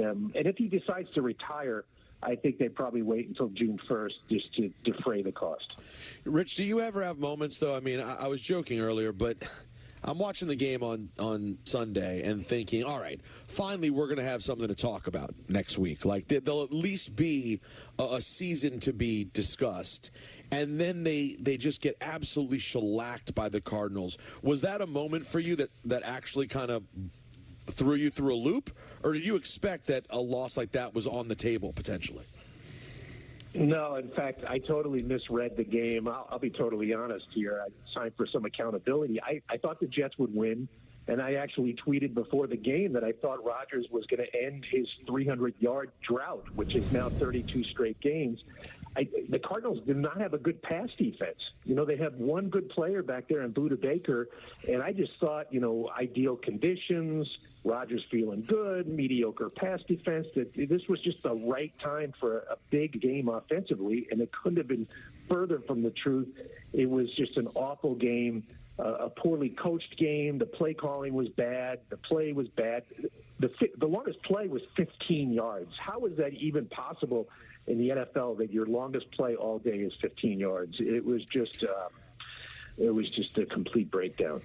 them. And if he decides to retire, I think they probably wait until June 1st just to defray the cost. Rich, do you ever have moments, though? I mean, I was joking earlier, but I'm watching the game on Sunday and thinking, all right, finally we're going to have something to talk about next week. Like, there'll at least be a season to be discussed. And then they just get absolutely shellacked by the Cardinals. Was that a moment for you that actually kind of threw you through a loop? Or did you expect that a loss like that was on the table potentially? No, in fact, I totally misread the game. I'll be totally honest here. I signed for some accountability. I thought the Jets would win, and I actually tweeted before the game that I thought Rodgers was going to end his 300-yard drought, which is now 32 straight games. The Cardinals do not have a good pass defense. You know, they have one good player back there in Buda Baker, and I just thought, you know, ideal conditions, Rodgers feeling good, mediocre pass defense, that this was just the right time for a big game offensively, and it couldn't have been further from the truth. It was just an awful game, a poorly coached game. The play calling was bad. The play was bad. The longest play was 15 yards. How is that even possible in the NFL that your longest play all day is 15 yards? It was just a complete breakdown.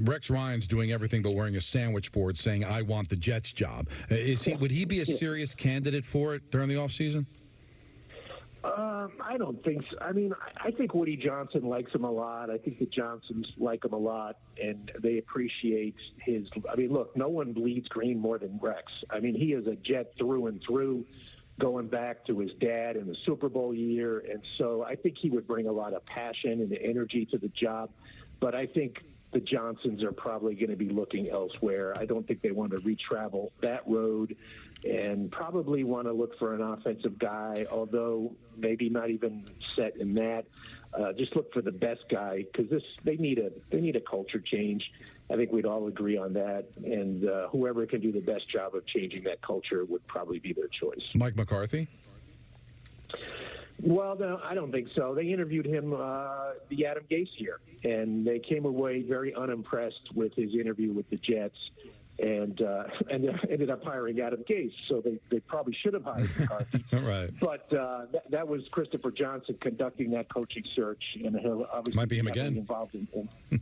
Rex Ryan's doing everything but wearing a sandwich board saying, "I want the Jets job." Would he be a serious candidate for it during the offseason? I don't think so. I mean, I think Woody Johnson likes him a lot. I think the Johnsons like him a lot, and they appreciate his. I mean, look, no one bleeds green more than Rex. I mean, he is a Jet through and through, going back to his dad in the Super Bowl year, and so I think he would bring a lot of passion and energy to the job. But I think the Johnsons are probably going to be looking elsewhere. I don't think they want to retravel that road, and probably want to look for an offensive guy, although maybe not even set in that. Just look for the best guy, because they need a culture change. I think we'd all agree on that, and whoever can do the best job of changing that culture would probably be their choice. Mike McCarthy? Well, no, I don't think so. They interviewed him the Adam Gase year, and they came away very unimpressed with his interview with the Jets, and ended up hiring Adam Gase. So they probably should have hired McCarthy. Right. But that was Christopher Johnson conducting that coaching search, and he'll obviously might be him again. Involved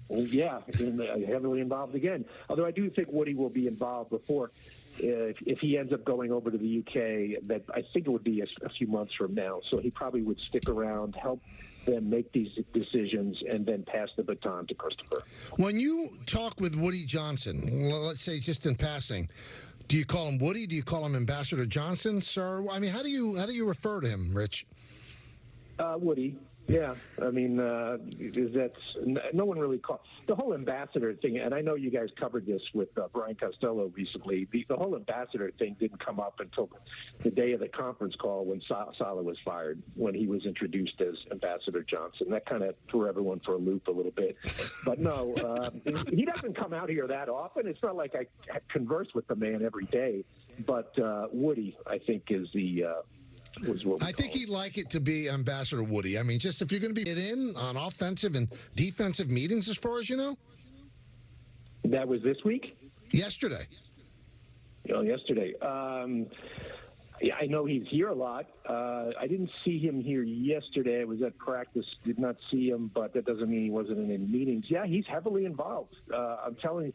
heavily involved again. Although I do think Woody will be involved before. If he ends up going over to the UK, that I think it would be a few months from now. So he probably would stick around, help them make these decisions, and then pass the baton to Christopher. When you talk with Woody Johnson, let's say just in passing, do you call him Woody? Do you call him Ambassador Johnson, sir? I mean, how do you refer to him, Rich? Woody. Yeah, I mean, that's no one really called the whole ambassador thing. And I know you guys covered this with Brian Costello recently. The whole ambassador thing didn't come up until the day of the conference call when Saleh was fired, when he was introduced as Ambassador Johnson. That kind of threw everyone for a loop a little bit. But no, he doesn't come out here that often. It's not like I converse with the man every day. But Woody, I think, is the. I think he'd like it to be Ambassador Woody. I mean, just if you're going to be in on offensive and defensive meetings, as far as you know. That was this week? Yesterday. Yesterday. Yeah, I know he's here a lot. I didn't see him here yesterday. I was at practice, did not see him, but that doesn't mean he wasn't in any meetings. Yeah, he's heavily involved. I'm telling you,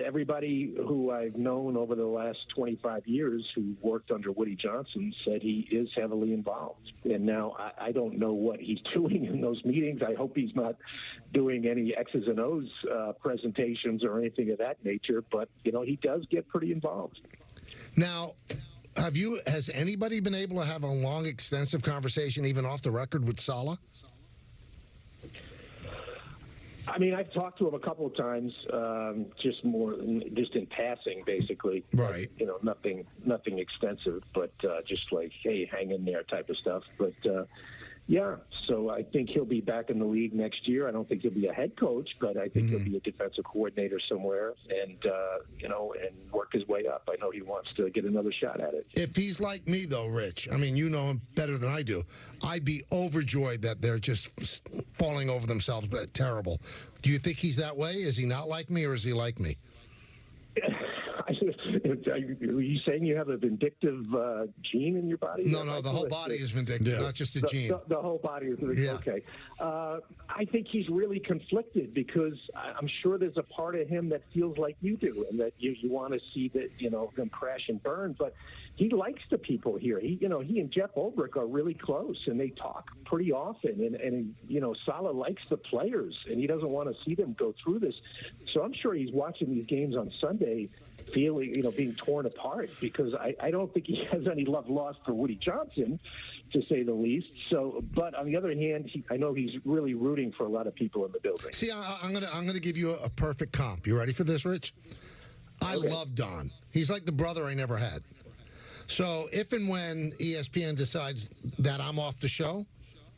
everybody who I've known over the last 25 years who worked under Woody Johnson said he is heavily involved. And now I don't know what he's doing in those meetings. I hope he's not doing any X's and O's presentations or anything of that nature. But, he does get pretty involved. Now, has anybody been able to have a long, extensive conversation, even off the record, with Saleh? I mean, I've talked to him a couple of times, just in passing, basically. Right. Nothing extensive, but just like, hey, hang in there type of stuff. But yeah, so I think he'll be back in the league next year. I don't think he'll be a head coach, but I think he'll be a defensive coordinator somewhere, and and work his way up. I know he wants to get another shot at it. If he's like me, though, Rich, I mean, you know him better than I do. I'd be overjoyed that they're just falling over themselves. But terrible. Do you think he's that way? Is he not like me, or is he like me? Are you saying you have a vindictive gene in your body? No, the whole body is vindictive, not just a gene. The whole body is vindictive. Yeah. Okay. I think he's really conflicted because I'm sure there's a part of him that feels like you do, and that you want to see that them crash and burn. But he likes the people here. He and Jeff Ulbrich are really close, and they talk pretty often. And Saleh likes the players, and he doesn't want to see them go through this. So I'm sure he's watching these games on Sunday, feeling, being torn apart, because I don't think he has any love lost for Woody Johnson, to say the least. So, but on the other hand, I know he's really rooting for a lot of people in the building. See, I'm gonna give you a perfect comp. You ready for this, Rich? I love Don. He's like the brother I never had. So if and when ESPN decides that I'm off the show,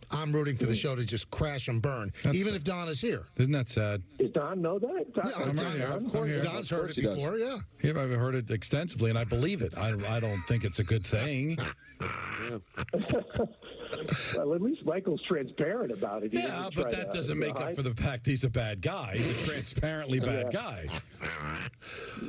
I'm rooting for the show to just crash and burn, even if Don is here. Isn't that sad? Does Don know that? I'm right here. Of course, Don's heard it before, yeah. Yeah, I've heard it extensively, and I believe it. I don't think it's a good thing. Well, at least Michael's transparent about it. Yeah, but that doesn't make up for the fact he's a bad guy. He's a transparently bad guy.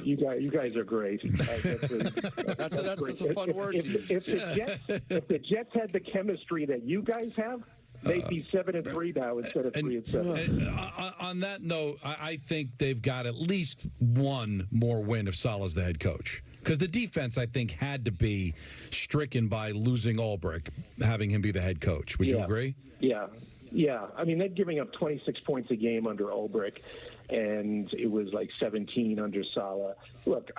You guys are great. That's a fun word to use. If the Jets had the chemistry that you guys have, they'd be 7-3 now instead of 3-7. On that note, I think they've got at least one more win if Saleh's the head coach. Because the defense, I think, had to be stricken by losing Ulbrich, having him be the head coach. Would you agree? Yeah. I mean, they're giving up 26 points a game under Ulbrich, and it was like 17 under Saleh. Look,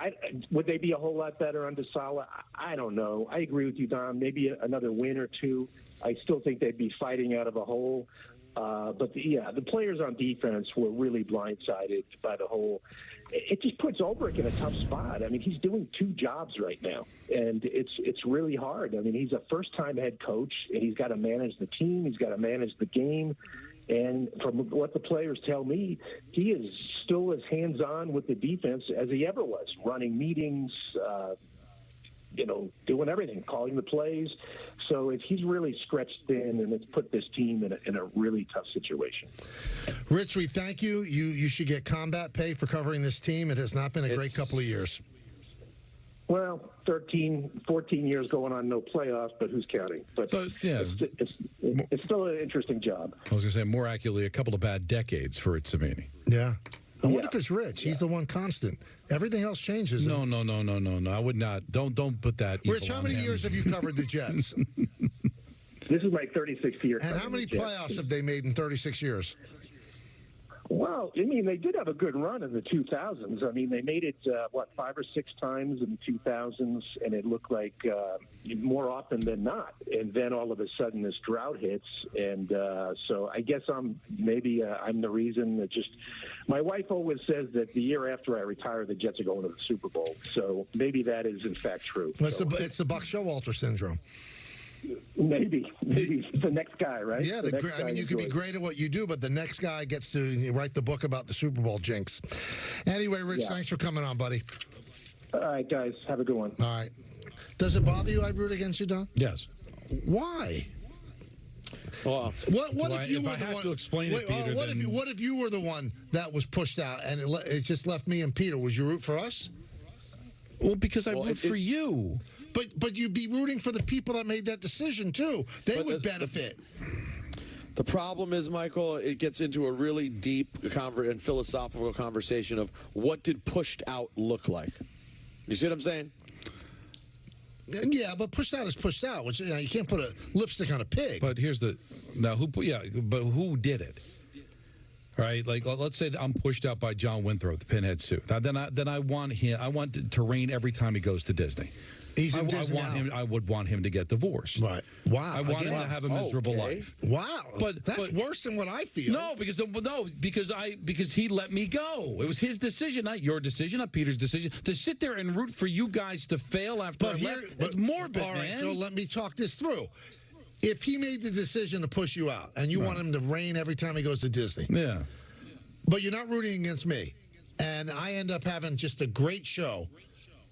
would they be a whole lot better under Saleh? I don't know. I agree with you, Don. Maybe another win or two. I still think they'd be fighting out of a hole. But the players on defense were really blindsided by the whole. It just puts Ulbrich in a tough spot. I mean, he's doing two jobs right now, and it's really hard. I mean, he's a first-time head coach, and he's got to manage the team. He's got to manage the game. And from what the players tell me, he is still as hands-on with the defense as he ever was, running meetings, doing everything, calling the plays. So he's really stretched thin, and it's put this team in a really tough situation. Rich, we thank you. You should get combat pay for covering this team. It has not been a great couple of years. Well, 13, 14 years going on, no playoffs, but who's counting? But it's still an interesting job. I was going to say, more accurately, a couple of bad decades for Rich Samini. Yeah. And what if it's Rich? He's the one constant. Everything else changes. No. I would not. Don't put that. Rich, how many years have you covered the Jets? This is my 36th year. And how many playoffs have they made in 36 years? Well, I mean, they did have a good run in the 2000s. I mean, they made it, 5 or 6 times in the 2000s, and it looked like more often than not. And then all of a sudden this drought hits, and so I guess I'm the reason that my wife always says that the year after I retire, the Jets are going to the Super Bowl. So maybe that is, in fact, true. Well, it's the Buck Showalter syndrome. Maybe it's the next guy, right? Yeah, you could be great at what you do, but the next guy gets to write the book about the Super Bowl jinx. Anyway, Rich, thanks for coming on, buddy. All right, guys, have a good one. All right. Does it bother you I root against you, Don? Yes. Why? Well, what if you were I the have one? to explain it, Peter, what if you were the one that was pushed out and it just left me and Peter? Would you root for us? Well, because I root for you. But you'd be rooting for the people that made that decision, too. They would benefit. The problem is, Michael, it gets into a really deep and philosophical conversation of what did pushed out look like. You see what I'm saying? Yeah, but pushed out is pushed out. Which you can't put a lipstick on a pig. But here's but who did it? Right, like let's say that I'm pushed out by John Winthrop, the pinhead suit. Then I want him. I want to reign every time he goes to Disney. He's in Disney now. I would want him to get divorced. Right. Wow. I want him to have a miserable life. Wow. But that's worse than what I feel. No, because he let me go. It was his decision, not your decision, not Peter's decision. To sit there and root for you guys to fail after I left, it's morbid, all right, man. So let me talk this through. If he made the decision to push you out and you want him to reign every time he goes to Disney. Yeah. But you're not rooting against me. And I end up having just a great show.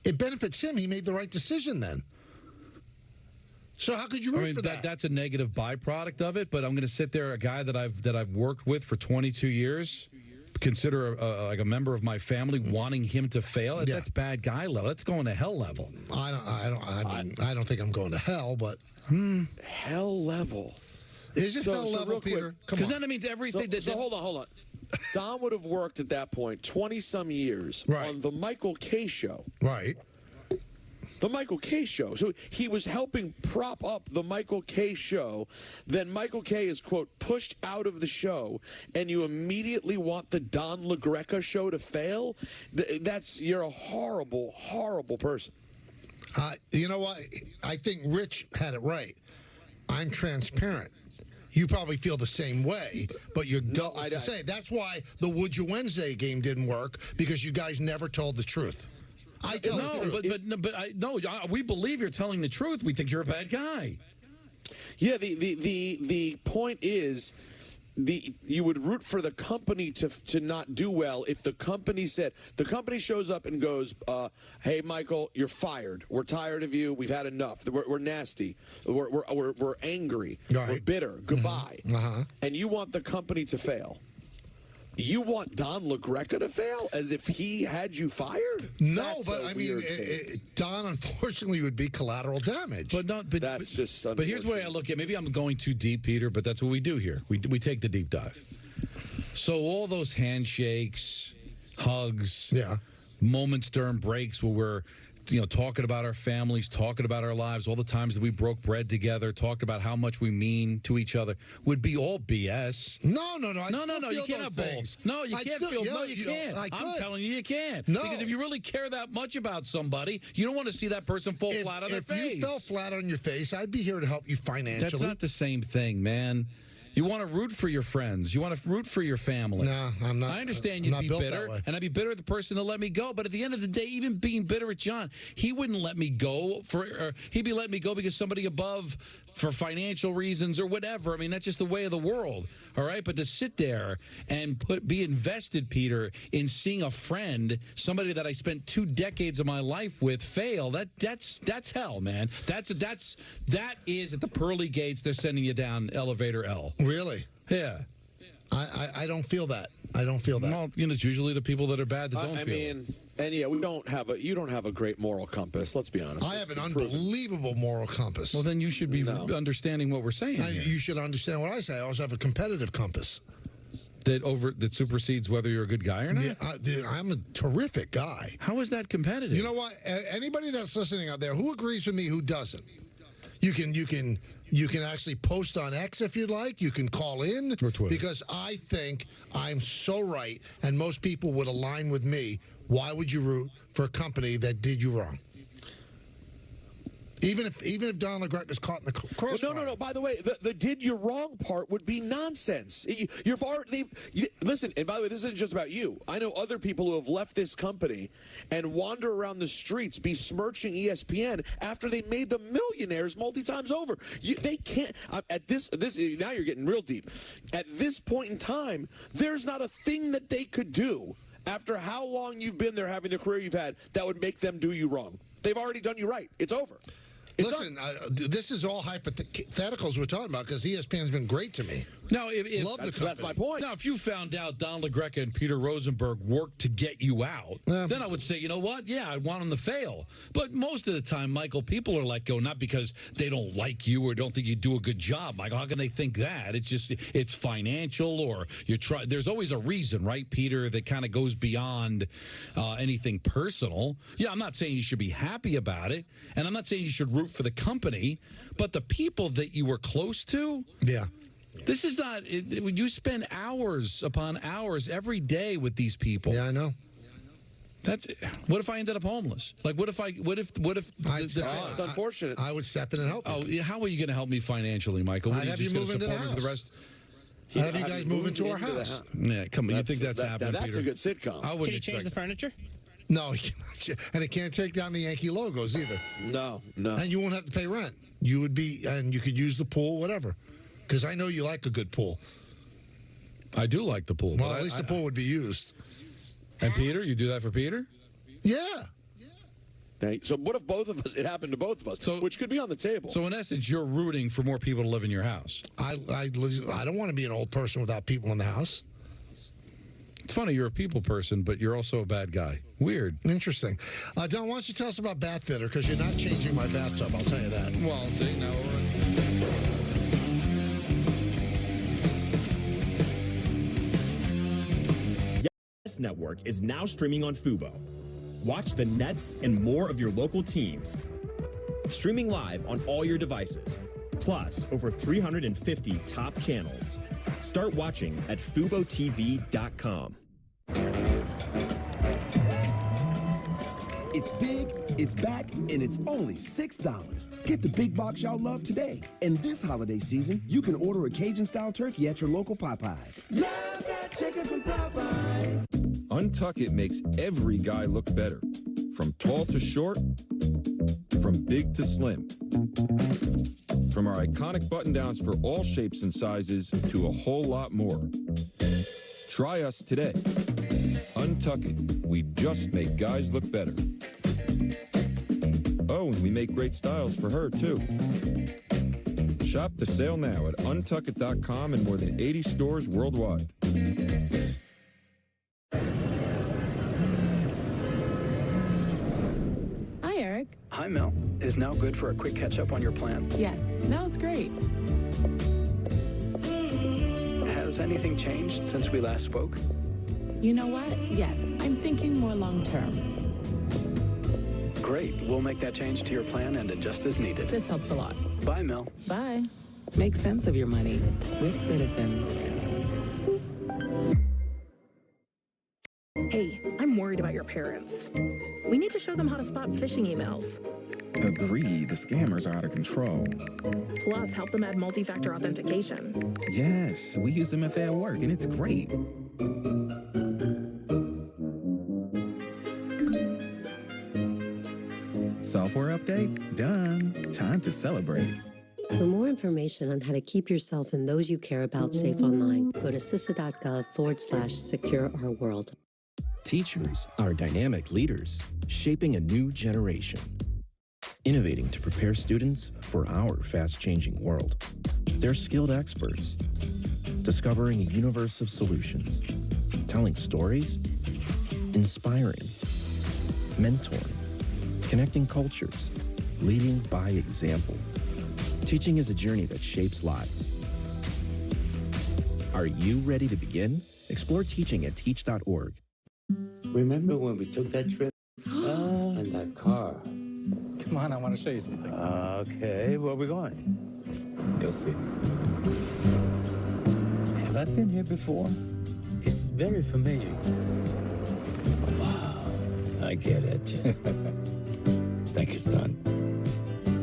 It benefits him. He made the right decision then. So how could you root for that? That's a negative byproduct of it, but I'm going to sit there, a guy that I've worked with for 22 years, consider like a member of my family wanting him to fail. That's bad guy level. That's going to hell level. I don't think I'm going to hell, but hell level. Is it hell level, Peter? Because then it means everything. So hold on. Don would have worked at that point 20-some years on the Michael Kay show. Right. The Michael Kay show. So he was helping prop up the Michael Kay show. Then Michael Kay is, quote, pushed out of the show, and you immediately want the Don LaGreca show to fail? You're a horrible, horrible person. You know what? I think Rich had it right. I'm transparent. You probably feel the same way, but you're gutless to say. That's why the Would You Wednesday game didn't work, because you guys never told the truth. I tell the truth. We believe you're telling the truth. We think you're a bad guy. Yeah, the point is, you would root for the company to not do well if the company shows up and goes, hey, Michael, you're fired. We're tired of you. We've had enough. We're nasty. We're angry. We're bitter. Goodbye. And you want the company to fail. You want Don LaGreca to fail as if he had you fired? No, but I mean, Don unfortunately would be collateral damage. But that's just unfortunate. But here's the way I look at it. Maybe I'm going too deep, Peter, but that's what we do here. We take the deep dive. So all those handshakes, hugs, moments during breaks where we're talking about our families, talking about our lives, all the times that we broke bread together, talked about how much we mean to each other, would be all BS. No. You can't have both. No, you can't feel. No, you can't. I'm telling you, you can't. No. Because if you really care that much about somebody, you don't want to see that person fall flat on their face. If you fell flat on your face, I'd be here to help you financially. That's not the same thing, man. You want to root for your friends. You want to root for your family. No, I'm not. I understand you'd be bitter, and I'd be bitter at the person that let me go. But at the end of the day, even being bitter at John, he wouldn't let me go he'd be letting me go because somebody above, for financial reasons or whatever. I mean, that's just the way of the world. All right, but to sit there and be invested, Peter, in seeing a friend, somebody that I spent 2 decades of my life with, fail, that's hell, man. That is at the pearly gates. They're sending you down elevator L. Really? Yeah. I don't feel that. I don't feel that. Well, it's usually the people that are bad that don't feel it. And yeah, you don't have a great moral compass. Let's be honest. I have an unbelievable moral compass. Well, then you should be understanding what we're saying. You should understand what I say. I also have a competitive compass that supersedes whether you're a good guy or not. Yeah, I'm a terrific guy. How is that competitive? You know what? Anybody that's listening out there, who agrees with me, who doesn't? You can actually post on X if you'd like. You can call in. Or Twitter. Because I think I'm so right, and most people would align with me. Why would you root for a company that did you wrong? Even if Don LaGreca is caught in the crossfire. No. By the way, the did you wrong part would be nonsense. Listen, and by the way, this isn't just about you. I know other people who have left this company and wander around the streets besmirching ESPN after they made them millionaires multi times over. They can't. At this now you're getting real deep. At this point in time, there's not a thing that they could do after how long you've been there, having the career you've had, that would make them do you wrong. They've already done you right. It's over. Listen, this is all hypotheticals we're talking about because ESPN's been great to me. No, that's my point. Now, if you found out Don LaGreca and Peter Rosenberg worked to get you out, then I would say, you know what? Yeah, I want them to fail. But most of the time, Michael, people are let go not because they don't like you or don't think you do a good job. Michael, how can they think that? It's just it's financial or you try. There's always a reason, right, Peter, that kind of goes beyond anything personal. Yeah, I'm not saying you should be happy about it, and I'm not saying you should root for the company, but the people that you were close to. Yeah. This is not. You spend hours upon hours every day with these people. Yeah, I know. What if I ended up homeless? Like, what if? It's unfortunate. I would step in and help you. Oh, yeah, how are you going to help me financially, Michael? I'd have you move into the house. For the rest? I'd have you guys move into our house. Yeah, come on. You think that's happening, That's Peter? a good sitcom. Can you change the furniture? No, and it can't take down the Yankee logos either. No. And you won't have to pay rent. You would be, and you could use the pool, whatever. Because I know you like a good pool. I do like the pool. Well, at least the pool would be used. And Peter, you do that for Peter? Yeah. So what if both of us? It happened to both of us, which could be on the table. So in essence, you're rooting for more people to live in your house. I don't want to be an old person without people in the house. It's funny, you're a people person, but you're also a bad guy. Weird. Interesting. Don, why don't you tell us about Bath Fitter? Because you're not changing my bathtub, I'll tell you that. Well, see, now we're... This network is now streaming on Fubo. Watch the Nets and more of your local teams. Streaming live on all your devices. Plus, over 350 top channels. Start watching at FuboTV.com. It's big, it's back, and it's only $6. Get the big box y'all love today. And this holiday season, you can order a Cajun-style turkey at your local Popeyes. Love that chicken from Popeyes. Untuck It makes every guy look better. From tall to short, from big to slim. From our iconic button-downs for all shapes and sizes to a whole lot more. Try us today. Untuck It. We just make guys look better. Oh, and we make great styles for her, too. Shop the sale now at untuckit.com and more than 80 stores worldwide. Hi, Eric. Hi, Mel. Is now good for a quick catch-up on your plan? Yes, that was great. Has anything changed since we last spoke? You know what? Yes, I'm thinking more long-term. Great. We'll make that change to your plan and adjust as needed. This helps a lot. Bye, Mel. Bye. Make sense of your money with Citizens. Hey, I'm worried about your parents. We need to show them how to spot phishing emails. Agreed, the scammers are out of control. Plus, help them add multi-factor authentication. Yes, we use MFA at work, and it's great. Software update? Done. Time to celebrate. For more information on how to keep yourself and those you care about safe online, go to CISA.gov/secure our world. Teachers are dynamic leaders, shaping a new generation. Innovating to prepare students for our fast-changing world. They're skilled experts, discovering a universe of solutions, telling stories, inspiring, mentoring, connecting cultures, leading by example. Teaching is a journey that shapes lives. Are you ready to begin? Explore teaching at teach.org. Remember when we took that trip? In that car. Come on, I want to show you something. Okay, where are we going? You'll see. Have I been here before? It's very familiar. Wow, I get it. Thank you, son.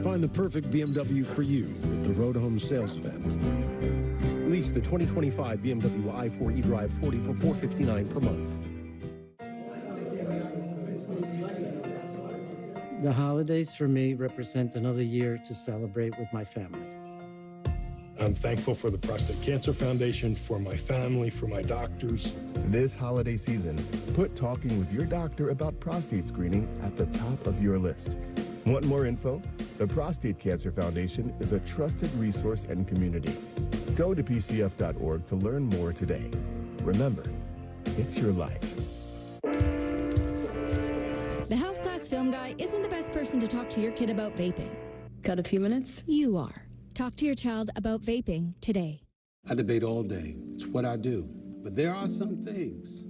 Find the perfect BMW for you with the Road Home Sales Event. Lease the 2025 BMW i4 eDrive 40 for $459 per month. The holidays for me represent another year to celebrate with my family. I'm thankful for the Prostate Cancer Foundation, for my family, for my doctors. This holiday season, put talking with your doctor about prostate screening at the top of your list. Want more info? The Prostate Cancer Foundation is a trusted resource and community. Go to pcf.org to learn more today. Remember, it's your life. The Health Class Film Guy isn't the best person to talk to your kid about vaping. Got a few minutes? You are. Talk to your child about vaping today. I debate all day. It's what I do. But there are some things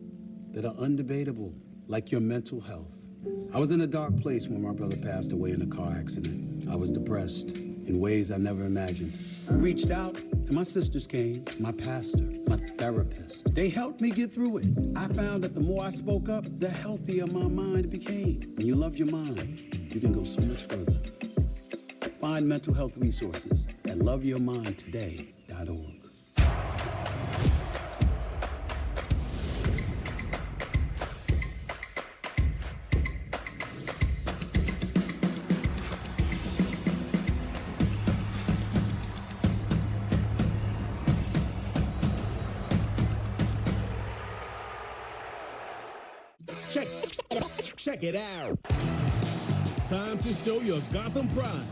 that are undebatable, like your mental health. I was in a dark place when my brother passed away in a car accident. I was depressed in ways I never imagined. I reached out, and my sisters came, my pastor, my therapist. They helped me get through it. I found that the more I spoke up, the healthier my mind became. When you love your mind, you can go so much further. Find mental health resources at loveyourmindtoday.org. Check it out. Time to show your Gotham pride.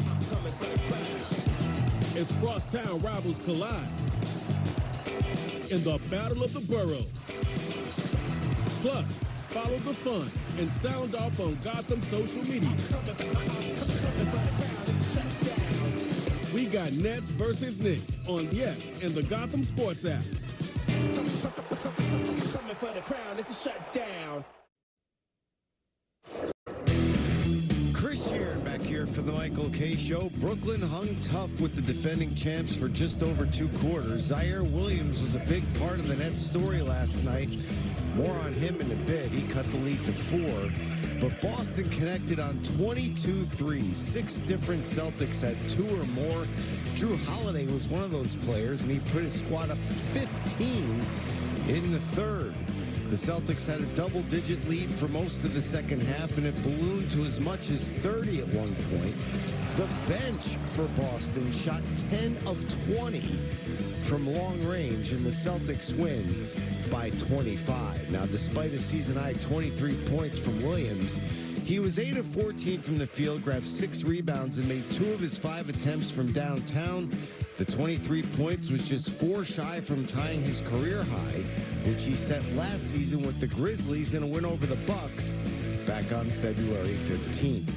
It's crosstown rivals collide in the Battle of the Boroughs. Plus, follow the fun and sound off on Gotham social media. We got Nets versus Knicks on Yes and the Gotham Sports app. Coming for the crown, it's a shutdown. Chris Sheeran back here for the Michael K. Show. Brooklyn hung tough with the defending champs for just over 2 quarters. Zaire Williams was a big part of the Nets story last night. More on him in a bit. He cut the lead to 4. But Boston connected on 22 threes. 6 different Celtics had 2 or more. Drew Holiday was one of those players, and he put his squad up 15 in the third. The Celtics had a double-digit lead for most of the second half, and it ballooned to as much as 30 at one point. The bench for Boston shot 10 of 20 from long range, and the Celtics win by 25. Now, despite a season-high 23 points from Williams, he was 8 of 14 from the field, grabbed 6 rebounds, and made 2 of his 5 attempts from downtown. The 23 points was just 4 shy from tying his career high, which he set last season with the Grizzlies in a win over the Bucks back on February 15th.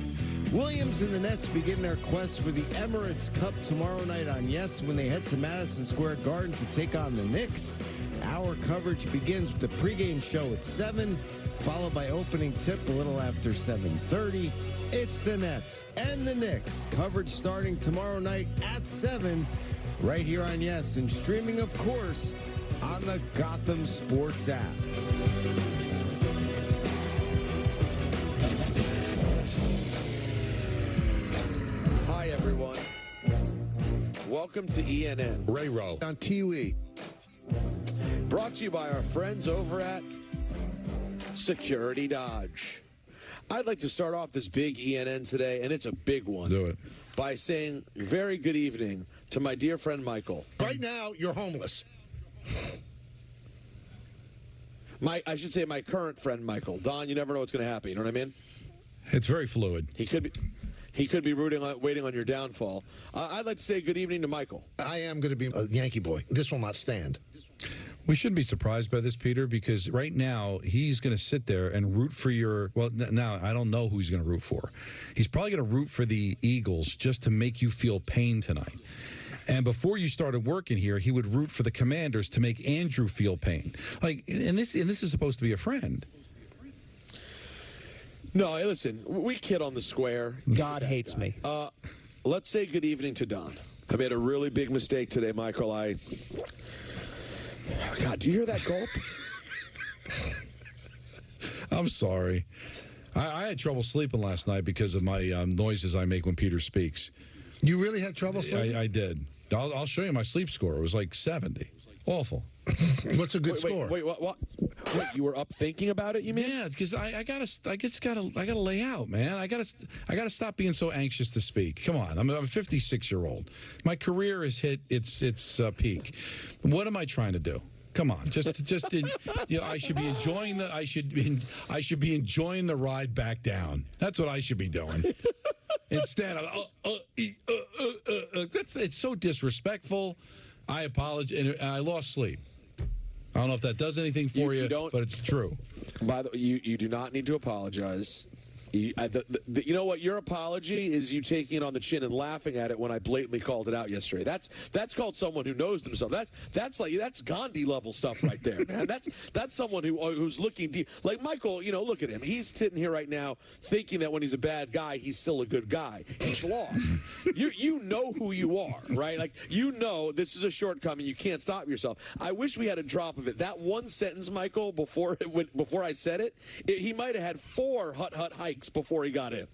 Williams and the Nets begin their quest for the Emirates Cup tomorrow night on Yes when they head to Madison Square Garden to take on the Knicks. Our coverage begins with the pregame show at 7, followed by opening tip a little after 7:30. It's the Nets and the Knicks. Coverage starting tomorrow night at 7, right here on Yes, and streaming, of course, on the Gotham Sports app. Hi, everyone. Welcome to ENN. Ray Rowe. On TV. Brought to you by our friends over at Security Dodge. I'd like to start off this big ENN today, and it's a big one. Do it. By saying very good evening to my dear friend Michael. Right now, you're homeless. I should say my current friend Michael. Don, you never know what's going to happen. You know what I mean? It's very fluid. He could be waiting on your downfall. I'd like to say good evening to Michael. I am going to be a Yankee boy. This will not stand. We shouldn't be surprised by this, Peter, because right now he's going to sit there and root for your... Well, now I don't know who he's going to root for. He's probably going to root for the Eagles just to make you feel pain tonight. And before you started working here, he would root for the Commanders to make Andrew feel pain. And this is supposed to be a friend. No, listen, we kid on the square. God hates me. Let's say good evening to Don. I made a really big mistake today, Michael. God, do you hear that gulp? I'm sorry. I had trouble sleeping last night because of my noises I make when Peter speaks. You really had trouble sleeping? I did. I'll show you my sleep score. It was like 70. Awful. What's a good score? Wait, what? Wait, you were up thinking about it, you mean? Yeah, because I gotta lay out, man. I gotta stop being so anxious to speak. Come on, I'm a 56-year-old. My career has hit its peak. What am I trying to do? Come on, I should be enjoying the ride back down. That's what I should be doing. Instead of it's so disrespectful. I apologize, and I lost sleep. I don't know if that does anything for you, but it's true. By the way, you do not need to apologize. You know what? Your apology is you taking it on the chin and laughing at it when I blatantly called it out yesterday. That's called someone who knows themselves. That's Gandhi level stuff right there, man. That's someone who's looking deep. Like Michael, look at him. He's sitting here right now thinking that when he's a bad guy, he's still a good guy. He's lost. You know who you are, right? Like this is a shortcoming. You can't stop yourself. I wish we had a drop of it. That one sentence, Michael, before I said it, he might have had 4 hut hikes before he got in.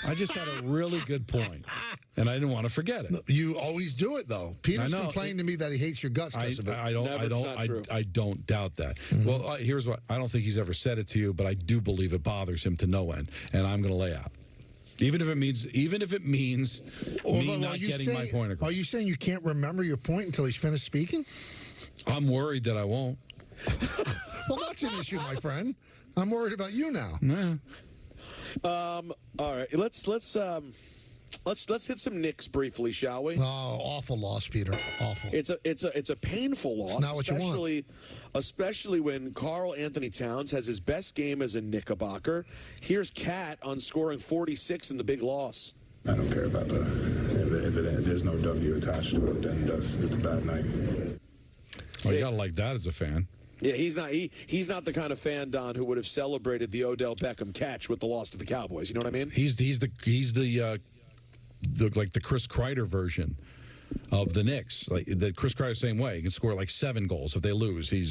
I just had a really good point, and I didn't want to forget it. You always do it, though. Peter's complained to me that he hates your guts because of it. I don't doubt that. Mm-hmm. Well, here's what. I don't think he's ever said it to you, but I do believe it bothers him to no end, and I'm going to lay out. Even if it means me not getting my point across. Are you saying you can't remember your point until he's finished speaking? I'm worried that I won't. Well, that's an issue, my friend. I'm worried about you now. Nah. All right, let's Let's hit some Knicks briefly, shall we? Oh, awful loss, Peter. Awful. It's a painful loss, not what you want. Especially when Karl Anthony Towns has his best game as a Knickerbocker. Here's Cat on scoring 46 in the big loss. I don't care about there's no W attached to it, then it's a bad night. Well, you gotta like that as a fan. Yeah, he's not the kind of fan, Don, who would have celebrated the Odell Beckham catch with the loss to the Cowboys. You know what I mean? He's the Chris Kreider version of the Knicks. Like the Chris Kreider same way. He can score like 7 goals if they lose. He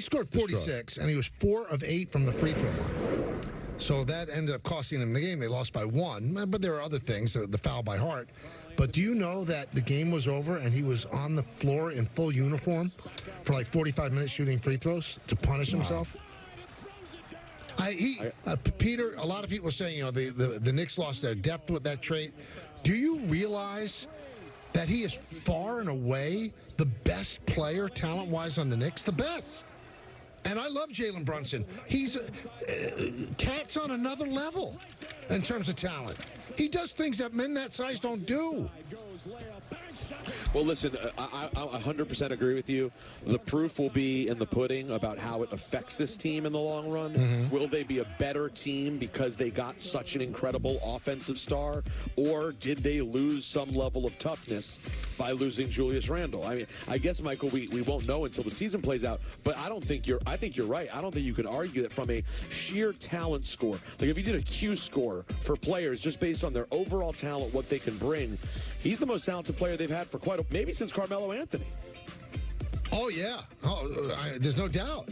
scored 46, and he was 4 of 8 from the free throw line. So that ended up costing them the game. They lost by 1, but there are other things, the foul by Hart. But do you know that the game was over and he was on the floor in full uniform for like 45 minutes shooting free throws to punish himself? Peter, a lot of people are saying, the Knicks lost their depth with that trade. Do you realize that he is far and away the best player talent-wise on the Knicks? The best. And I love Jalen Brunson. He's Cat's on another level in terms of talent. He does things that men that size don't do. Well, listen, I 100% agree with you. The proof will be in the pudding about how it affects this team in the long run. Mm-hmm. Will they be a better team because they got such an incredible offensive star, or did they lose some level of toughness by losing Julius Randle? I mean, I guess, Michael, we won't know until the season plays out, but I think you're right. I don't think you can argue that from a sheer talent score. Like if you did a Q score for players just based on their overall talent, what they can bring, he's the most talented player they've had for maybe since Carmelo Anthony. Oh yeah, there's no doubt.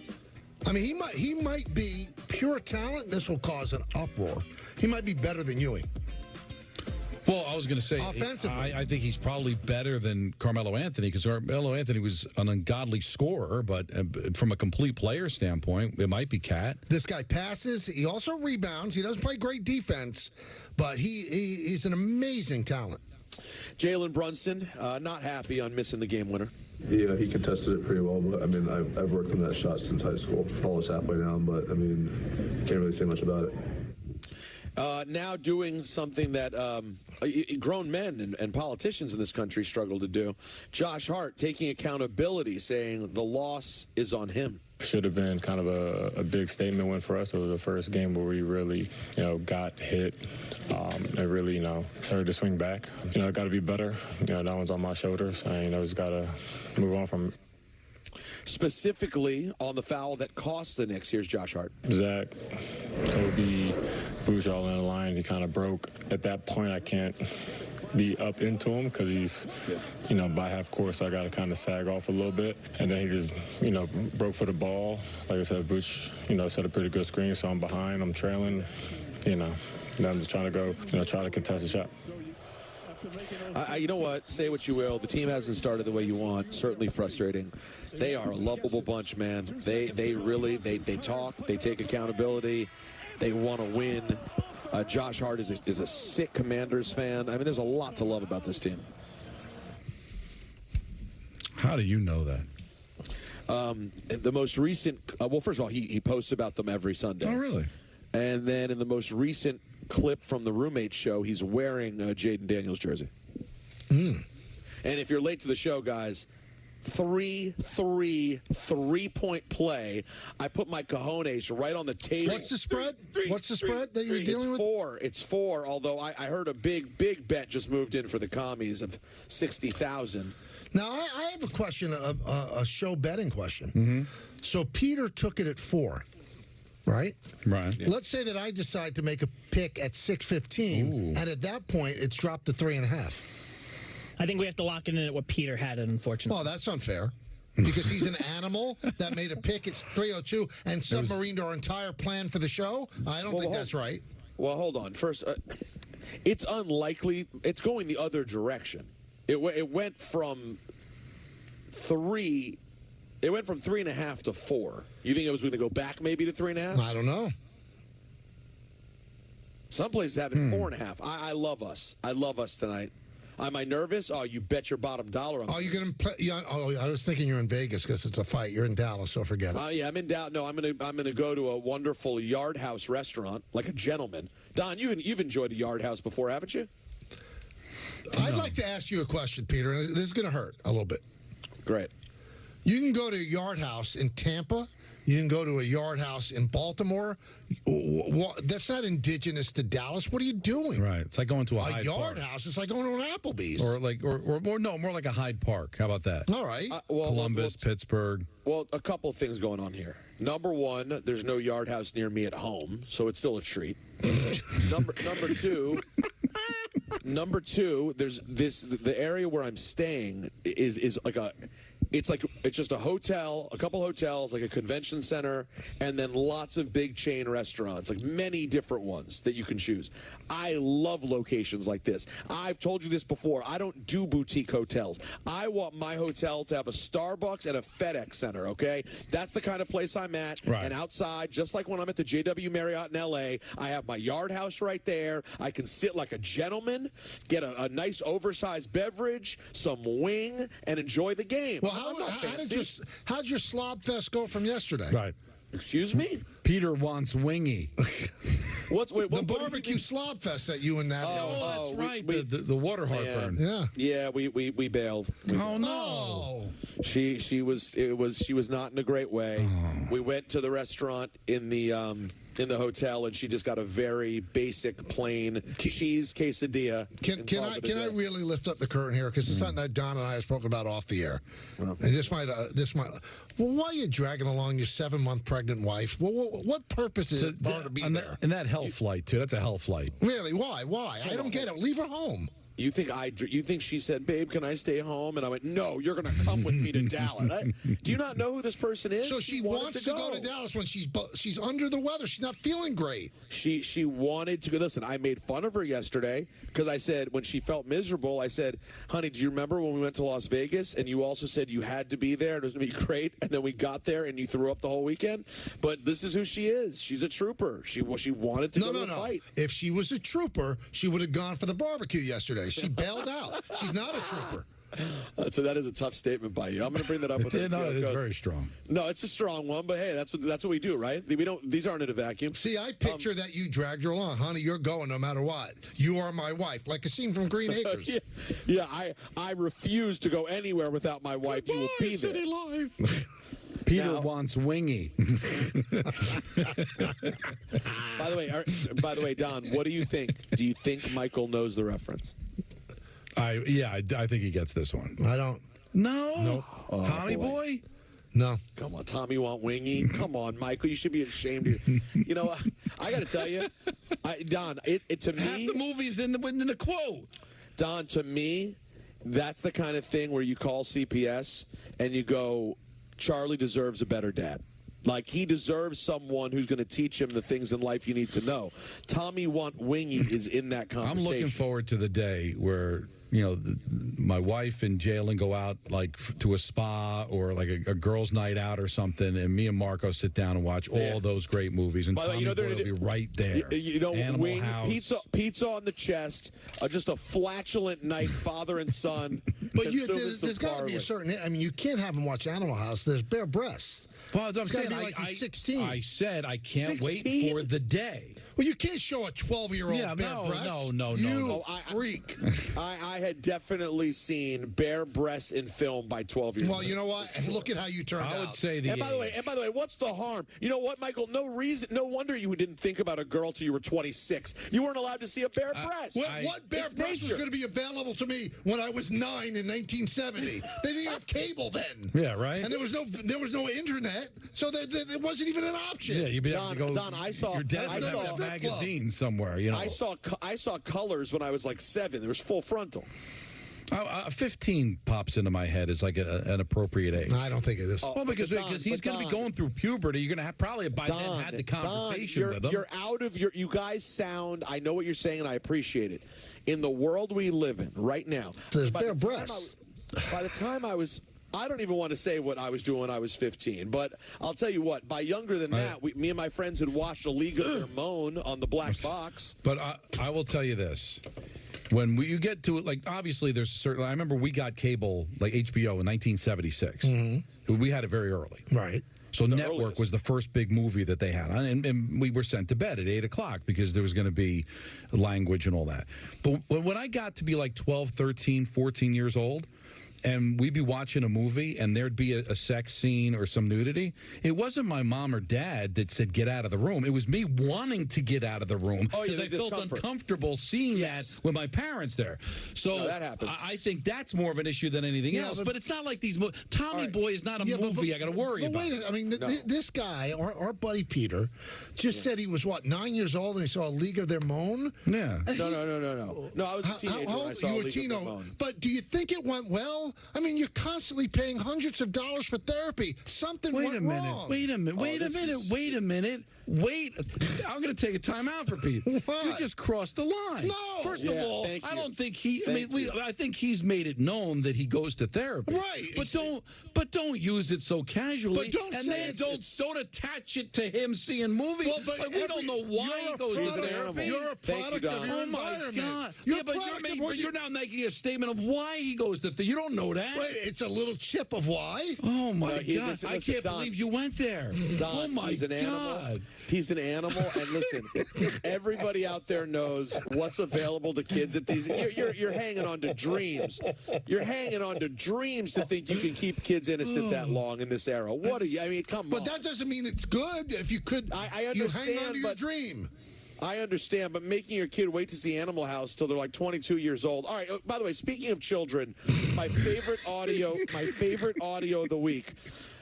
I mean, he might be pure talent. This will cause an uproar. He might be better than Ewing. Well, I was going to say, offensively, I think he's probably better than Carmelo Anthony because Carmelo Anthony was an ungodly scorer, but from a complete player standpoint, it might be Cat. This guy passes. He also rebounds. He doesn't play great defense, but he's an amazing talent. Jalen Brunson, not happy on missing the game winner. Yeah, he contested it pretty well, but I mean, I've worked on that shot since high school. Almost halfway down, but I mean, can't really say much about it. Now doing something that grown men and politicians in this country struggle to do. Josh Hart taking accountability, saying the loss is on him. Should have been kind of a big statement win for us. It was the first game where we really, got hit and really, started to swing back. Got to be better. That one's on my shoulders. Just got to move on from it. Specifically on the foul that cost the Knicks, here's Josh Hart. Zach, Kobe, Bruce all in the line. He kind of broke. At that point, I can't be up into him because he's, by half court, so I got to kind of sag off a little bit. And then he just, broke for the ball. Like I said, Bruce, set a pretty good screen, so I'm behind, I'm trailing, and I'm just trying to go, try to contest the shot. You know what? Say what you will. The team hasn't started the way you want. Certainly frustrating. They are a lovable bunch, man. They really talk. They take accountability. They want to win. Josh Hart is a sick Commanders fan. I mean, there's a lot to love about this team. How do you know that? The most recent, well, first of all, he posts about them every Sunday. Oh, really? And then in the most recent clip from the Roommate show, he's wearing a Jaden Daniels jersey. Mm. And if you're late to the show, guys, 3-point play. I put my cojones right on the table. What's the spread? What's the spread that you're dealing with? It's 4, although I heard a big bet just moved in for the commies of 60,000. Now, I have a question, a show betting question. Mm-hmm. So Peter took it at 4. Right? Right. Yeah. Let's say that I decide to make a pick at 6:15, and at that point, it's dropped to 3.5. I think we have to lock it in at what Peter had, unfortunately. Oh, that's unfair. Because he's an animal that made a pick. It's 3:02 and submarined our entire plan for the show. I don't think that's right. Well, hold on. First, it's unlikely. It's going the other direction. It went from 3. It went from 3.5 to 4. You think it was going to go back maybe to 3.5? I don't know. Some places have it 4.5. I love us. I love us tonight. Am I nervous? Oh, you bet your bottom dollar on. Oh, you're going to play? Yeah. Oh, I was thinking you're in Vegas because it's a fight. You're in Dallas, so forget it. Yeah, I'm in Dallas. No, I'm gonna go to a wonderful Yard House restaurant like a gentleman. Don, you've enjoyed a Yard House before, haven't you? I'd like to ask you a question, Peter, and this is going to hurt a little bit. Great. You can go to a yard house in Tampa. You can go to a yard house in Baltimore. That's not indigenous to Dallas. What are you doing? Right. It's like going to a Hyde yard Park. house. It's like going to an Applebee's. More like a Hyde Park. How about that? All right. Columbus, Pittsburgh. Well, a couple of things going on here. Number one, there's no yard house near me at home, so it's still a treat. Number two, there's the area where I'm staying is like it's just a hotel, a couple hotels, like a convention center, and then lots of big chain restaurants, like many different ones that you can choose. I love locations like this. I've told you this before. I don't do boutique hotels. I want my hotel to have a Starbucks and a FedEx Center, okay? That's the kind of place I'm at. Right. And outside, just like when I'm at the JW Marriott in L.A., I have my yard house right there. I can sit like a gentleman, get a nice oversized beverage, some wing, and enjoy the game. Well, how'd your slob fest go from yesterday? Right. Excuse me? Peter wants wingy. The barbecue slob fest that you and Natalie. Oh, that's right. The water heartburn. Yeah. We bailed. No. She was not in a great way. We went to the restaurant in the hotel, and she just got a very basic, plain cheese quesadilla. Can I really lift up the curtain here? Because it's something that Don and I have spoken about off the air. And this might. Well, why are you dragging along your 7-month pregnant wife? What purpose is it for her to be there? And that hell flight too. That's a hell flight. Really? Why? I don't get it. Leave her home. You think she said, "Babe, can I stay home?" And I went, "No, you're going to come with me to Dallas." Do you not know who this person is? So she wants to go to Dallas when she's under the weather. She's not feeling great. She wanted to go. Listen, I made fun of her yesterday because I said when she felt miserable, I said, "Honey, do you remember when we went to Las Vegas and you also said you had to be there and it was going to be great, and then we got there and you threw up the whole weekend?" But this is who she is. She's a trooper. She wanted to go to the fight. If she was a trooper, she would have gone for the barbecue yesterday. She bailed out. She's not a trooper. So that is a tough statement by you. I'm going to bring that up with her. No, it is very strong. No, it's a strong one, but hey, that's what we do, right? We don't. These aren't in a vacuum. See, I picture that you dragged her along, honey. You're going no matter what. You are my wife, like a scene from Green Acres. Yeah. I refuse to go anywhere without my wife. Goodbye, you will be there. city life. Peter wants wingy. By the way, Don, what do you think? Do you think Michael knows the reference? I think he gets this one. I don't. No. Nope. Oh, Tommy boy? No. Come on, Tommy want wingy? Come on, Michael. You should be ashamed. You know, I got to tell you, Don, it to me. Half the movie's in the quote. Don, to me, that's the kind of thing where you call CPS and you go, Charlie deserves a better dad. Like, he deserves someone who's going to teach him the things in life you need to know. Tommy Want Wingy is in that conversation. I'm looking forward to the day where, my wife and Jalen go out, like, to a spa or, like, a girls' night out or something, and me and Marco sit down and watch all those great movies, and Tommy Boy will be right there. Wing, House. pizza on the chest, just a flatulent night, father and son. But there's got to be a certain. I mean, you can't have them watch Animal House. There's bare breasts. Well, I'm saying, like he's 16. I said I can't 16? wait for the day. Well, you can't show a 12-year-old bare breasts. No. You freak. I had definitely seen bare breasts in film by 12 years old. Well, you know what? Look at how you turned out. I would say And by the way, what's the harm? You know what, Michael? No wonder you didn't think about a girl till you were 26. You weren't allowed to see a bare breast. What bare breast was going to be available to me when I was 9 in 1970? They didn't have cable then. Yeah, right. And there was no internet, so it wasn't even an option. Yeah, you'd be able to go. Don, your dad would have a magazine somewhere. I saw colors when I was like 7. There was full frontal. 15 pops into my head as like an appropriate age. I don't think it is. Well, because he's going to be going through puberty. You're going to have probably by then had the conversation with him. You're out of your. You guys sound. I know what you're saying, and I appreciate it. In the world we live in right now, there's bare breasts. By the time I was. I don't even want to say what I was doing when I was 15, but I'll tell you what. By younger than that, me and my friends had watched A League of Their Own on the black box. But I will tell you this. When you get to it, like, obviously there's certain. I remember we got cable, like HBO, in 1976. Mm-hmm. We had it very early. Right. So Network was the first big movie that they had. And we were sent to bed at 8 o'clock because there was going to be language and all that. But when I got to be like 12, 13, 14 years old, and we'd be watching a movie and there'd be a sex scene or some nudity, it wasn't my mom or dad that said get out of the room. It was me wanting to get out of the room because I felt uncomfortable seeing that with my parents there. So that happens. I think that's more of an issue than anything else. But it's not like these Tommy Boy is not a movie I got to worry about. Wait, I mean, this guy, our buddy Peter, just said he was, 9 years old and he saw a League of Their Moan? Yeah. No. No, I was a teenager when I saw you were League of Their Moan. But do you think it went well? I mean, you're constantly paying hundreds of dollars for therapy. Something went wrong. Wait a minute. I'm going to take a time out for Pete. You just crossed the line. No. First of all, I don't think he. I think he's made it known that he goes to therapy. Right. But don't use it so casually. But don't attach it to him seeing movies. Well, we don't know why he goes to therapy. You're a product of your environment. God. You're now making a statement of why he goes to therapy. You don't know that. Wait, it's a little chip of why? Oh my God! Listen, I can't believe you went there. Don, oh my he's an God! Animal. He's an animal, and listen, everybody out there knows what's available to kids at these. You're hanging on to dreams. You're hanging on to dreams to think you can keep kids innocent that long in this era. What are you? I mean, come on. But that doesn't mean it's good. If you could, I understand, you hang on to your dream. I understand, but making your kid wait to see Animal House till they're like 22 years old. All right. By the way, speaking of children, my favorite audio of the week.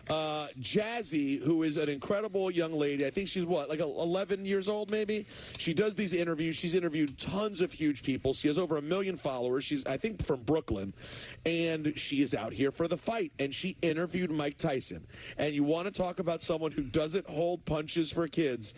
Jazzy, who is an incredible young lady. I think she's like 11 years old, maybe. She does these interviews. She's interviewed tons of huge people. She has over 1 million followers. She's, I think, from Brooklyn, and she is out here for the fight. And she interviewed Mike Tyson. And you want to talk about someone who doesn't hold punches for kids?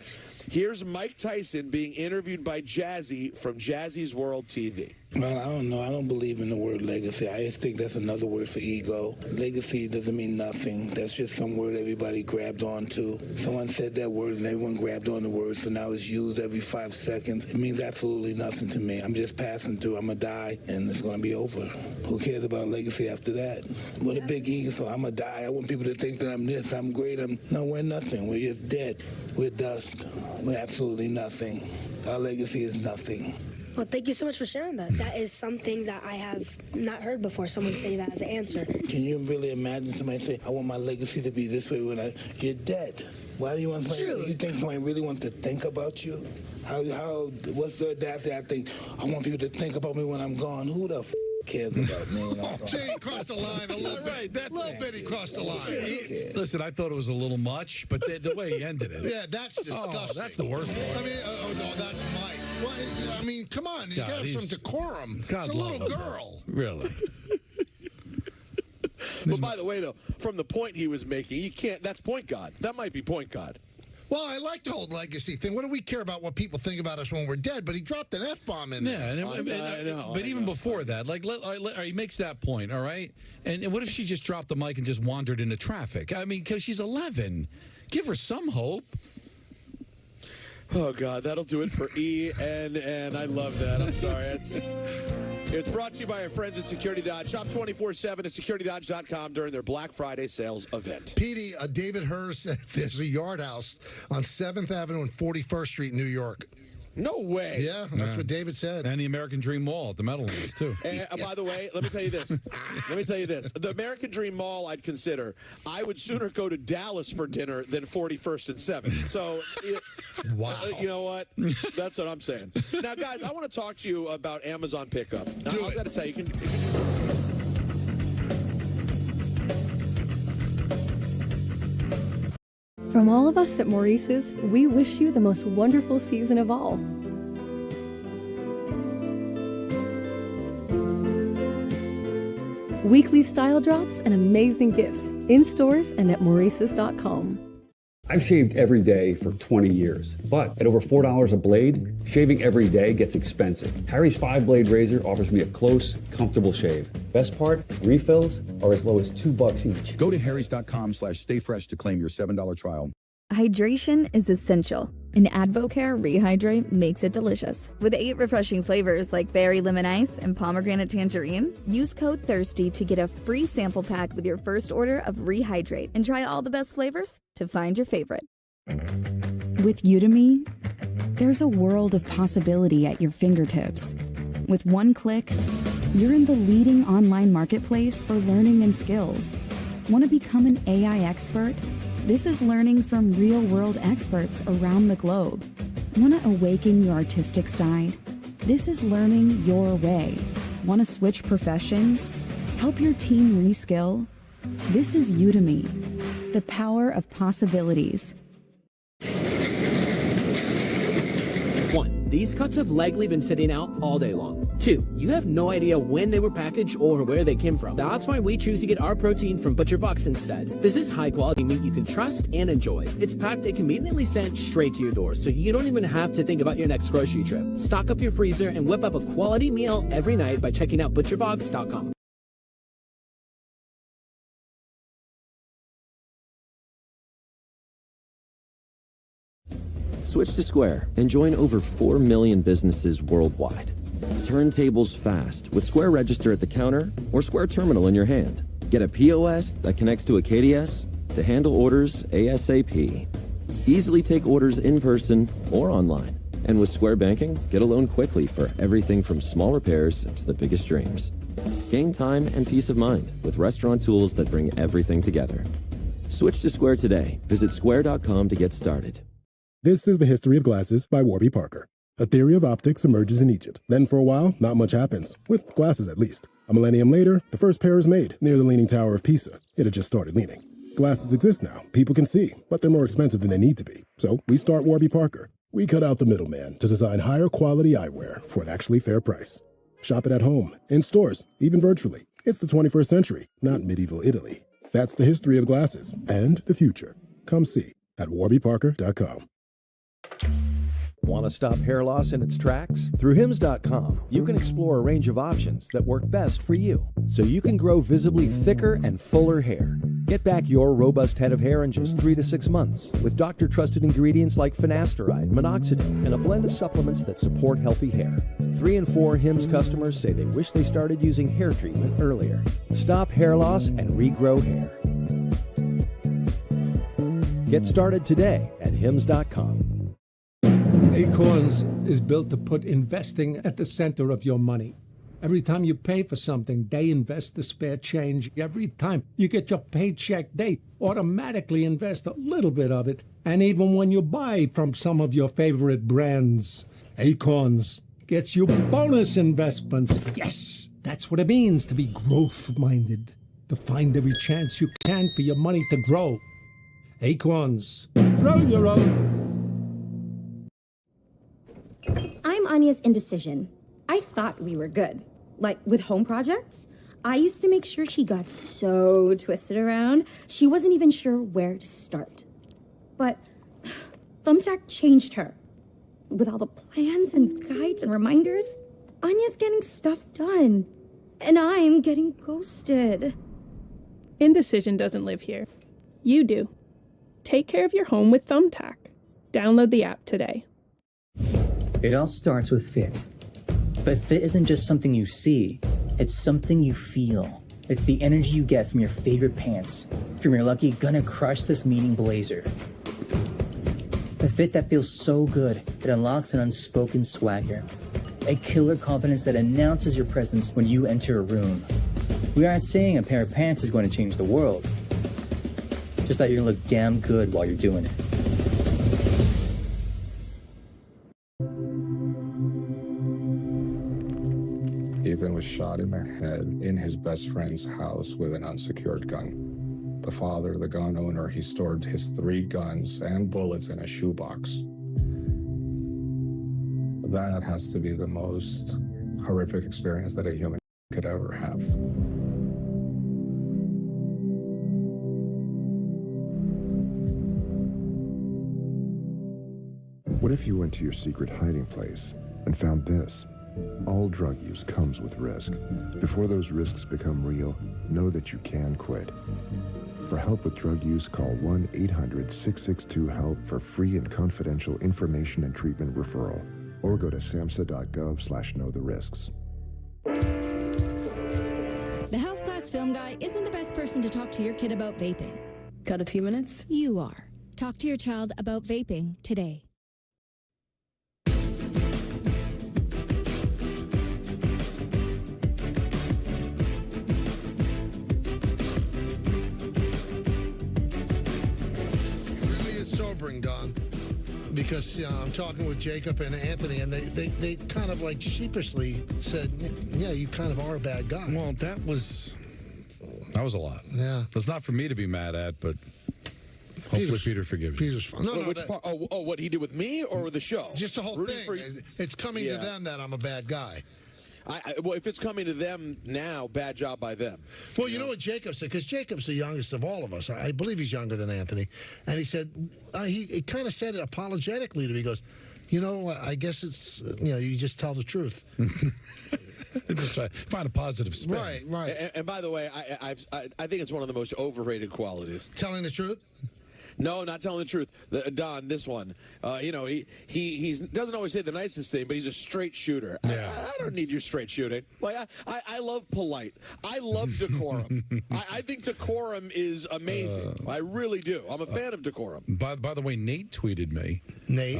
Here's Mike Tyson being interviewed by Jazzy from Jazzy's World TV. Well, I don't know. I don't believe in the word legacy. I just think that's another word for ego. Legacy doesn't mean nothing. That's just some word everybody grabbed onto. Someone said that word and everyone grabbed on the word, so now it's used every 5 seconds. It means absolutely nothing to me. I'm just passing through. I'm going to die, and it's going to be over. Who cares about legacy after that? With a big ego, so I'm going to die. I want people to think that I'm this, I'm great. No, we're nothing. We're just dead. We're dust. We're absolutely nothing. Our legacy is nothing. Well, thank you so much for sharing that. That is something that I have not heard before, someone say that as an answer. Can you really imagine somebody say, I want my legacy to be this way when you're dead? Why do you want somebody, do you think somebody really wants to think about you? What's the audacity? I think, I want people to think about me when I'm gone. Who the cares about me when I'm gone? He crossed the line a little bit. A little bit he crossed the line. Listen, I thought it was a little much, but the way he ended it. Yeah, that's disgusting. Oh, that's the worst part. I mean, no, that's Mike. Well, I mean, come on. You got to have some decorum. God, it's a little girl. Really? But by the way, though, from the point he was making, you can't. That's point God. That might be point God. Well, I like the whole legacy thing. What do we care about what people think about us when we're dead? But he dropped an F-bomb in there. Yeah, I know. But even before that, he makes that point, all right? And what if she just dropped the mic and just wandered into traffic? I mean, because she's 11. Give her some hope. Oh, God, that'll do it for ENN. I love that. I'm sorry. It's brought to you by our friends at Security Dodge. Shop 24/7 at securitydodge.com during their Black Friday sales event. Petey, David Hurst said there's a yard house on 7th Avenue and 41st Street, New York. No way. Yeah, that's what David said. And the American Dream Mall at the Meadowlands, too. And, by the way, let me tell you this. The American Dream Mall I'd consider. I would sooner go to Dallas for dinner than 41st and 7th. So, wow. You know what? That's what I'm saying. Now, guys, I want to talk to you about Amazon Pickup. I've got to tell you, From all of us at Maurice's, we wish you the most wonderful season of all. Weekly style drops and amazing gifts in stores and at Maurices.com. I've shaved every day for 20 years, but at over $4 a blade, shaving every day gets expensive. Harry's 5-blade razor offers me a close, comfortable shave. Best part, refills are as low as $2 each. Go to harrys.com/stayfresh to claim your $7 trial. Hydration is essential. And Advocare Rehydrate makes it delicious. With 8 refreshing flavors like berry lemon ice and pomegranate tangerine, use code THIRSTY to get a free sample pack with your first order of Rehydrate and try all the best flavors to find your favorite. With Udemy, there's a world of possibility at your fingertips. With one click, you're in the leading online marketplace for learning and skills. Want to become an AI expert? This is learning from real-world experts around the globe. Want to awaken your artistic side? This is learning your way. Want to switch professions? Help your team reskill? This is Udemy, the power of possibilities. 1. These cuts have likely been sitting out all day long. 2. You have no idea when they were packaged or where they came from. That's why we choose to get our protein from ButcherBox instead. This is high-quality meat you can trust and enjoy. It's packed and conveniently sent straight to your door, so you don't even have to think about your next grocery trip. Stock up your freezer and whip up a quality meal every night by checking out ButcherBox.com. Switch to Square and join over 4 million businesses worldwide. Turn tables fast with Square Register at the counter or Square Terminal in your hand. Get a POS that connects to a KDS to handle orders ASAP. Easily take orders in person or online. And with Square Banking, get a loan quickly for everything from small repairs to the biggest dreams. Gain time and peace of mind with restaurant tools that bring everything together. Switch to Square today. Visit square.com to get started. This is The History of Glasses by Warby Parker. A theory of optics emerges in Egypt. Then for a while, not much happens, with glasses at least. A millennium later, the first pair is made near the Leaning Tower of Pisa. It had just started leaning. Glasses exist now. People can see, but they're more expensive than they need to be. So we start Warby Parker. We cut out the middleman to design higher quality eyewear for an actually fair price. Shop it at home, in stores, even virtually. It's the 21st century, not medieval Italy. That's the history of glasses and the future. Come see at warbyparker.com. Want to stop hair loss in its tracks? Through Hims.com, you can explore a range of options that work best for you, so you can grow visibly thicker and fuller hair. Get back your robust head of hair in just 3 to 6 months with doctor-trusted ingredients like finasteride, minoxidil, and a blend of supplements that support healthy hair. 3 in 4 Hims customers say they wish they started using hair treatment earlier. Stop hair loss and regrow hair. Get started today at Hims.com. Acorns is built to put investing at the center of your money. Every time you pay for something, they invest the spare change. Every time you get your paycheck, they automatically invest a little bit of it. And even when you buy from some of your favorite brands, Acorns gets you bonus investments. Yes, that's what it means to be growth-minded, to find every chance you can for your money to grow. Acorns, grow your own. I'm Anya's indecision. I thought we were good. Like, with home projects, I used to make sure she got so twisted around, she wasn't even sure where to start. But Thumbtack changed her. With all the plans and guides and reminders, Anya's getting stuff done. And I'm getting ghosted. Indecision doesn't live here. You do. Take care of your home with Thumbtack. Download the app today. It all starts with fit. But fit isn't just something you see, it's something you feel. It's the energy you get from your favorite pants, from your lucky gonna crush this meeting blazer. A fit that feels so good, it unlocks an unspoken swagger. A killer confidence that announces your presence when you enter a room. We aren't saying a pair of pants is going to change the world, just that you're gonna look damn good while you're doing it. Ethan was shot in the head in his best friend's house with an unsecured gun. The father, the gun owner, he stored his 3 guns and bullets in a shoebox. That has to be the most horrific experience that a human could ever have. What if you went to your secret hiding place and found this? All drug use comes with risk. Before those risks become real, know that you can quit. For help with drug use, call 1-800-662-HELP for free and confidential information and treatment referral. Or go to samhsa.gov/know-the-risks. The Health Class Film Guy isn't the best person to talk to your kid about vaping. Got a few minutes? You are. Talk to your child about vaping today. Sobering, Don, because I'm talking with Jacob and Anthony, and they kind of like sheepishly said, yeah, you kind of are a bad guy. Well, that was a lot. Yeah. That's not for me to be mad at, but hopefully Peter forgives you. Peter's fine. No, which part? Oh, what he did with me or the show? Just the whole thing. It's coming to them that I'm a bad guy. Well, if it's coming to them now, bad job by them. Well, you know what Jacob said? Because Jacob's the youngest of all of us. I believe he's younger than Anthony. And he said, he kind of said it apologetically to me. He goes, I guess it's, you just tell the truth. Just try find a positive spin. Right. And by the way, I think it's one of the most overrated qualities. Telling the truth? No, not telling the truth. Don, this one, he doesn't always say the nicest thing, but he's a straight shooter. Yeah. I don't need your straight shooting. Like I love polite. I love decorum. I think decorum is amazing. I really do. I'm a fan of decorum. By the way, Nate tweeted me. Nate,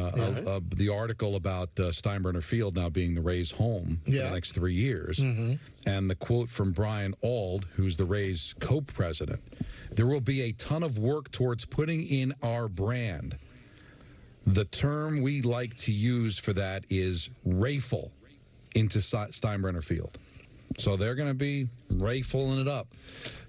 the article about Steinbrenner Field now being the Rays' home for the next 3 years, and the quote from Brian Auld, who's the Rays' co-president. There will be a ton of work towards putting in our brand. The term we like to use for that is rifle into Steinbrenner Field. So they're going to be rifling it up.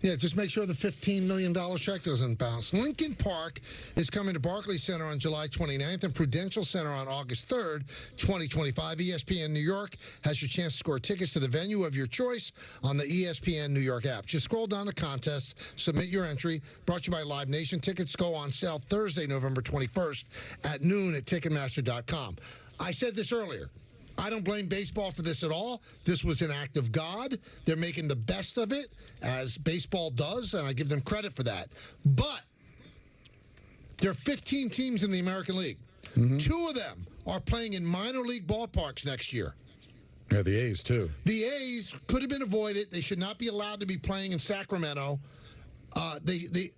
Yeah, just make sure the $15 million check doesn't bounce. Lincoln Park is coming to Barclays Center on July 29th and Prudential Center on August 3rd, 2025. ESPN New York has your chance to score tickets to the venue of your choice on the ESPN New York app. Just scroll down to contests, submit your entry. Brought to you by Live Nation. Tickets go on sale Thursday, November 21st at noon at Ticketmaster.com. I said this earlier. I don't blame baseball for this at all. This was an act of God. They're making the best of it, as baseball does, and I give them credit for that. But there are 15 teams in the American League. 2 of them are playing in minor league ballparks next year. Yeah, the A's, too. The A's could have been avoided. They should not be allowed to be playing in Sacramento. They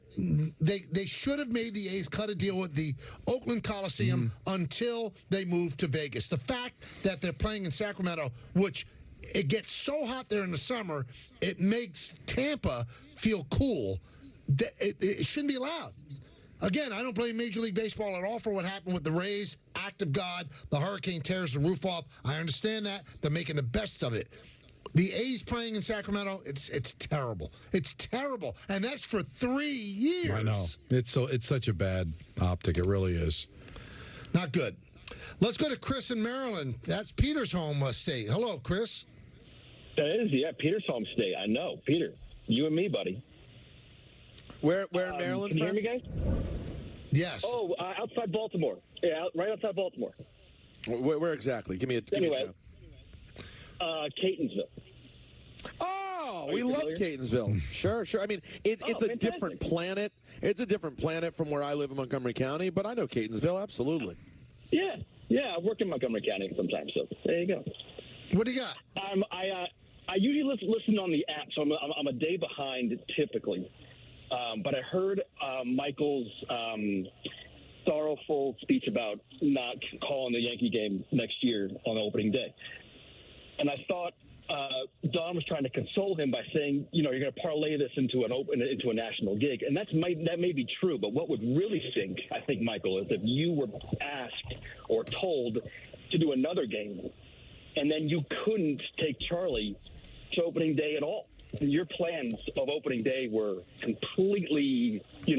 should have made the A's cut a deal with the Oakland Coliseum until they moved to Vegas. The fact that they're playing in Sacramento, which it gets so hot there in the summer, it makes Tampa feel cool. It shouldn't be allowed. Again, I don't blame Major League Baseball at all for what happened with the Rays. Act of God. The hurricane tears the roof off. I understand that. They're making the best of it. The A's playing in Sacramento, it's terrible. It's terrible. And that's for 3 years. I know. It's such a bad optic. It really is. Not good. Let's go to Chris in Maryland. That's Peter's home state. Hello, Chris. That is, Peter's home state. I know. Peter, you and me, buddy. Where in Maryland? Can you hear me, guys? Yes. Oh, outside Baltimore. Yeah, right outside Baltimore. Where exactly? Give me a town. Catonsville. Oh, we love Catonsville. Sure. I mean, it's a different planet. It's a different planet from where I live in Montgomery County, but I know Catonsville, absolutely. Yeah, I work in Montgomery County sometimes, so there you go. What do you got? I usually listen on the app, so I'm a day behind typically. But I heard Michael's sorrowful speech about not calling the Yankee game next year on opening day. And I thought Don was trying to console him by saying, you're going to parlay this into a national gig, and that may be true. But what would really stink, I think, Michael, is if you were asked or told to do another game, and then you couldn't take Charlie to opening day at all. Your plans of opening day were completely, you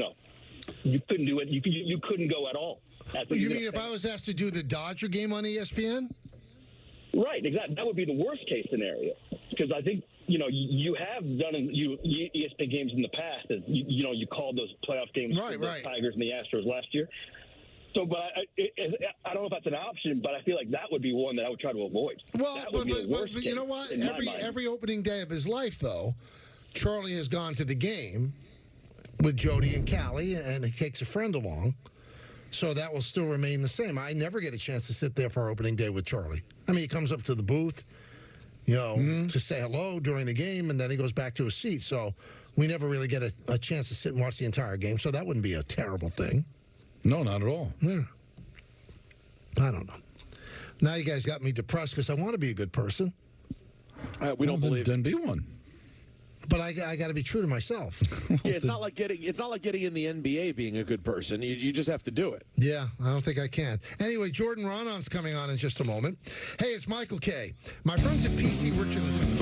couldn't do it. You couldn't go at all. You mean if I was asked to do the Dodger game on ESPN? Right, exactly. That would be the worst case scenario, because I think you have done ESPN games in the past. As you called those playoff games for the Tigers and the Astros last year. So, but I don't know if that's an option, but I feel like that would be one that I would try to avoid. Well, but you know what? Every opening day of his life, though, Charlie has gone to the game. with Jody and Callie, and he takes a friend along. So that will still remain the same. I never get a chance to sit there for opening day with Charlie. I mean, he comes up to the booth, to say hello during the game, and then he goes back to his seat. So we never really get a chance to sit and watch the entire game. So that wouldn't be a terrible thing. No, not at all. Yeah. I don't know. Now you guys got me depressed because I want to be a good person. We don't believe. Then be one. But I got to be true to myself. Yeah, it's not like getting in the NBA being a good person. You just have to do it. Yeah, I don't think I can. Anyway, Jordan Ronon's coming on in just a moment. Hey, it's Michael K. My friends at PC Richardson.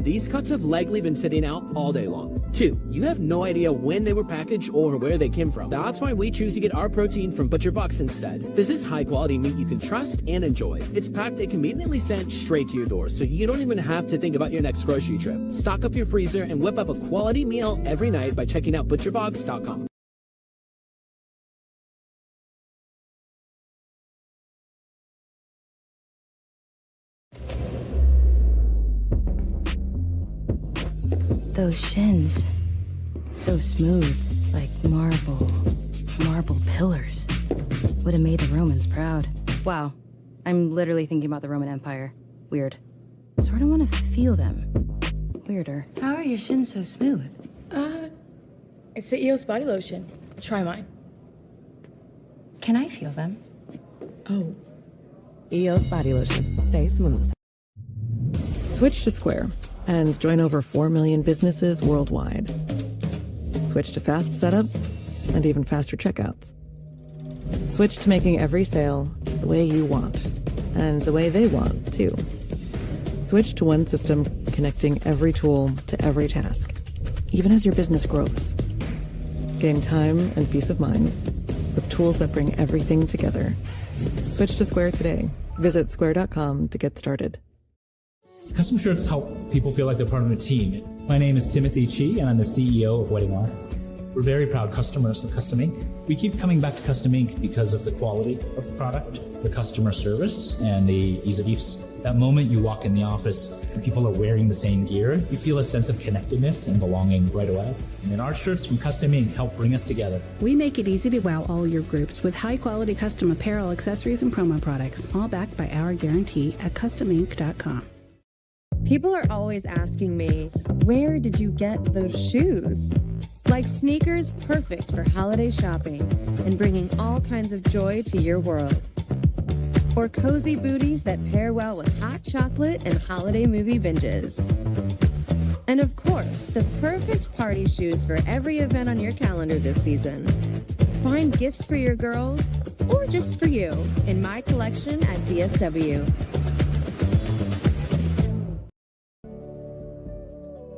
These cuts have likely been sitting out all day long. 2, you have no idea when they were packaged or where they came from. That's why we choose to get our protein from ButcherBox instead. This is high-quality meat you can trust and enjoy. It's packed and conveniently sent straight to your door, so you don't even have to think about your next grocery trip. Stock up your freezer and whip up a quality meal every night by checking out ButcherBox.com. Those shins. So smooth, like marble pillars. Would have made the Romans proud. Wow. I'm literally thinking about the Roman Empire. Weird. Sort of want to feel them. Weirder. How are your shins so smooth? It's the EOS body lotion. Try mine. Can I feel them? Oh. EOS body lotion. Stay smooth. Switch to Square and join over 4 million businesses worldwide. Switch to fast setup and even faster checkouts. Switch to making every sale the way you want and the way they want, too. Switch to one system connecting every tool to every task, even as your business grows. Gain time and peace of mind with tools that bring everything together. Switch to Square today. Visit square.com to get started. Custom shirts help people feel like they're part of a team. My name is Timothy Chi, and I'm the CEO of Wedding Wire. We're very proud customers of Custom Ink. We keep coming back to Custom Ink because of the quality of the product, the customer service, and the ease of use. That moment you walk in the office and people are wearing the same gear, you feel a sense of connectedness and belonging right away. And our shirts from Custom Ink help bring us together. We make it easy to wow all your groups with high-quality custom apparel, accessories, and promo products, all backed by our guarantee at customink.com. People are always asking me, where did you get those shoes? Like sneakers perfect for holiday shopping and bringing all kinds of joy to your world. Or cozy booties that pair well with hot chocolate and holiday movie binges. And of course, the perfect party shoes for every event on your calendar this season. Find gifts for your girls or just for you in my collection at DSW.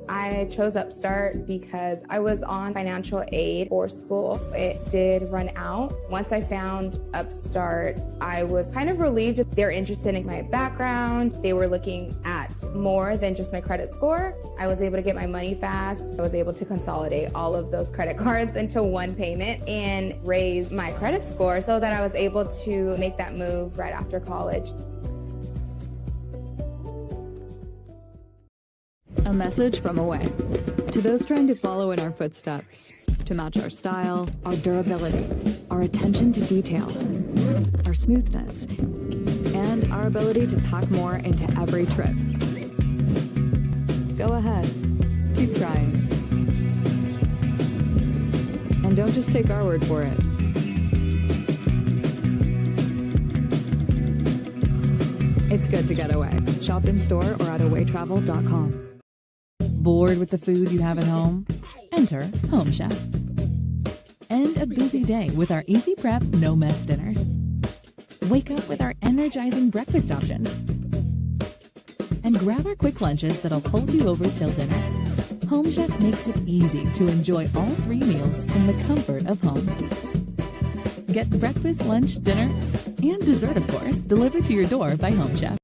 I chose Upstart because I was on financial aid for school. It did run out. Once I found Upstart, I was kind of relieved. They're interested in my background. They were looking at more than just my credit score. I was able to get my money fast. I was able to consolidate all of those credit cards into one payment and raise my credit score so that I was able to make that move right after college. A message from away. To those trying to follow in our footsteps, to match our style, our durability, our attention to detail, our smoothness, and our ability to pack more into every trip. Go ahead, keep trying. And don't just take our word for it. It's good to get away. Shop in store or at awaytravel.com. Bored with the food you have at home? Enter Home Chef. End a busy day with our easy prep, no mess dinners. Wake up with our energizing breakfast options. And grab our quick lunches that'll hold you over till dinner. Home Chef makes it easy to enjoy all 3 meals from the comfort of home. Get breakfast, lunch, dinner, and dessert, of course, delivered to your door by Home Chef.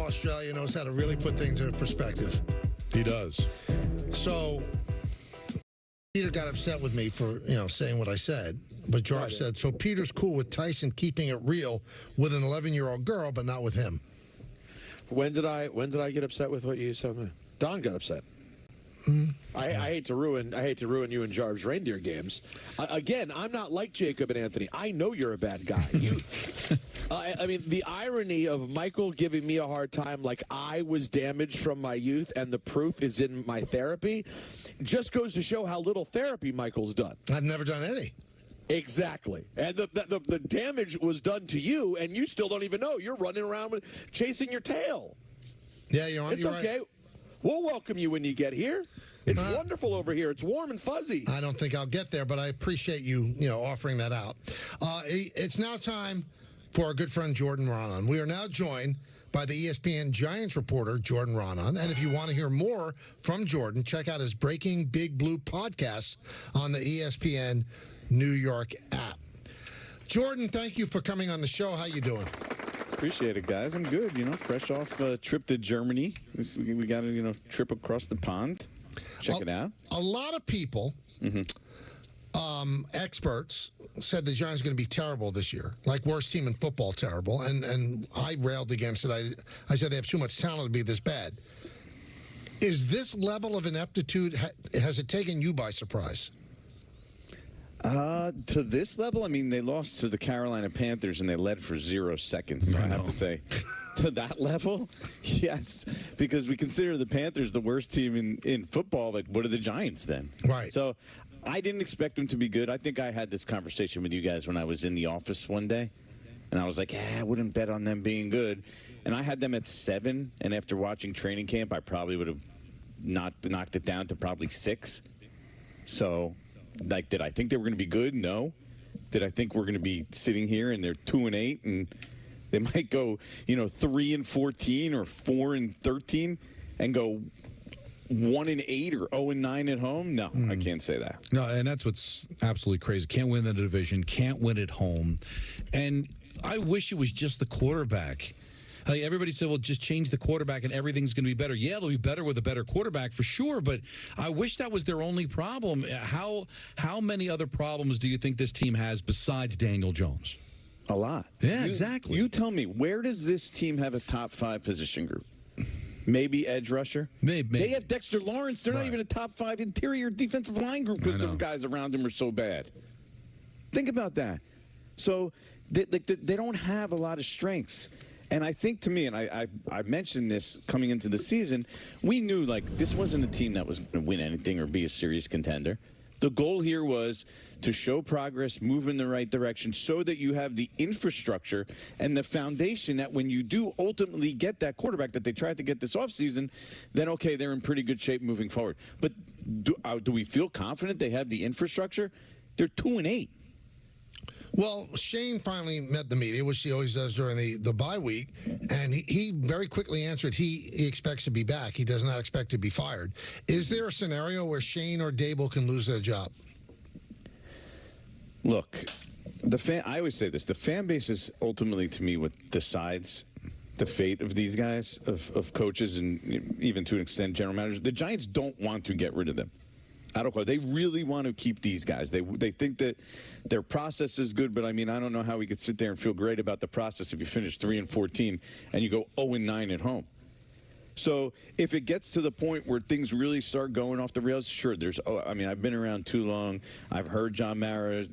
Australia knows how to really put things in perspective. He does. So Peter got upset with me for, saying what I said. But Jarf said, so Peter's cool with Tyson keeping it real with an 11-year-old girl, but not with him. When did I get upset with what you said? Don got upset. I hate to ruin you and Jarv's reindeer games. Again, I'm not like Jacob and Anthony. I know you're a bad guy. I mean, the irony of Michael giving me a hard time like I was damaged from my youth and the proof is in my therapy just goes to show how little therapy Michael's done. I've never done any. Exactly. And the damage was done to you, and you still don't even know. You're running around chasing your tail. Yeah, you're It's okay. Right. We'll welcome you when you get here. It's wonderful over here. It's warm and fuzzy. I don't think I'll get there, but I appreciate you, offering that out. It's now time for our good friend Jordan Raanan. We are now joined by the ESPN Giants reporter, Jordan Raanan. And if you want to hear more from Jordan, check out his Breaking Big Blue podcast on the ESPN New York app. Jordan, thank you for coming on the show. How you doing? Appreciate it, guys. I'm good. Fresh off a trip to Germany. We got a trip across the pond. Check it out. A lot of people, experts, said the Giants are going to be terrible this year, like worst team in football, terrible. And I railed against it. I said they have too much talent to be this bad. Is this level of ineptitude, has it taken you by surprise? To this level, I mean, they lost to the Carolina Panthers and they led for 0 seconds. So I have to say, to that level, yes, because we consider the Panthers the worst team in football. Like, what are the Giants then? Right. So I didn't expect them to be good. I think I had this conversation with you guys when I was in the office one day, and I was like, I wouldn't bet on them being good. And I had them at 7, and after watching training camp, I probably would have knocked it down to probably 6. So. Like, did I think they were going to be good? No. Did I think we're going to be sitting here and they're 2-8 and they might go, 3-14 or 4-13 and go 1-8 or 0-9 at home? No, I can't say that. No, and that's what's absolutely crazy. Can't win the division, can't win at home. And I wish it was just the quarterback. Like everybody said, well, just change the quarterback and everything's going to be better. Yeah, it'll be better with a better quarterback for sure, but I wish that was their only problem. How many other problems do you think this team has besides Daniel Jones? A lot. Yeah, exactly. You tell me, where does this team have a top 5 position group? Maybe edge rusher? Maybe. They have Dexter Lawrence. They're not even a top 5 interior defensive line group because the guys around him are so bad. Think about that. So they don't have a lot of strengths. And I think, to me, and I mentioned this coming into the season, we knew, this wasn't a team that was going to win anything or be a serious contender. The goal here was to show progress, move in the right direction, so that you have the infrastructure and the foundation that when you do ultimately get that quarterback that they tried to get this offseason, then, okay, they're in pretty good shape moving forward. But do we feel confident they have the infrastructure? They're 2-8. Well, Shane finally met the media, which he always does during the bye week, and he very quickly answered he expects to be back. He does not expect to be fired. Is there a scenario where Shane or Dable can lose their job? Look, I always say this. The fan base is ultimately, to me, what decides the fate of these guys, of coaches, and even to an extent general managers. The Giants don't want to get rid of them. I don't know. They really want to keep these guys. They think that their process is good, but I mean, I don't know how we could sit there and feel great about the process if you finish 3-14 and you go 0-9 at home. So if it gets to the point where things really start going off the rails, sure. I've been around too long. I've heard John Mara,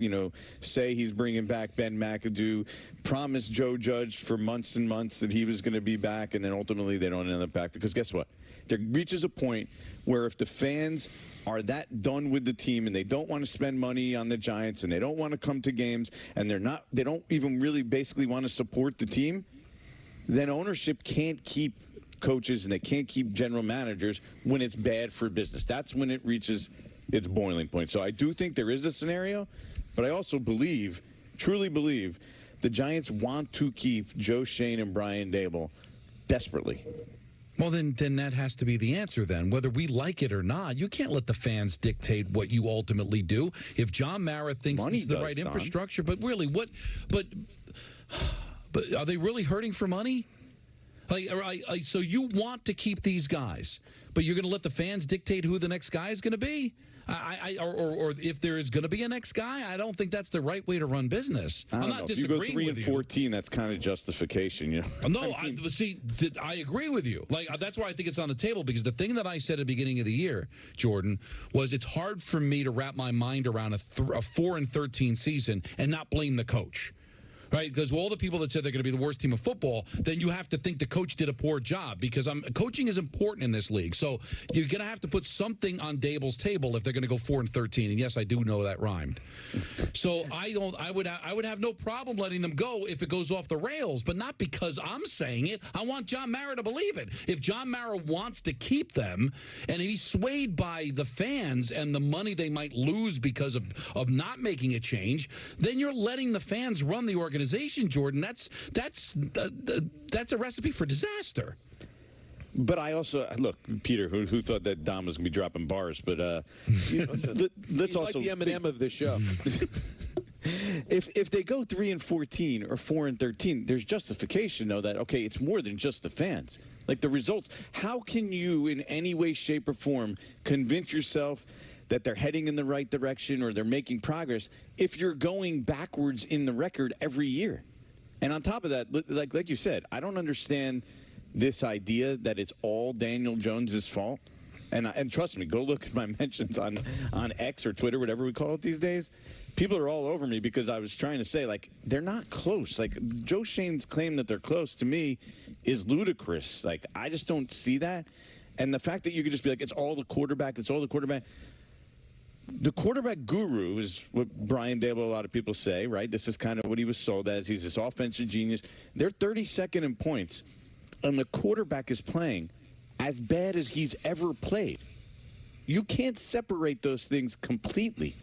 say he's bringing back Ben McAdoo, promise Joe Judge for months and months that he was going to be back, and then ultimately they don't end up back because guess what? There reaches a point where if the fans are that done with the team and they don't want to spend money on the Giants and they don't want to come to games and they don't even really basically want to support the team, then ownership can't keep coaches and they can't keep general managers when it's bad for business. That's when it reaches its boiling point. So I do think there is a scenario, but I also truly believe, the Giants want to keep Joe Shane and Brian Dable desperately. Well, then that has to be the answer then. Whether we like it or not, you can't let the fans dictate what you ultimately do. If John Mara thinks this is the right infrastructure, but really, but are they really hurting for money? So you want to keep these guys, but you're going to let the fans dictate who the next guy is going to be? Or if there is going to be a next guy, I don't think that's the right way to run business. I'm not disagreeing with you. You go 3-14, that's kind of justification, you know. No, I agree with you. Like, that's why I think it's on the table, because the thing that I said at the beginning of the year, Jordan, was it's hard for me to wrap my mind around a 4-13 season and not blame the coach. Right, because all the people that said they're going to be the worst team of football, then you have to think the coach did a poor job, because coaching is important in this league. So you're going to have to put something on Dable's table if they're going to go 4-13. And yes, I do know that rhymed. So I would have no problem letting them go if it goes off the rails, but not because I'm saying it. I want John Mara to believe it. If John Mara wants to keep them, and if he's swayed by the fans and the money they might lose because of not making a change, then you're letting the fans run the organization. Jordan, that's a recipe for disaster. But I also look, Peter, who thought that Dom was going to be dropping bars, but let's also like the Eminem of this show. If they go 3-14 or 4-13, there's justification, though, that okay, it's more than just the fans. Like the results. How can you, in any way, shape, or form, convince yourself that they're heading in the right direction or they're making progress if you're going backwards in the record every year? And on top of that, like you said, I don't understand this idea that it's all Daniel Jones's fault. And trust me, go look at my mentions on X or Twitter, whatever we call it these days. People are all over me because I was trying to say, like, they're not close. Like, Joe Shane's claim that they're close, to me, is ludicrous. Like, I just don't see that. And the fact that you could just be like, it's all the quarterback, it's all the quarterback. The quarterback guru is what Brian Dable, a lot of people say, right? This is kind of what he was sold as. He's this offensive genius. They're 32nd in points, and the quarterback is playing as bad as he's ever played. You can't separate those things completely.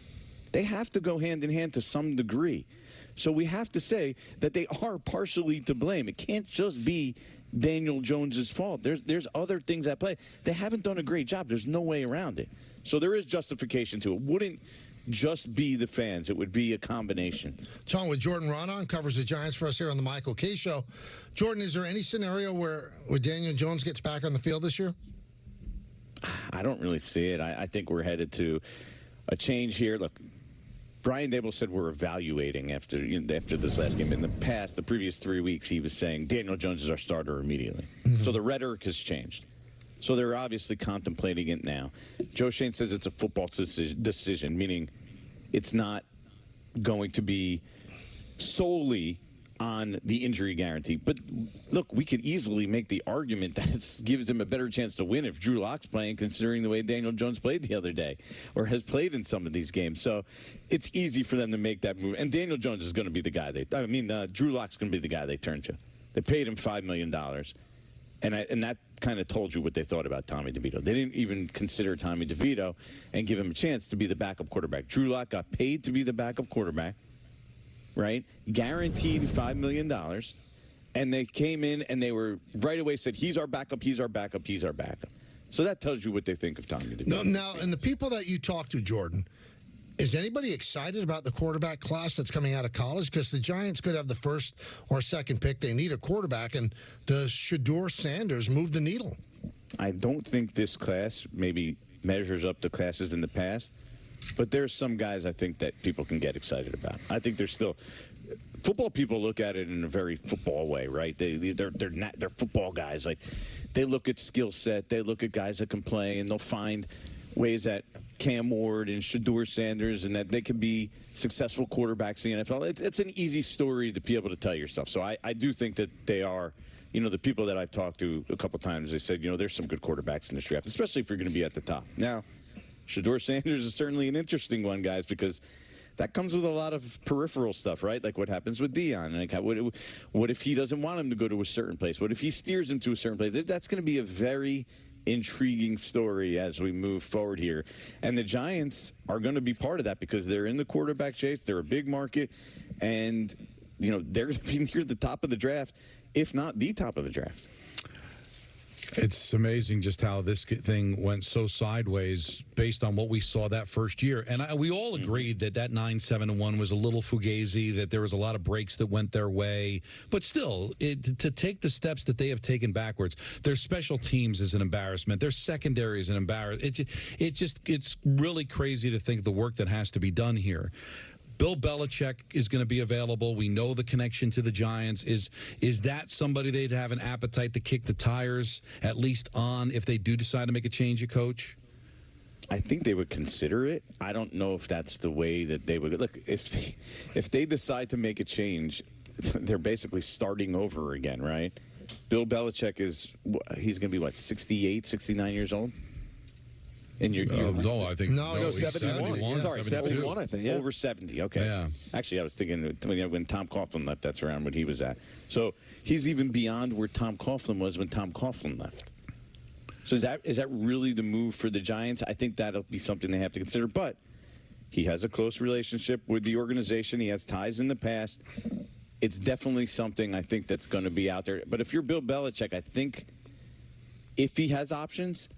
They have to go hand in hand to some degree. So we have to say that they are partially to blame. It can't just be Daniel Jones's fault. There's other things at play. They haven't done a great job. There's no way around it. So there is justification to it. Wouldn't just be the fans. It would be a combination. Talking with Jordan Ronan, covers the Giants for us here on the Michael Kay Show. Jordan, is there any scenario where Daniel Jones gets back on the field this year? I don't really see it. I think we're headed to a change here. Look, Brian Dable said we're evaluating after this last game. In the previous 3 weeks, he was saying Daniel Jones is our starter immediately. Mm-hmm. So the rhetoric has changed. So they're obviously contemplating it now. Joe Shane says it's a football decision, meaning it's not going to be solely on the injury guarantee. But look, we could easily make the argument that it gives him a better chance to win if Drew Lock's playing, considering the way Daniel Jones played the other day or has played in some of these games. So it's easy for them to make that move. And Daniel Jones is going to be the guy Drew Lock's going to be the guy they turn to. They paid him $5 million. And that kind of told you what they thought about Tommy DeVito. They didn't even consider Tommy DeVito and give him a chance to be the backup quarterback. Drew Lock got paid to be the backup quarterback, right? Guaranteed $5 million. And they came in and they were right away said, he's our backup, he's our backup, he's our backup. So that tells you what they think of Tommy DeVito. Now, and the people that you talk to, Jordan, is anybody excited about the quarterback class that's coming out of college? Because the Giants could have the first or second pick. They need a quarterback, and does Shedeur Sanders move the needle? I don't think this class maybe measures up to classes in the past, but there's some guys I think that people can get excited about. I think there's still football people look at it in a very football way, right? They're football guys. Like, they look at skill set, they look at guys that can play, and they'll find ways that Cam Ward and Shedeur Sanders and that they could be successful quarterbacks in the NFL. It's an easy story to be able to tell yourself. So I do think that they are, the people that I've talked to a couple times, they said, there's some good quarterbacks in this draft, especially if you're going to be at the top. Now, Shedeur Sanders is certainly an interesting one, guys, because that comes with a lot of peripheral stuff, right? Like what happens with Deion. Like what if he doesn't want him to go to a certain place? What if he steers him to a certain place? That's going to be a very intriguing story as we move forward here. And the Giants are going to be part of that because they're in the quarterback chase. They're a big market. And, they're going to be near the top of the draft, if not the top of the draft. It's amazing just how this thing went so sideways based on what we saw that first year. And we all agreed that 9-7-1 was a little fugazi, that there was a lot of breaks that went their way. But still, to take the steps that they have taken backwards, their special teams is an embarrassment. Their secondary is an embarrassment. It's really crazy to think the work that has to be done here. Bill Belichick is going to be available. We know the connection to the Giants. Is that somebody they'd have an appetite to kick the tires, at least on, if they do decide to make a change of coach? I think they would consider it. I don't know if that's the way that they would. Look, if they decide to make a change, they're basically starting over again, right? Bill Belichick he's going to be, what, 68, 69 years old? And no, I think no, 71. Sorry, 71, I think. Yeah. Over 70. Okay. Yeah. Actually, I was thinking when Tom Coughlin left, that's around what he was at. So he's even beyond where Tom Coughlin was when Tom Coughlin left. So is that really the move for the Giants? I think that'll be something they have to consider. But he has a close relationship with the organization. He has ties in the past. It's definitely something I think that's going to be out there. But if you're Bill Belichick, I think if he has options,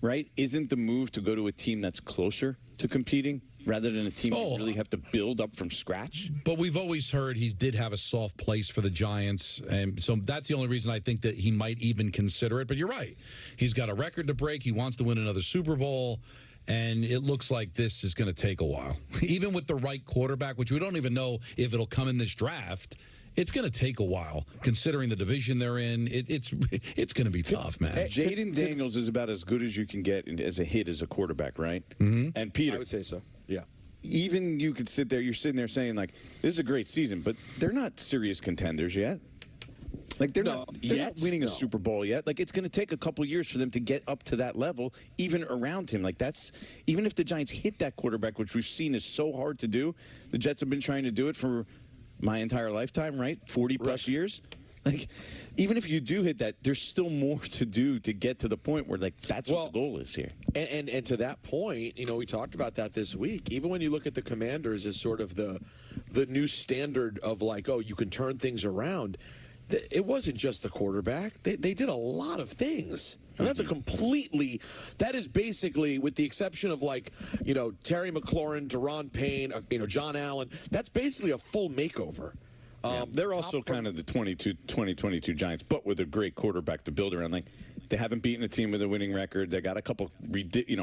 right, isn't the move to go to a team that's closer to competing rather than a team you really have to build up from scratch? But we've always heard he did have a soft place for the Giants, and so that's the only reason I think that he might even consider it. But you're right. He's got a record to break. He wants to win another Super Bowl, and it looks like this is going to take a while. Even with the right quarterback, which we don't even know if it'll come in this draft, it's going to take a while, considering the division they're in. It's going to be tough, man. Jaden Daniels is about as good as you can get as a hit as a quarterback, right? Mm-hmm. And Peter, I would say so. Yeah. Even you could sit there. You're sitting there saying like, "This is a great season," but they're not serious contenders yet. Like they're not winning a Super Bowl yet. Like it's going to take a couple years for them to get up to that level, even around him. Like that's even if the Giants hit that quarterback, which we've seen is so hard to do. The Jets have been trying to do it for my entire lifetime, right? 40-plus years. Like, even if you do hit that, there's still more to do to get to the point where, like, that's what the goal is here. And to that point, we talked about that this week. Even when you look at the Commanders as sort of the new standard of, like, oh, you can turn things around, it wasn't just the quarterback. They did a lot of things. And that's that is basically, with the exception of Terry McLaurin, Deron Payne, John Allen, that's basically a full makeover. They're also kind of the 2022 Giants, but with a great quarterback to build around. Like, they haven't beaten a team with a winning record. They got a couple,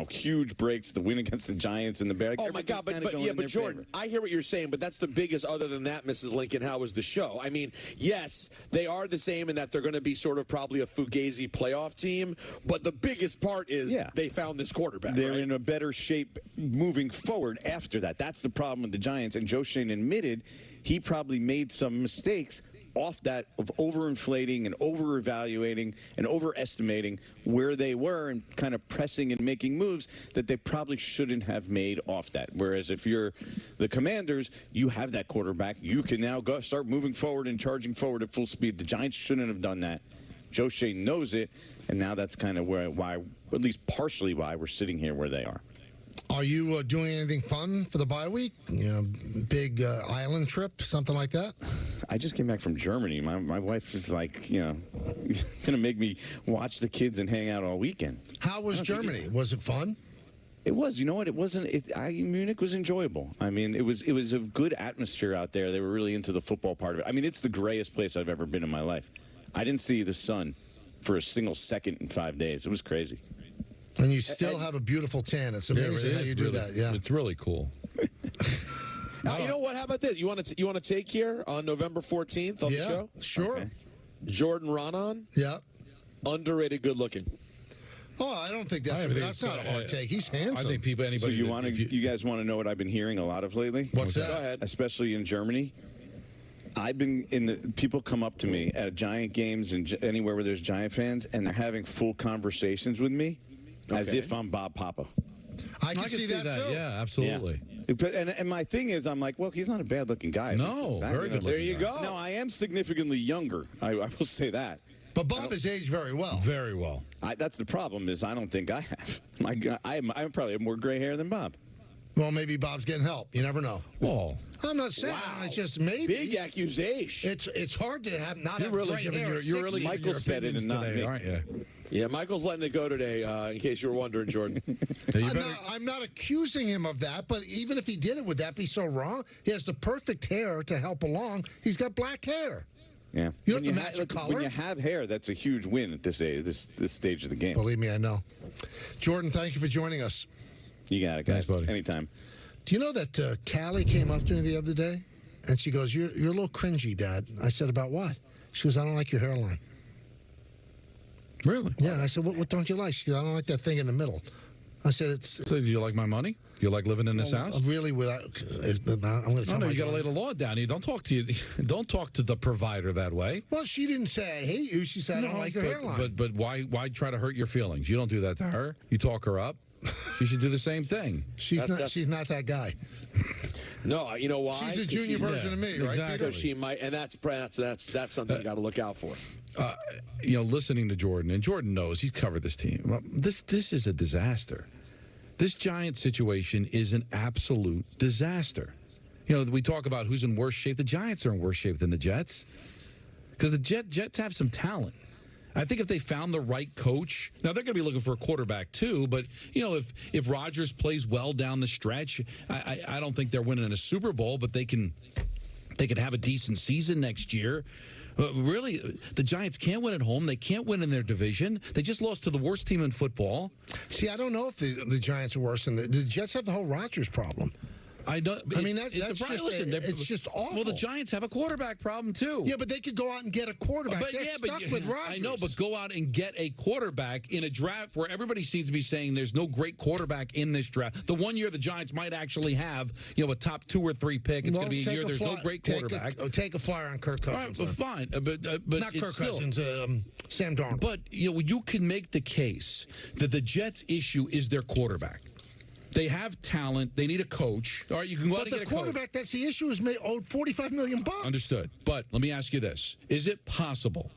huge breaks. The win against the Giants and the Bears. Oh my God! But Jordan, I hear what you're saying, but that's the biggest. Other than that, Mrs. Lincoln, how was the show? I mean, yes, they are the same in that they're going to be sort of probably a fugazi playoff team. But the biggest part is they found this quarterback. They're in a better shape moving forward after that. That's the problem with the Giants. And Joe Schoen admitted he probably made some mistakes off that of overinflating and over-evaluating and overestimating where they were and kind of pressing and making moves that they probably shouldn't have made off that. Whereas if you're the Commanders, you have that quarterback. You can now go start moving forward and charging forward at full speed. The Giants shouldn't have done that. Joe Schoen knows it, and now that's kind of why, at least partially why, we're sitting here where they are. Are you doing anything fun for the bye week? Big island trip, something like that? I just came back from Germany. My wife is like, going to make me watch the kids and hang out all weekend. How was Germany? Was it fun? It was. You know what? It wasn't. Munich was enjoyable. I mean, it was a good atmosphere out there. They were really into the football part of it. I mean, it's the grayest place I've ever been in my life. I didn't see the sun for a single second in 5 days. It was crazy. And you still have a beautiful tan. It's amazing how you do that. Yeah, it's really cool. You know what? How about this? You want to take here on November 14th on the show? Sure. Okay. Jordan Ronan. Yeah. Underrated, good looking. Oh, I don't think that's not a hard take. He's handsome. I think anybody. So you guys want to know what I've been hearing a lot of lately? What's that? Go ahead. Especially in Germany. I've been people come up to me at Giant games and anywhere where there's Giant fans, and they're having full conversations with me. As if I'm Bob Papa. I can see that too. Yeah, absolutely. Yeah. And my thing is, I'm like, well, he's not a bad-looking guy. No, very good. There you go. No, I am significantly younger. I will say that. But Bob has aged very well. Very well. That's the problem. Is I don't think I have. I'm probably have more gray hair than Bob. Well, maybe Bob's getting help. You never know. Well, I'm not saying. Wow. It's just maybe. Big accusation. It's hard to have not You're have really gray giving hair your, at you're really 60. giving Michael your said it opinions and not today, me. aren't you? Yeah, Michael's letting it go today, in case you were wondering, Jordan. I'm not accusing him of that, but even if he did it, would that be so wrong? He has the perfect hair to help along. He's got black hair. Yeah. You don't have to match the color. When you have hair, that's a huge win at this age, this stage of the game. Believe me, I know. Jordan, thank you for joining us. You got it, guys. Thanks, buddy. Anytime. Do you know that Callie came up to me the other day, and she goes, you're a little cringy, Dad. I said, about what? She goes, I don't like your hairline. Really? Yeah, I said, what don't you like? She goes, I don't like that thing in the middle. I said, it's... So do you like my money? Do you like living in this house? Really, I'm going to tell No, my you got to daughter. lay the law down. You don't talk to don't talk to the provider that way. Well, she didn't say I hate you. She said I don't like your hairline. But why try to hurt your feelings? You don't do that to her. You talk her up. She should do the same thing. She's not that guy. No, you know why? She's a junior version of me, right? Exactly. Because she might, and that's something you got to look out for. Listening to Jordan, and Jordan knows he's covered this team. Well, this is a disaster. This Giants situation is an absolute disaster. We talk about who's in worse shape. The Giants are in worse shape than the Jets because the Jets have some talent. I think if they found the right coach, now they're going to be looking for a quarterback too. But if Rodgers plays well down the stretch, I don't think they're winning a Super Bowl, but they can have a decent season next year. Really, the Giants can't win at home. They can't win in their division. They just lost to the worst team in football. See, I don't know if the Giants are worse than the Jets have the whole Rodgers problem. I know. I mean, it's just awful. Well, the Giants have a quarterback problem too. Yeah, but they could go out and get a quarterback. They're stuck with Rodgers. I know, but go out and get a quarterback in a draft where everybody seems to be saying there's no great quarterback in this draft. The one year the Giants might actually have, a top 2 or 3 pick. It's going to be a year there's no great quarterback. Take a flyer on Kirk Cousins. All right, fine, but not Kirk Cousins, Sam Darnold. But you can make the case that the Jets' issue is their quarterback. They have talent. They need a coach. All right, you can go out and get a coach. But the quarterback, that's the issue, is owed $45 million. Understood. But let me ask you this. Is it possible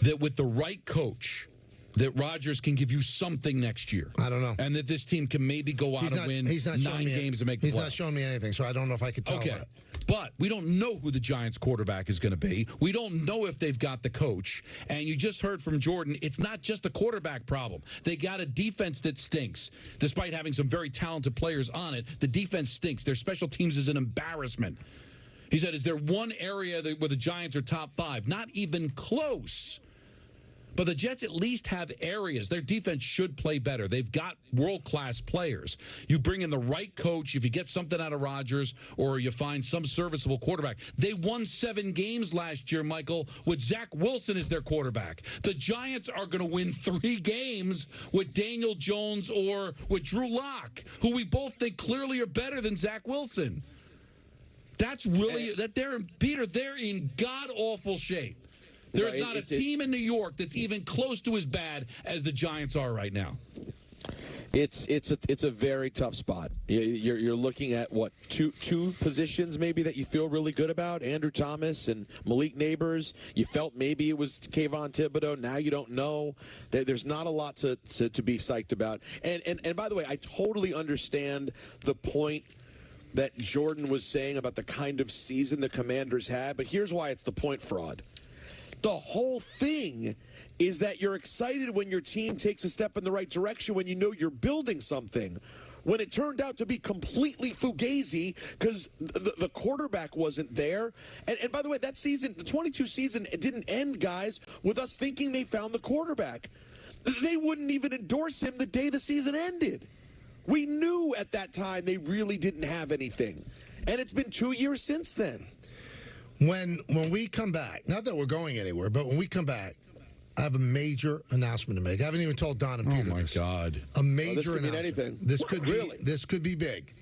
that with the right coach, that Rodgers can give you something next year? I don't know. And that this team can maybe go out and win 9 games and make the playoffs? He's not showing me anything, so I don't know if I could tell that. But we don't know who the Giants quarterback is going to be. We don't know if they've got the coach. And you just heard from Jordan, it's not just a quarterback problem. They got a defense that stinks. Despite having some very talented players on it, the defense stinks. Their special teams is an embarrassment. He said, is there one area where the Giants are top 5? Not even close. But the Jets at least have areas. Their defense should play better. They've got world-class players. You bring in the right coach, if you get something out of Rodgers, or you find some serviceable quarterback. They won 7 games last year, Michael, with Zach Wilson as their quarterback. The Giants are going to win 3 games with Daniel Jones or with Drew Lock, who we both think clearly are better than Zach Wilson. That's really, they're in god-awful shape. There's not a team in New York that's even close to as bad as the Giants are right now. It's a very tough spot. You're looking at two positions maybe that you feel really good about, Andrew Thomas and Malik Neighbors. You felt maybe it was Kayvon Thibodeau. Now you don't know. There's not a lot to be psyched about. And by the way, I totally understand the point that Jordan was saying about the kind of season the Commanders had, but here's why it's the point fraud. The whole thing is that you're excited when your team takes a step in the right direction, when you know you're building something. When it turned out to be completely fugazi because the quarterback wasn't there. And by the way, that season, the 22 season, it didn't end, guys, with us thinking they found the quarterback. They wouldn't even endorse him the day the season ended. We knew at that time they really didn't have anything. And it's been 2 years since then. When we come back, not that we're going anywhere, but when we come back, I have a major announcement to make. I haven't even told Don and Peter this. Oh, my God. A major this could announcement. mean anything. This could be big.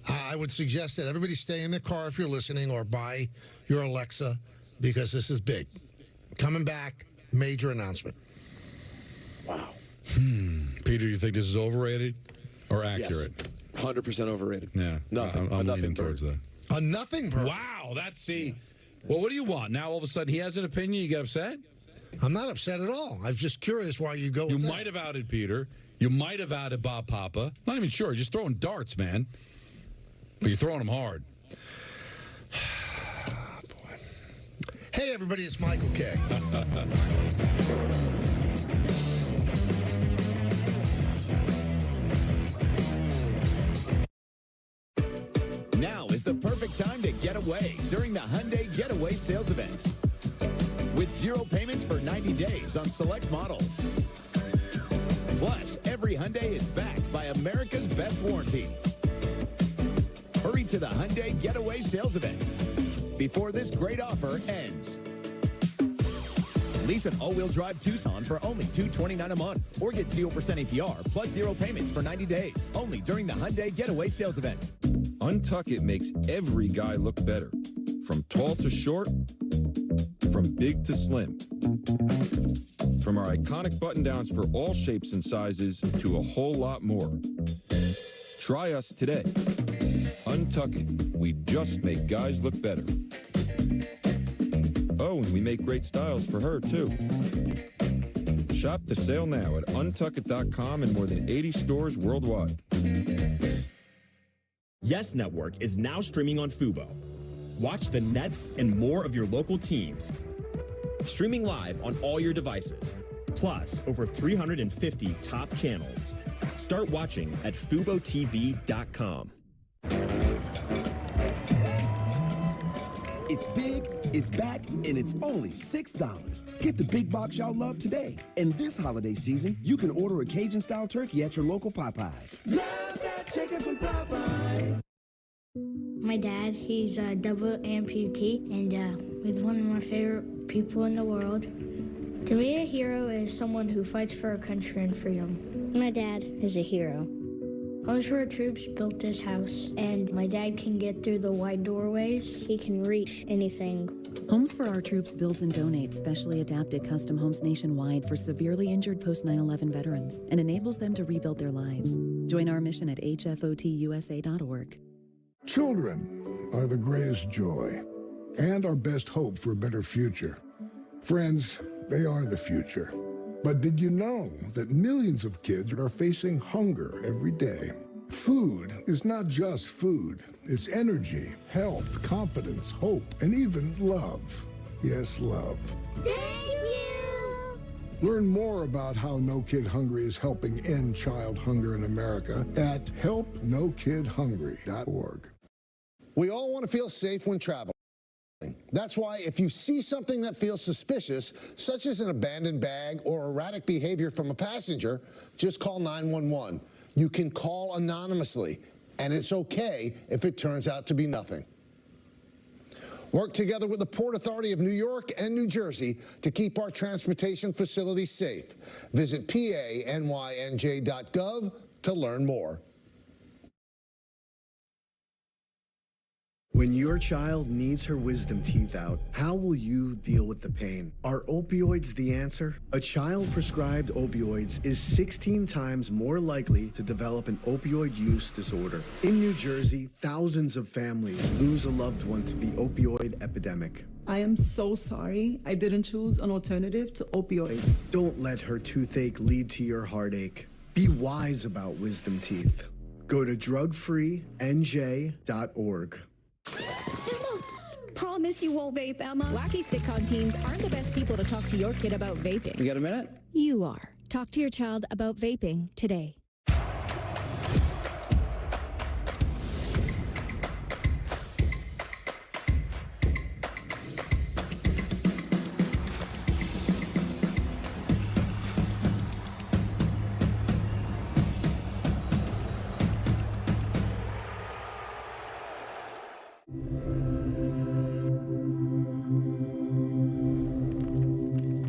I would suggest that everybody stay in their car if you're listening or buy your Alexa because this is big. Coming back, major announcement. Wow. Peter, you think this is overrated or accurate? Yes. 100% overrated. Yeah. Nothing. I'm nothing leaning towards that. A nothing bird. Wow, well, what do you want? Now all of a sudden he has an opinion, you get upset? I'm not upset at all. I'm just curious why you go with that. You might have outed Peter. You might have added Bob Papa. Not even sure. Just throwing darts, man. But you're throwing them hard. Hey, everybody, it's Michael K. Now is the perfect time to get away during the Hyundai Getaway Sales Event. With 0 payments for 90 days on select models. Plus, every Hyundai is backed by America's best warranty. Hurry to the Hyundai Getaway Sales Event before this great offer ends. Lease an all-wheel drive Tucson for only $229 a month or get 0% APR plus 0 payments for 90 days. Only during the Hyundai Getaway Sales Event. Untuck It makes every guy look better. From tall to short, from big to slim. From our iconic button-downs for all shapes and sizes to a whole lot more. Try us today. Untuck It. We just make guys look better. Oh, and we make great styles for her, too. Shop the sale now at untuckit.com and more than 80 stores worldwide. Yes Network is now streaming on Fubo. Watch the Nets and more of your local teams. Streaming live on all your devices. Plus, over 350 top channels. Start watching at FuboTV.com. It's big, it's back, and it's only $6. Get the big box y'all love today. And this holiday season, you can order a Cajun-style turkey at your local Popeyes. Love that chicken from Popeyes. My dad, he's a double amputee, and he's one of my favorite people in the world. To me, a hero is someone who fights for our country and freedom. My dad is a hero. Homes for Our Troops built this house, and my dad can get through the wide doorways. He can reach anything. Homes for Our Troops builds and donates specially adapted custom homes nationwide for severely injured post-9/11 veterans and enables them to rebuild their lives. Join our mission at hfotusa.org. Children are the greatest joy and our best hope for a better future. Friends, they are the future. But did you know that millions of kids are facing hunger every day? Food is not just food. It's energy, health, confidence, hope, and even love. Yes, love. Thank you! Learn more about how No Kid Hungry is helping end child hunger in America at helpnokidhungry.org. We all want to feel safe when traveling. That's why if you see something that feels suspicious, such as an abandoned bag or erratic behavior from a passenger, just call 911. You can call anonymously, and it's okay if it turns out to be nothing. Work together with the Port Authority of New York and New Jersey to keep our transportation facilities safe. Visit PANYNJ.gov to learn more. When your child needs her wisdom teeth out, how will you deal with the pain? Are opioids the answer? A child prescribed opioids is 16 times more likely to develop an opioid use disorder. In New Jersey, thousands of families lose a loved one to the opioid epidemic. I am so sorry. I didn't choose an alternative to opioids. Don't let her toothache lead to your heartache. Be wise about wisdom teeth. Go to drugfreenj.org. Emma, promise you won't vape, Emma. Wacky sitcom teens aren't the best people to talk to your kid about vaping. You got a minute? You are. Talk to your child about vaping today.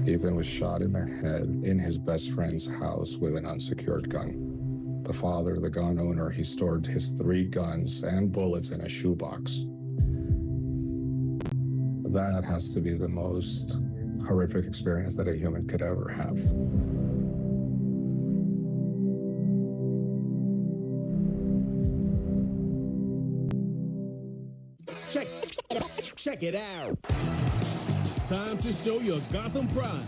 Ethan was shot in the head in his best friend's house with an unsecured gun. The father, the gun owner, he stored his 3 guns and bullets in a shoebox. That has to be the most horrific experience that a human could ever have. Check it out. Time to show your Gotham pride.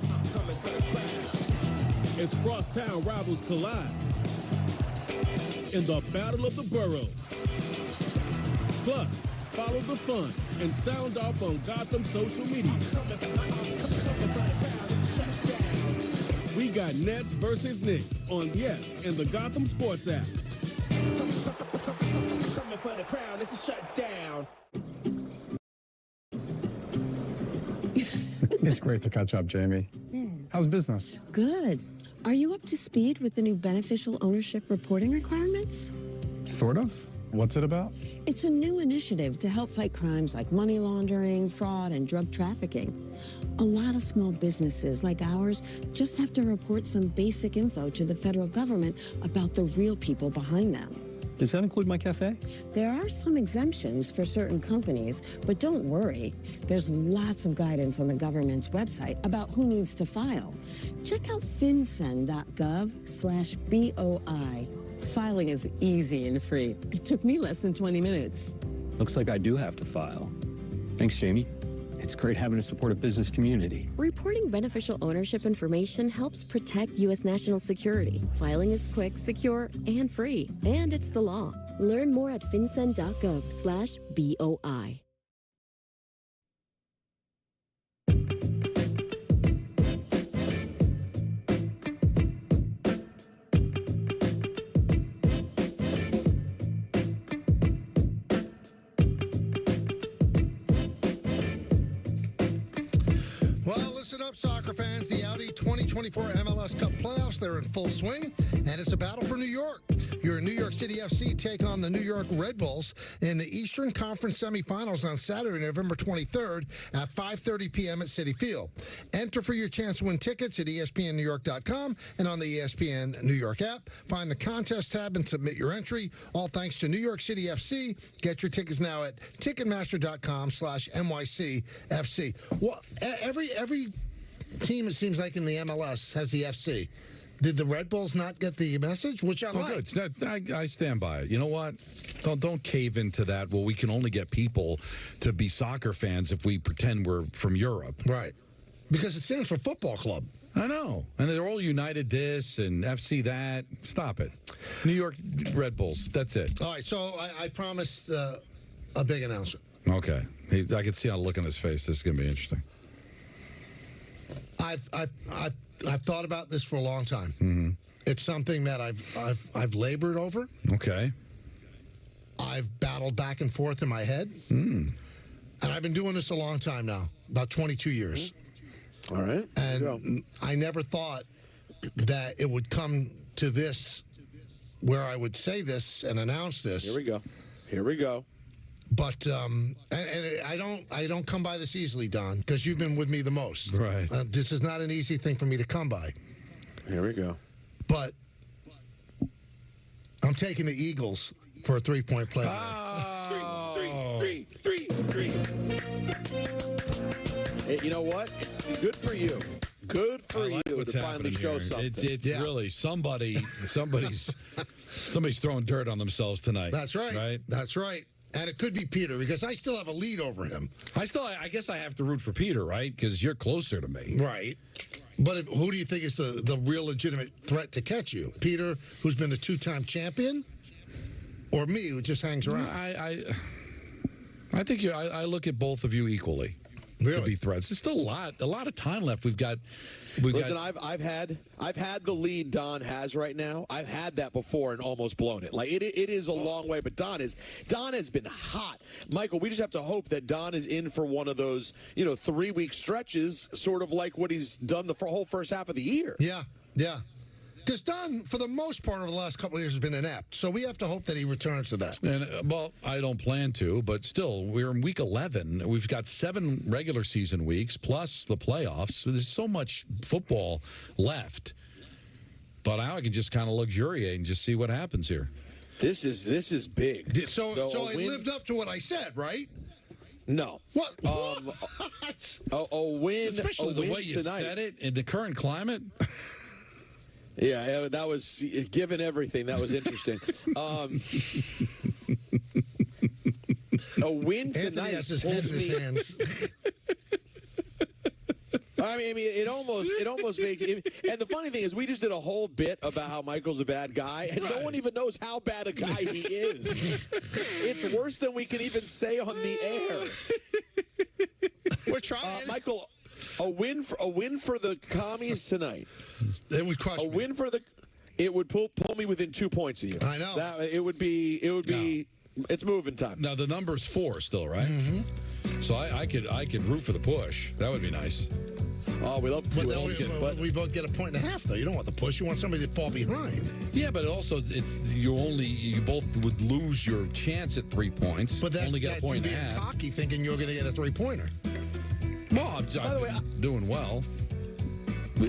It's crosstown rivals collide. in the Battle of the Boroughs. Plus, follow the fun and sound off on Gotham social media. We got Nets versus Knicks on Yes and the Gotham Sports app. Coming for the crown, it's a shutdown. It's great to catch up, Jamie. How's business? Good. Are you up to speed with the new beneficial ownership reporting requirements? Sort of. What's it about? It's a new initiative to help fight crimes like money laundering, fraud, and drug trafficking. A lot of small businesses like ours just have to report some basic info to the federal government about the real people behind them. Does that include my cafe? There are some exemptions for certain companies, but don't worry. There's lots of guidance on the government's website about who needs to file. Check out fincen.gov/BOI. Filing is easy and free. It took me less than 20 minutes. Looks like I do have to file. Thanks, Jamie. It's great having a supportive business community. Reporting beneficial ownership information helps protect U.S. national security. Filing is quick, secure, and free. And it's the law. Learn more at fincen.gov/BOI. Well, listen up, soccer fans. The Audi 2024 MLS Cup playoffs, they're in full swing, and it's a battle for New York. Your New York City FC take on the New York Red Bulls in the Eastern Conference semifinals on Saturday, November 23rd at 5:30 p.m. at Citi Field. Enter for your chance to win tickets at ESPNNewYork.com and on the ESPN New York app. Find the contest tab and submit your entry. All thanks to New York City FC. Get your tickets now at Ticketmaster.com/NYCFC. Well, every team, it seems like, in the MLS has the FC. Did the Red Bulls not get the message? Which I like. Good. I stand by it. You know what? Don't cave into that. Well, we can only get people to be soccer fans if we pretend we're from Europe. Right. Because it stands for football club. I know. And they're all United this and FC that. Stop it. New York Red Bulls. That's it. All right. So I promised a big announcement. Okay. I can see on the look on his face. This is going to be interesting. I've thought about this for a long time. Mm-hmm. It's something that I've labored over. Okay. I've battled back and forth in my head. And I've been doing this a long time now, about 22 years. All right. And I never thought that it would come to this, where I would say this and announce this. Here we go. Here we go. But and I don't come by this easily, Don, because you've been with me the most. Right. This is not an easy thing for me to come by. Here we go. But I'm taking the Eagles for a 3-point play. Three. Hey, you know what? It's good for you. Good for you to finally show something. It's really somebody's throwing dirt on themselves tonight. That's right. Right. That's right. And it could be Peter, because I still have a lead over him. I guess I have to root for Peter, right? Because you're closer to me. Right. But who do you think is the real legitimate threat to catch you? Peter, who's been a 2-time champion? Or me, who just hangs around? I think I look at both of you equally. Really? To be threats. There's still a lot of time left. Listen, I've had the lead Don has right now. I've had that before and almost blown it. Like it is a long way, but Don has been hot. Michael, we just have to hope that Don is in for one of those 3-week stretches, sort of like what he's done the whole first half of the year. Yeah. Because Don, for the most part over the last couple of years, has been inept. So we have to hope that he returns to that. And well, I don't plan to, but still, we're in week 11. We've got 7 regular season weeks plus the playoffs. So there's so much football left. But now I can just kind of luxuriate and just see what happens here. This is big. So I lived up to what I said, right? No. What? A win, especially the way you said it in the current climate. Yeah, that was, given everything, that was interesting. A win tonight Anthony has his head in his hands. I mean, it almost makes it. And the funny thing is, we just did a whole bit about how Michael's a bad guy, and no one even knows how bad a guy he is. It's worse than we can even say on the air. We're trying, Michael. A win for the commies tonight. It would crush a me. win for the. It would pull me within 2 points of you. I know. It would be. It's moving time. Now the number's 4 still, right? Mm-hmm. So I could root for the push. That would be nice. Oh, we love. We both get a point and a half, though. You don't want the push. You want somebody to fall behind. Yeah, but also you both would lose your chance at 3 points. But that's only get a point and a half. Cocky, thinking you're going to get a 3-pointer. Well, I'm doing well.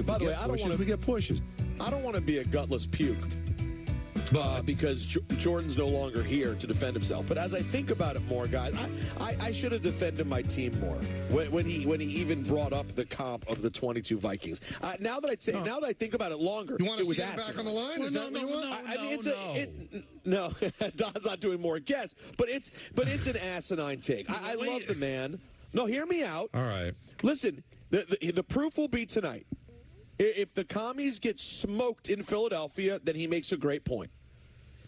By the way, I don't want to. We get pushes. I don't want to be a gutless puke. Because Jordan's no longer here to defend himself. But as I think about it more, guys, I should have defended my team more when he even brought up the comp of the 22 Vikings. Now that I think about it longer, you want to was see him back on the line? Is that what you want? No, Don's not doing more guess, but it's an asinine take. I love the man. No, hear me out. All right. Listen, the proof will be tonight. If the commies get smoked in Philadelphia, then he makes a great point.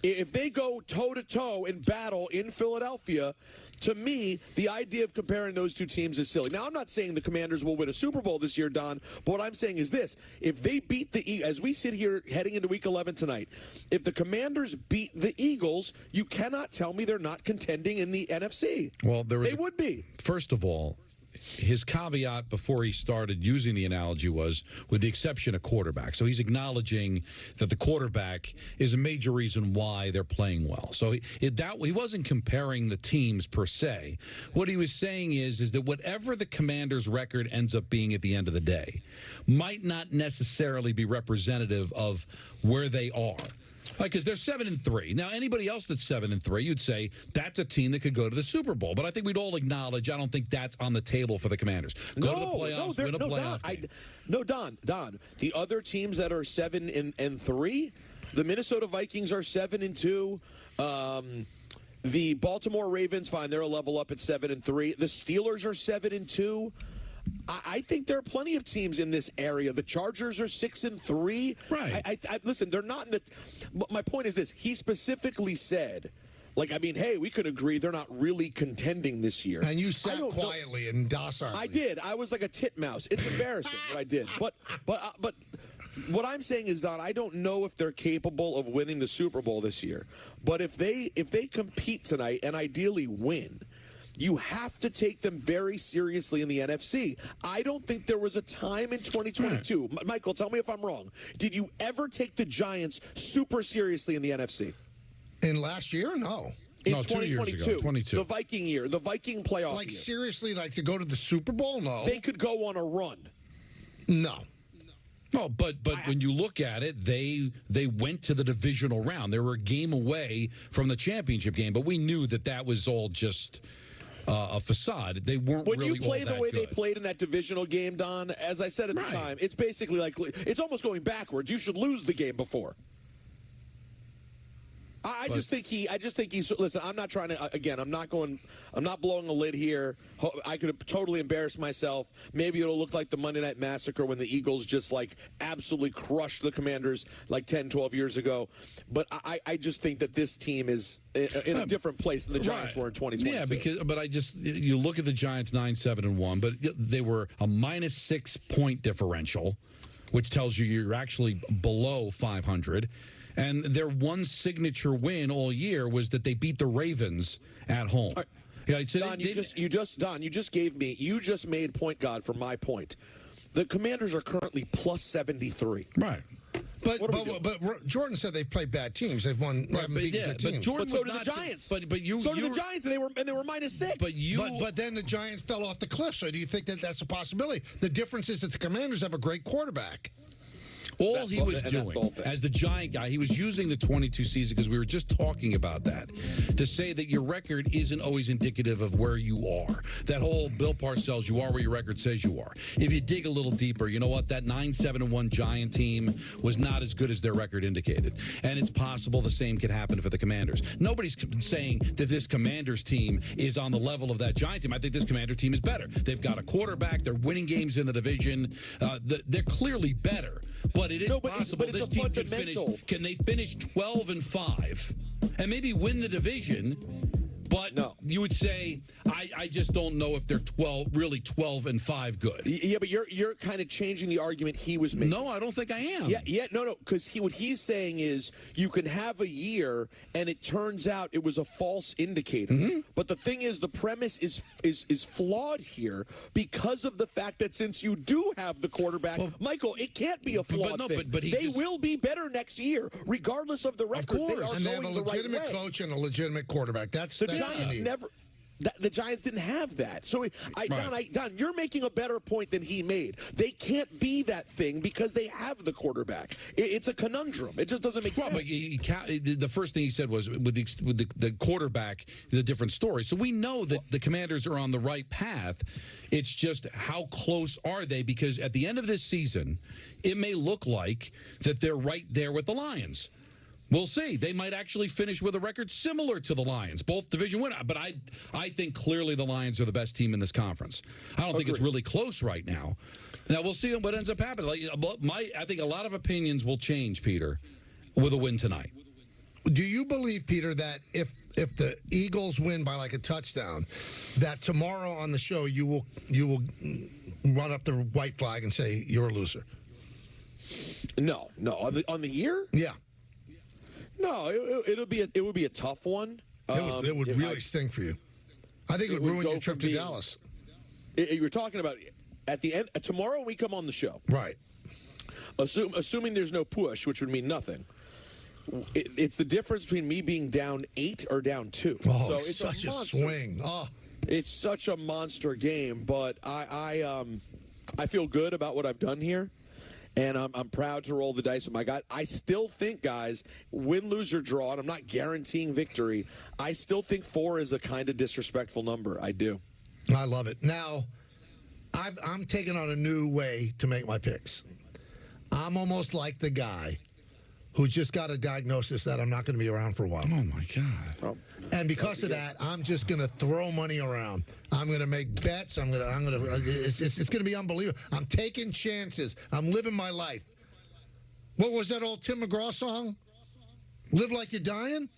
If they go toe-to-toe in battle in Philadelphia, to me, the idea of comparing those two teams is silly. Now, I'm not saying the Commanders will win a Super Bowl this year, Don, but what I'm saying is this. If they beat the Eagles, as we sit here heading into Week 11 tonight, if the Commanders beat the Eagles, you cannot tell me they're not contending in the NFC. Well, they would be. First of all, his caveat before he started using the analogy was, with the exception of quarterback. So he's acknowledging that the quarterback is a major reason why they're playing well. So he wasn't comparing the teams per se. What he was saying is that whatever the Commanders' record ends up being at the end of the day might not necessarily be representative of where they are. Because they're 7-3. Now, anybody else that's 7-3, you'd say that's a team that could go to the Super Bowl. But I think we'd all acknowledge I don't think that's on the table for the Commanders. Go to the playoffs, win a playoff game. Don. The other teams that are 7-3, the Minnesota Vikings are 7-2. The Baltimore Ravens, fine, they're a level up at 7-3. The Steelers are 7-2. I think there are plenty of teams in this area. The Chargers are 6-3. Right. Listen, they're not in the. My point is this: he specifically said, hey, we could agree they're not really contending this year. And you sat quietly and docilely. I did. I was like a titmouse. It's embarrassing what I did. But what I'm saying is, Don, I don't know if they're capable of winning the Super Bowl this year. But if they compete tonight and ideally win, you have to take them very seriously in the NFC. I don't think there was a time in 2022. Michael, tell me if I'm wrong. Did you ever take the Giants super seriously in the NFC? In last year? No. In no, 2 years ago, 22. The Viking year, the Viking playoff year. Seriously, to go to the Super Bowl? No. They could go on a run. No. No, but when you look at it, they went to the divisional round. They were a game away from the championship game, but we knew that was all just a facade. They weren't when really you play all the that way good. they played in that divisional game, Don, as I said at the time, it's basically it's almost going backwards. You should lose the game before. I just think he's. Listen, I'm not trying to. Again, I'm not blowing a lid here. I could have totally embarrassed myself. Maybe it'll look like the Monday Night Massacre when the Eagles just absolutely crushed the Commanders 10, 12 years ago. But I just think that this team is in a different place than the Giants were in 2022. Yeah, but you look at the Giants 9-7-1, but they were a -6 point differential, which tells you you're actually below 500. And their one signature win all year was that they beat the Ravens at home. Right. Yeah, so Don, you just made point God for my point. The Commanders are currently plus 73. Right. But Jordan said they've played bad teams. They've won. Haven't beaten good teams. But so did the Giants. But the Giants, and they were -6. But then the Giants fell off the cliff. So do you think that that's a possibility? The difference is that the Commanders have a great quarterback. All he was doing as the Giant guy, he was using the 22 season, because we were just talking about that, to say that your record isn't always indicative of where you are. That whole Bill Parcells, you are where your record says you are. If you dig a little deeper, you know what? That 9-7-1 Giant team was not as good as their record indicated. And it's possible the same could happen for the Commanders. Nobody's saying that this Commanders team is on the level of that Giant team. I think this Commander team is better. They've got a quarterback. They're winning games in the division. They're clearly better. But it is possible this team could finish. Can they finish 12-5 and maybe win the division? But no, you would say, I just don't know if they're 12-5 good. Yeah, but you're kind of changing the argument he was making. No, I don't think I am. No, because what he's saying is you can have a year and it turns out it was a false indicator. Mm-hmm. But the thing is, the premise is flawed here because of the fact that since you do have the quarterback, Michael, it can't be a flawed thing. But they will be better next year, regardless of the record. Of course, they are and they have a legitimate coach and a legitimate quarterback. That's the Giants never. The Giants didn't have that. So, Don, you're making a better point than he made. They can't be that thing because they have the quarterback. It's a conundrum. It just doesn't make sense. But the first thing he said was with the quarterback is a different story. So we know that the Commanders are on the right path. It's just how close are they? Because at the end of this season, it may look like that they're right there with the Lions. We'll see. They might actually finish with a record similar to the Lions, both division winners. But I think clearly the Lions are the best team in this conference. I don't think it's really close right now. Now, we'll see what ends up happening. I think a lot of opinions will change, Peter, with a win tonight. Do you believe, Peter, that if the Eagles win by like a touchdown, that tomorrow on the show you will run up the white flag and say you're a loser? No. On the year? Yeah. No, it would be a tough one. It would really sting for you. I think it would ruin your trip to Dallas. You're talking about at the end tomorrow when we come on the show, right? Assuming there's no push, which would mean nothing. It's the difference between me being down 8 or down 2. Oh, so it's such a swing! Oh, it's such a monster game. But I feel good about what I've done here. And I'm proud to roll the dice with my guy. I still think, guys, win, lose, or draw, and I'm not guaranteeing victory, I still think 4 is a kind of disrespectful number. I do. I love it. Now, I'm taking on a new way to make my picks. I'm almost like the guy who just got a diagnosis that I'm not going to be around for a while. Oh, my God. Oh. And because of that, I'm just going to throw money around. I'm going to make bets. It's going to be unbelievable. I'm taking chances. I'm living my life. What was that old Tim McGraw song? Live like you're dying?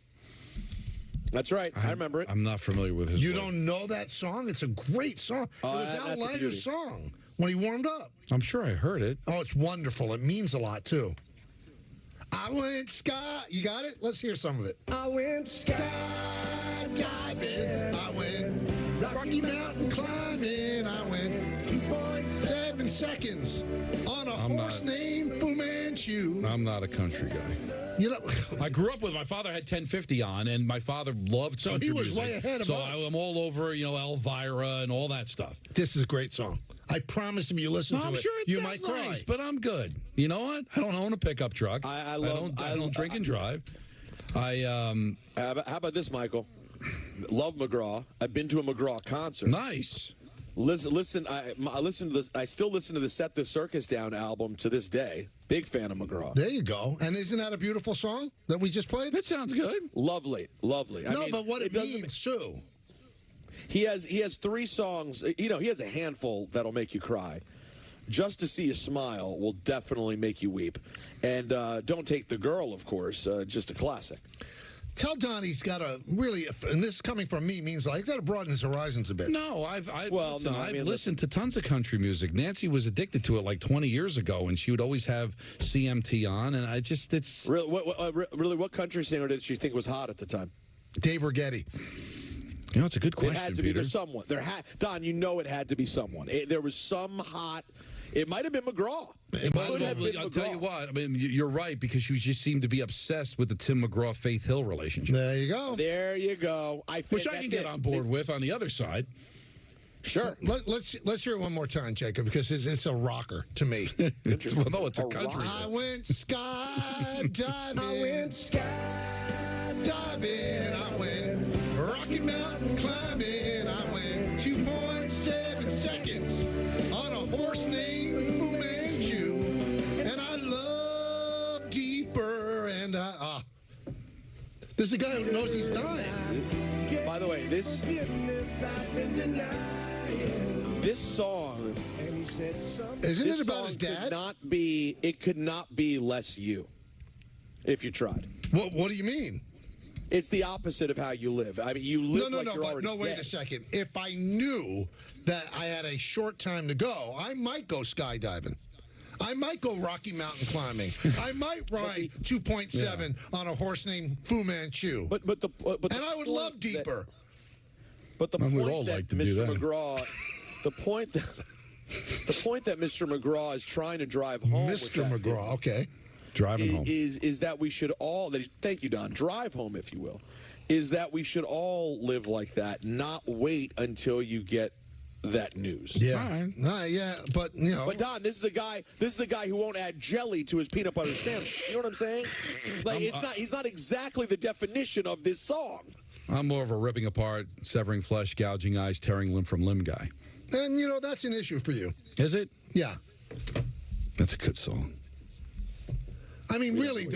That's right. I remember it. I'm not familiar with his You don't know that song? It's a great song. It was Al Leiter's song when he warmed up. I'm sure I heard it. Oh, it's wonderful. It means a lot, too. I went sky. You got it? Let's hear some of it. I went skydiving. I went Rocky Mountain climbing. I went 2.7 seconds on a horse named Fu Manchu. I'm not a country guy. You know, I grew up with my father had 1050 on, and my father loved country music. So he was way ahead of us. So I'm all over, Elvira and all that stuff. This is a great song. I promise if you listen to it, sure you might cry. Nice, but I'm good. You know what? I don't own a pickup truck. I don't drink and drive. How about this, Michael? Love McGraw. I've been to a McGraw concert. Nice. Listen. I listen to this. I still listen to the Set the Circus Down album to this day. Big fan of McGraw. There you go. And isn't that a beautiful song that we just played? That sounds good. Lovely. But what it means too. He has 3 songs. He has a handful that'll make you cry. Just to See You Smile will definitely make you weep. And Don't Take the Girl, of course, just a classic. Tell Don he's got to really, and this coming from me means like, he's got to broaden his horizons a bit. No, I've listened to tons of country music. Nancy was addicted to it like 20 years ago, and she would always have CMT on, and it's... Really, what country singer did she think was hot at the time? Dave Rigetti. It's a good question, It had to Peter. be. There's someone. Don, it had to be someone. There was some hot... It might have been McGraw. I'll tell you what. I mean, you're right, because you just seem to be obsessed with the Tim McGraw Faith Hill relationship. There you go. There you go. Which I can get on board with on the other side. Sure. Let's hear it one more time, Jacob, because it's a rocker to me. It's a country. I went skydiving. I went skydiving. I went Rocky Mountain climbing. I went 2.7 seconds on a horse named Fu Manchu. And I love deeper. And this is a guy who knows he's dying. By the way, this song isn't it about his dad? It could not be less you if you tried. What do you mean? It's the opposite of how you live. I mean, you live like you're already wait dead. a second. If I knew that I had a short time to go, I might go skydiving. I might go Rocky Mountain climbing. I might ride 2.7 on a horse named Fu Manchu. And I would love deeper. But the point all that like to do Mr. that. McGraw, the point that Mr. McGraw is trying to drive home. Mr. McGraw, okay. Driving home. Is that we should all, thank you, Don, drive home, if you will, is that we should all live like that, not wait until you get that news. Yeah. But you know. But Don, this is a guy who won't add jelly to his peanut butter sandwich. You know what I'm saying? Like he's not exactly the definition of this song. I'm more of a ripping apart, severing flesh, gouging eyes, tearing limb from limb guy. And you know that's an issue for you. Is it? Yeah. That's a good song. I mean, really,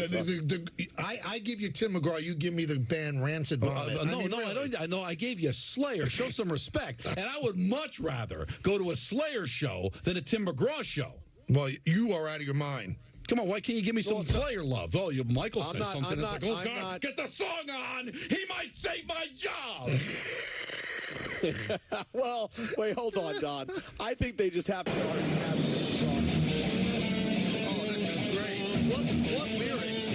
I give you Tim McGraw, you give me the band Rancid Vomit. I gave you a Slayer. Show some respect. And I would much rather go to a Slayer show than a Tim McGraw show. Well, you are out of your mind. Come on, why can't you give me some Slayer love? Oh, Michael says something. It's like, oh, I'm God, not. get the song on. He might save my job. Well, wait, hold on, Don. I think they just happen to already have this song. Oh, this is great. What lyrics?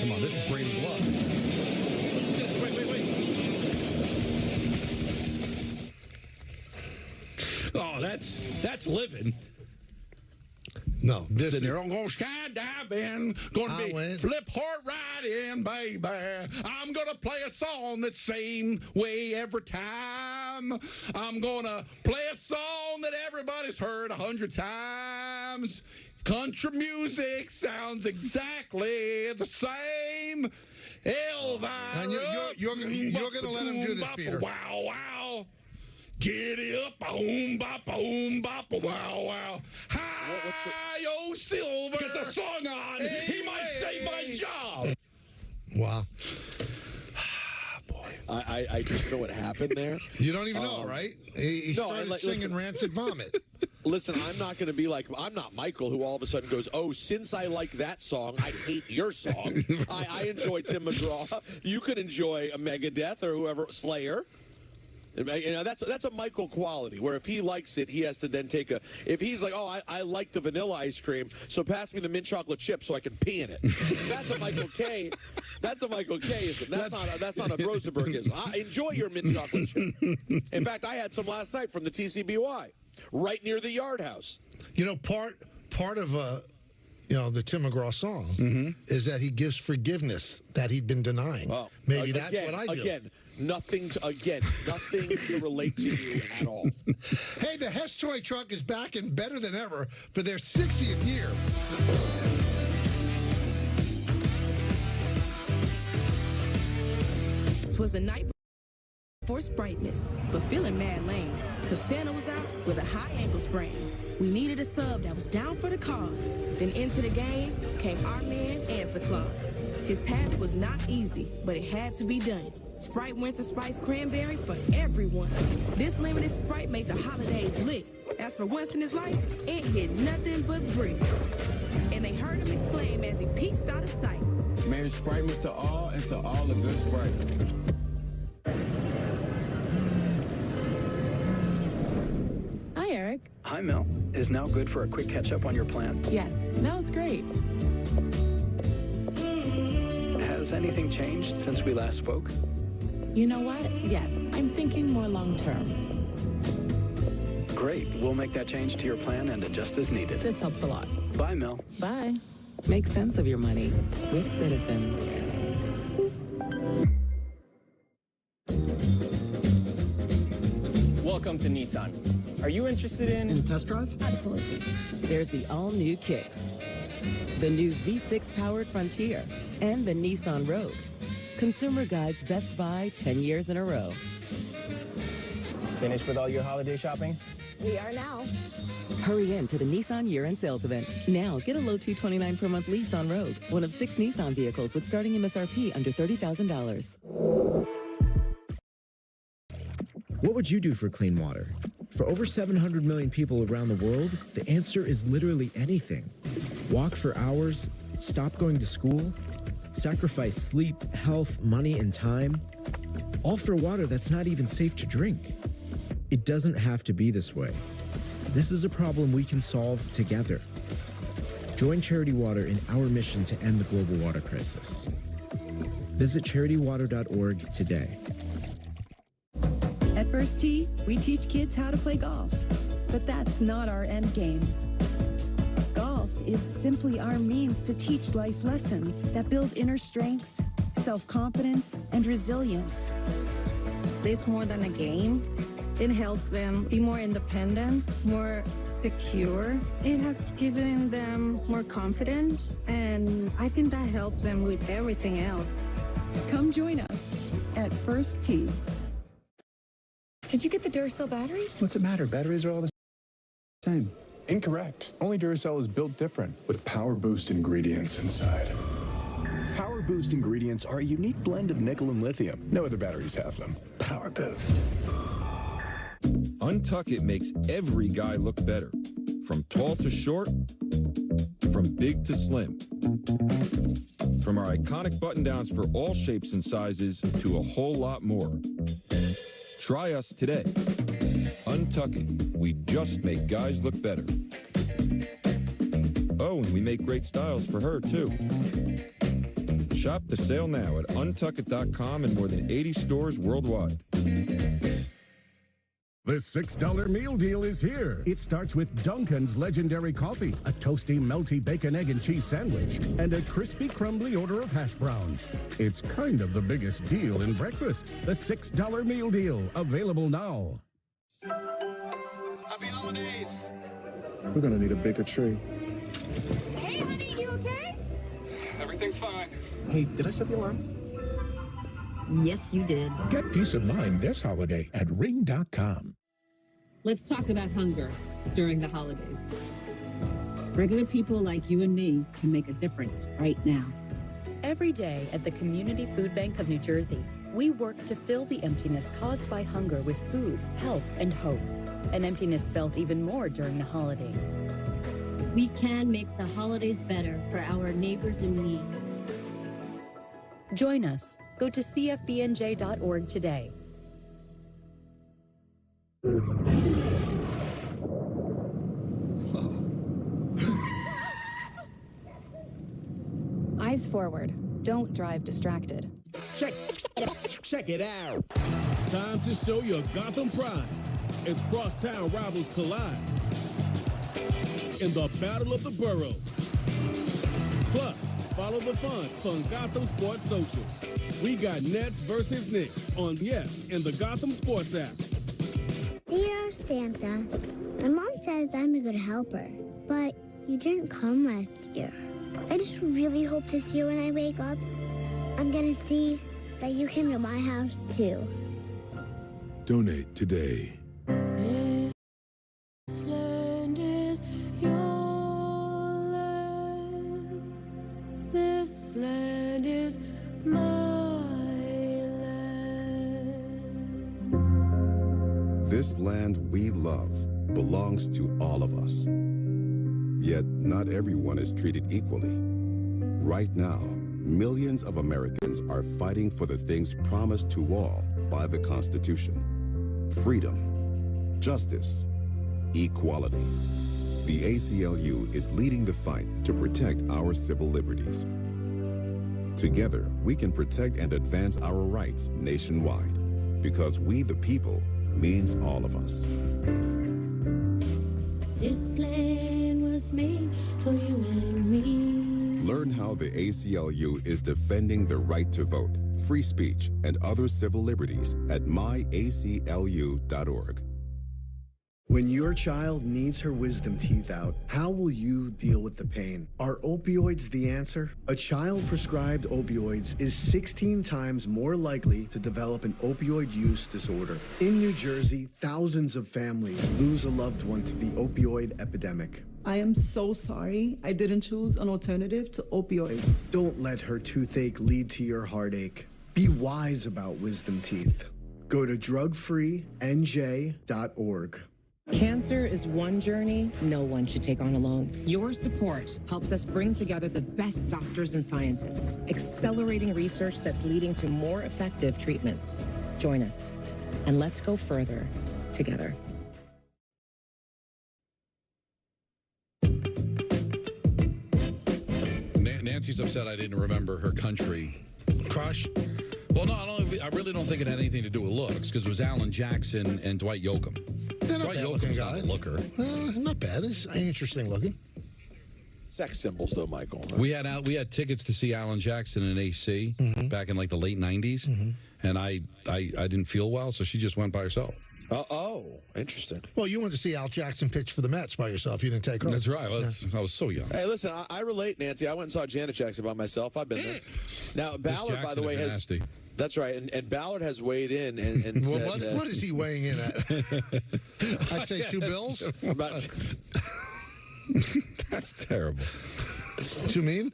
Come on, this is Raining Blood. Listen to this. Wait. Oh, that's living. No, this sitting there, I'm going skydiving, going to be flip heart riding, baby. I'm going to play a song that's same way every time. I'm going to play a song that everybody's heard 100 times. Country music sounds exactly the same. Elvira. And you're going to let him do this, Peter. Wow, wow. Giddy up, boom, bop, wow, wow. Hi, oh, Silver. Get the song on. He might save my job. Wow. Boy. I just know what happened there. You don't even know, right? He started singing Rancid Vomit. Listen, I'm not going to be like, I'm not Michael, who all of a sudden goes, oh, since I like that song, I hate your song. I enjoy Tim McGraw. You could enjoy a Megadeth or whoever, Slayer. You know, that's a Michael quality, where if he likes it, he has to then take if he's like, oh, I like the vanilla ice cream, so pass me the mint chocolate chip so I can pee in it. That's a Michael K. That's a Michael K-ism. That's not a Rosenbergism. I enjoy your mint chocolate chip. In fact, I had some last night from the TCBY, right near the Yard House. You know, part of the Tim McGraw song is that he gives forgiveness that he'd been denying. Well, maybe that's what I do. Again, nothing to relate to you at all. Hey, the Hess toy truck is back and better than ever for their 60th year. It was a night forced brightness, but feeling mad lame, because Santa was out with a high ankle sprain. We needed a sub that was down for the cause. Then into the game came our man, Answer Claus. His task was not easy, but it had to be done. Sprite Winter Spice Cranberry for everyone. This limited Sprite made the holidays lit. As for once in his life, it hit nothing but brick. And they heard him exclaim as he peeked out of sight. Merry Sprite to all, and to all a good Sprite. Hi, Eric. Hi, Mel. Is now good for a quick catch-up on your plan? Yes, that was great. Has anything changed since we last spoke? You know what? Yes, I'm thinking more long-term. Great. We'll make that change to your plan and adjust as needed. This helps a lot. Bye, Mel. Bye. Make sense of your money with Citizens. Welcome to Nissan. Are you interested in a test drive? Absolutely. There's the all-new Kicks, the new V6-powered Frontier, and the Nissan Rogue. Consumer Guide's Best Buy 10 years in a row. Finished with all your holiday shopping? We are now. Hurry in to the Nissan year-end sales event. Now, get a low $229 per month lease on Rogue, one of 6 Nissan vehicles with starting MSRP under $30,000. What would you do for clean water? For over 700 million people around the world, the answer is literally anything. Walk for hours, stop going to school, sacrifice sleep, health, money, and time, all for water that's not even safe to drink. It doesn't have to be this way. This is a problem we can solve together. Join Charity Water in our mission to end the global water crisis. Visit charitywater.org today. At First Tee, we teach kids how to play golf, but that's not our end game. Golf is simply our means to teach life lessons that build inner strength, self-confidence, and resilience. It's more than a game. It helps them be more independent, more secure. It has given them more confidence, and I think that helps them with everything else. Come join us at First Tee. Did you get the Duracell batteries? What's it matter? Batteries are all the same. Incorrect. Only Duracell is built different with Power Boost ingredients inside. Power Boost ingredients are a unique blend of nickel and lithium. No other batteries have them. Power Boost. Untuck It makes every guy look better. From tall to short, from big to slim. From our iconic button-downs for all shapes and sizes to a whole lot more. Try us today. Untuck It. We just make guys look better. Oh, and we make great styles for her, too. Shop the sale now at untuckit.com and more than 80 stores worldwide. The $6 meal deal is here. It starts with Dunkin's legendary coffee, a toasty, melty bacon, egg, and cheese sandwich, and a crispy, crumbly order of hash browns. It's kind of the biggest deal in breakfast. The $6 meal deal, available now. Happy holidays. We're gonna need a bigger tree. Hey, honey, you okay? Everything's fine. Hey, did I set the alarm? Yes, you did. Get peace of mind this holiday at Ring.com. Let's talk about hunger during the holidays. Regular people like you and me can make a difference right now. Every day at the Community Food Bank of New Jersey, we work to fill the emptiness caused by hunger with food, help, and hope. An emptiness felt even more during the holidays. We can make the holidays better for our neighbors in need. Join us. Go to cfbnj.org today. Eyes forward. Don't drive distracted. Check it out. Time to show your Gotham pride as crosstown rivals collide in the Battle of the Boroughs. Plus, follow the fun on Gotham Sports Socials. We got Nets versus Knicks on Yes and the Gotham Sports app. Dear Santa, my mom says I'm a good helper, but you didn't come last year. I just really hope this year when I wake up, I'm gonna see that you came to my house too. Donate today. This land is your land. This land is my land. This land we love belongs to all of us. Yet not everyone is treated equally. Right now, millions of Americans are fighting for the things promised to all by the Constitution. Freedom, justice, equality. The ACLU is leading the fight to protect our civil liberties. Together, we can protect and advance our rights nationwide, because we the people means all of us. This land was made for you and me. Learn how the ACLU is defending the right to vote, free speech, and other civil liberties at myaclu.org. When your child needs her wisdom teeth out, how will you deal with the pain? Are opioids the answer? A child prescribed opioids is 16 times more likely to develop an opioid use disorder. In New Jersey, thousands of families lose a loved one to the opioid epidemic. I am so sorry I didn't choose an alternative to opioids. Don't let her toothache lead to your heartache. Be wise about wisdom teeth. Go to drugfreenj.org. Cancer is one journey no one should take on alone. Your support helps us bring together the best doctors and scientists, accelerating research that's leading to more effective treatments. Join us, and let's go further together. Nancy's upset I didn't remember her country crush. Well, no, I really don't think it had anything to do with looks, because it was Alan Jackson and Dwight Yoakam. They're not Dwight bad Yoakam's looking not guy. a looker. Not bad. It's interesting looking. Sex symbols, though, Michael. We had tickets to see Alan Jackson in AC back in like the late 90s, and I didn't feel well, so she just went by herself. Oh, interesting. Well, you went to see Al Jackson pitch for the Mets by yourself. You didn't take off. That's right. I was so young. Hey, listen, I relate, Nancy. I went and saw Janet Jackson by myself. I've been there. Now, Ballard, by the way, has... Nasty. That's right, and Ballard has weighed in and well, said... what is he weighing in at? I'd say $2 bills. That's terrible. What you mean?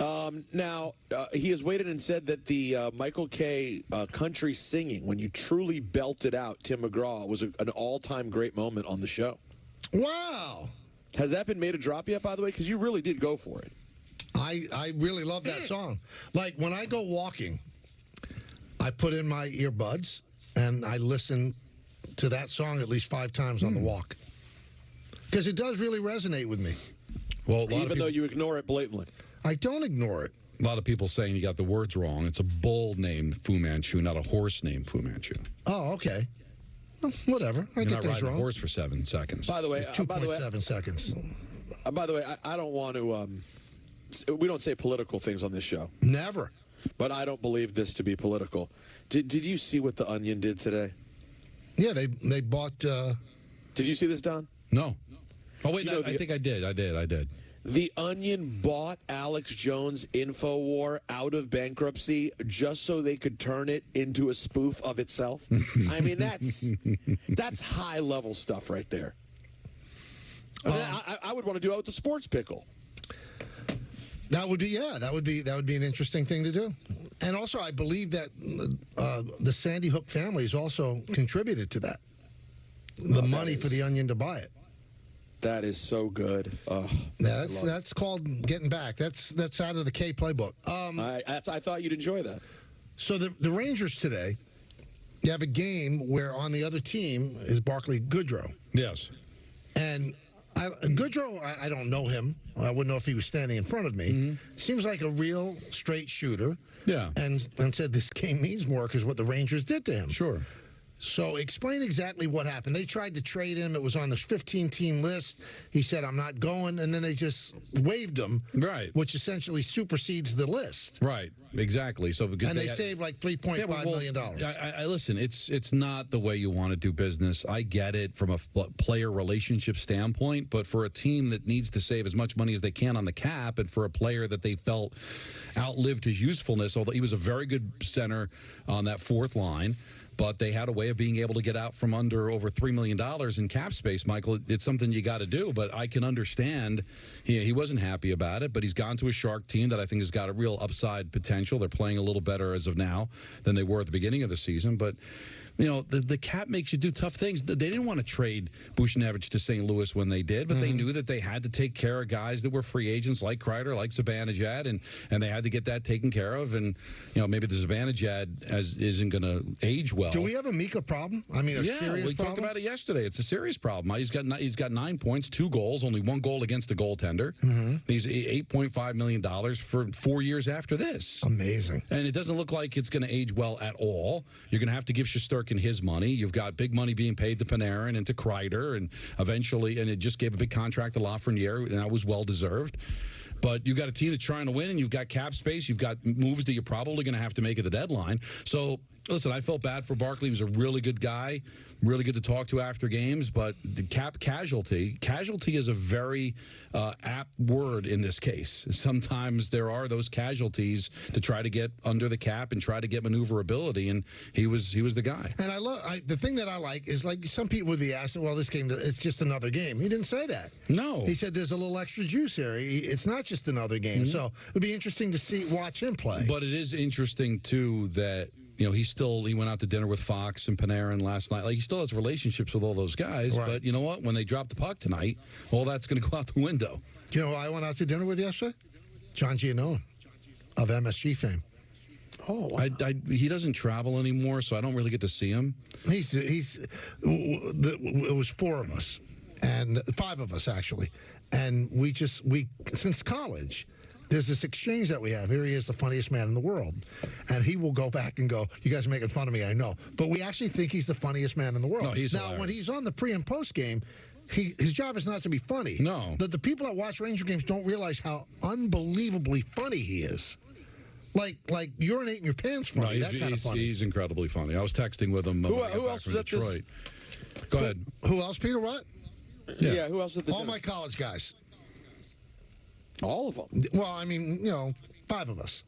Now, he has waited and said that the Michael K. country singing, when you truly belted out Tim McGraw, was an all-time great moment on the show. Wow. Has that been made a drop yet, by the way? Because you really did go for it. I really love that song. Like, when I go walking, I put in my earbuds, and I listen to that song at least 5 times on the walk. Because it does really resonate with me. Well, even though you ignore it blatantly. I don't ignore it. A lot of people saying you got the words wrong. It's a bull named Fu Manchu, not a horse named Fu Manchu. Oh, okay. Well, whatever. I You're get not things riding wrong. a horse for 7 seconds. By the way, 2.7 seconds. By the way, I don't want to. We don't say political things on this show. Never. But I don't believe this to be political. Did you see what the Onion did today? Yeah, they bought. Did you see this, Don? No. Oh wait, no, I think I did. I did. The Onion bought Alex Jones' InfoWar out of bankruptcy just so they could turn it into a spoof of itself. I mean, that's high-level stuff right there. I would want to do it with the Sports Pickle. That would be an interesting thing to do. And also, I believe that the Sandy Hook family has also contributed to that. The money for the Onion to buy it. That is so good. That's called getting back. That's out of the K playbook. I thought you'd enjoy that. So the Rangers today, you have a game where on the other team is Barclay Goodrow. Yes. And Goodrow, I don't know him. I wouldn't know if he was standing in front of me. Seems like a real straight shooter. Yeah. And said this game means more because what the Rangers did to him. Sure. So explain exactly what happened. They tried to trade him. It was on the 15-team list. He said, I'm not going. And then they just waived him. Right. Which essentially supersedes the list. Right. Exactly. So because and they saved like $3.5 million. I listen, it's not the way you want to do business. I get it from a player relationship standpoint, but for a team that needs to save as much money as they can on the cap, and for a player that they felt outlived his usefulness, although he was a very good center on that fourth line, but they had a way of being able to get out from under over $3 million in cap space, Michael. It's something you got to do, but I can understand he wasn't happy about it, but he's gone to a Shark team that I think has got a real upside potential. They're playing a little better as of now than they were at the beginning of the season, but you know, the cap makes you do tough things. They didn't want to trade Buchnevich to St. Louis when they did, but they knew that they had to take care of guys that were free agents like Kreider, like Zibanejad, and they had to get that taken care of. And, you know, maybe the Zibanejad isn't going to age well. Do we have a Mika problem? I mean, a serious problem? We talked about it yesterday. It's a serious problem. He's got 9 points, 2 goals, only 1 goal against a goaltender. He's $8.5 million for 4 years after this. Amazing. And it doesn't look like it's going to age well at all. You're going to have to give Shesterkin his money. You've got big money being paid to Panarin and to Kreider, and eventually, and it just gave a big contract to Lafreniere, and that was well-deserved. But you've got a team that's trying to win, and you've got cap space. You've got moves that you're probably going to have to make at the deadline. So Listen, I felt bad for Barkley. He was a really good guy, really good to talk to after games, but the casualty is a very apt word in this case. Sometimes there are those casualties to try to get under the cap and try to get maneuverability, and he was the guy. And the thing that I like is, like, some people would be asking, well, this game, it's just another game. He didn't say that. No. He said there's a little extra juice here. It's not just another game. So it'd be interesting to watch him play. But it is interesting, too, that he went out to dinner with Fox and Panarin last night. Like, he still has relationships with all those guys. Right. But you know what? When they drop the puck tonight, all that's going to go out the window. You know who I went out to dinner with yesterday? John Giannone of MSG fame. Oh, wow. He doesn't travel anymore, so I don't really get to see him. It was 4 of us, and 5 of us, actually. And we since college, there's this exchange that we have. Here he is, the funniest man in the world. And he will go back and go, you guys are making fun of me, I know. But we actually think he's the funniest man in the world. No, he's now, hilarious. when he's on the pre- and post-game, his job is not to be funny. No. The people that watch Ranger games don't realize how unbelievably funny he is. Like urinating your pants funny, that kind of funny. He's incredibly funny. I was texting with him. Who else was at Detroit? Go ahead. Who else, Peter? What? Yeah, who else at the All dinner? my college guys. All of them? Well, I mean, 5 of us.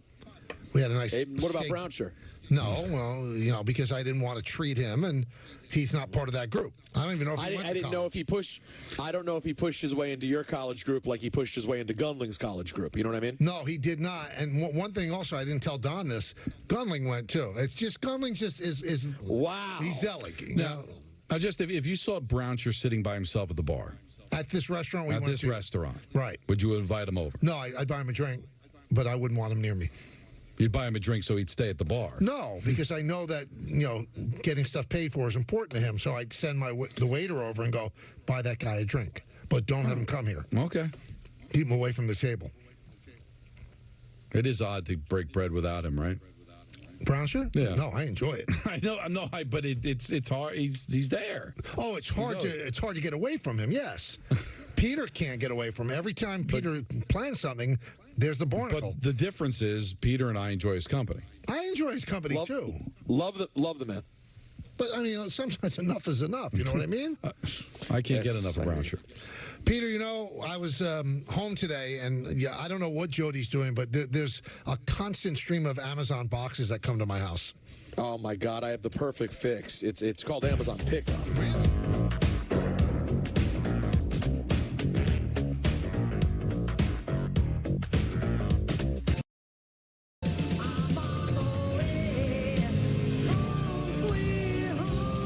We had a nice... Hey, what about Brownshire? No, well, because I didn't want to treat him, and he's not part of that group. I don't even know if he went to didn't know if he pushed... I don't know if he pushed his way into your college group like he pushed his way into Gunling's college group. You know what I mean? No, he did not. And one thing also, I didn't tell Don this, Gunling went too. It's just, Gunling just is... Wow. He's zealot. Now, if you saw Brownshire sitting by himself at the bar... At this restaurant we went to? At this restaurant. Right. Would you invite him over? No, I'd buy him a drink, but I wouldn't want him near me. You'd buy him a drink so he'd stay at the bar? No, because I know that, getting stuff paid for is important to him, so I'd send the waiter over and go, buy that guy a drink, but don't have him come here. Okay. Keep him away from the table. It is odd to break bread without him, right? Brownshire? Yeah. No, I enjoy it. I know, but it's hard. He's there. Oh, it's hard to get away from him. Yes. Peter can't get away from him. Every time Peter plans something, there's the barnacle. But the difference is Peter and I enjoy his company. I enjoy his company too. Love the man. But I mean, sometimes enough is enough. You know what I mean? I can't get enough of Brownshire. Peter, I was home today, and I don't know what Jody's doing, but there's a constant stream of Amazon boxes that come to my house. Oh my God, I have the perfect fix. It's called Amazon Pickup.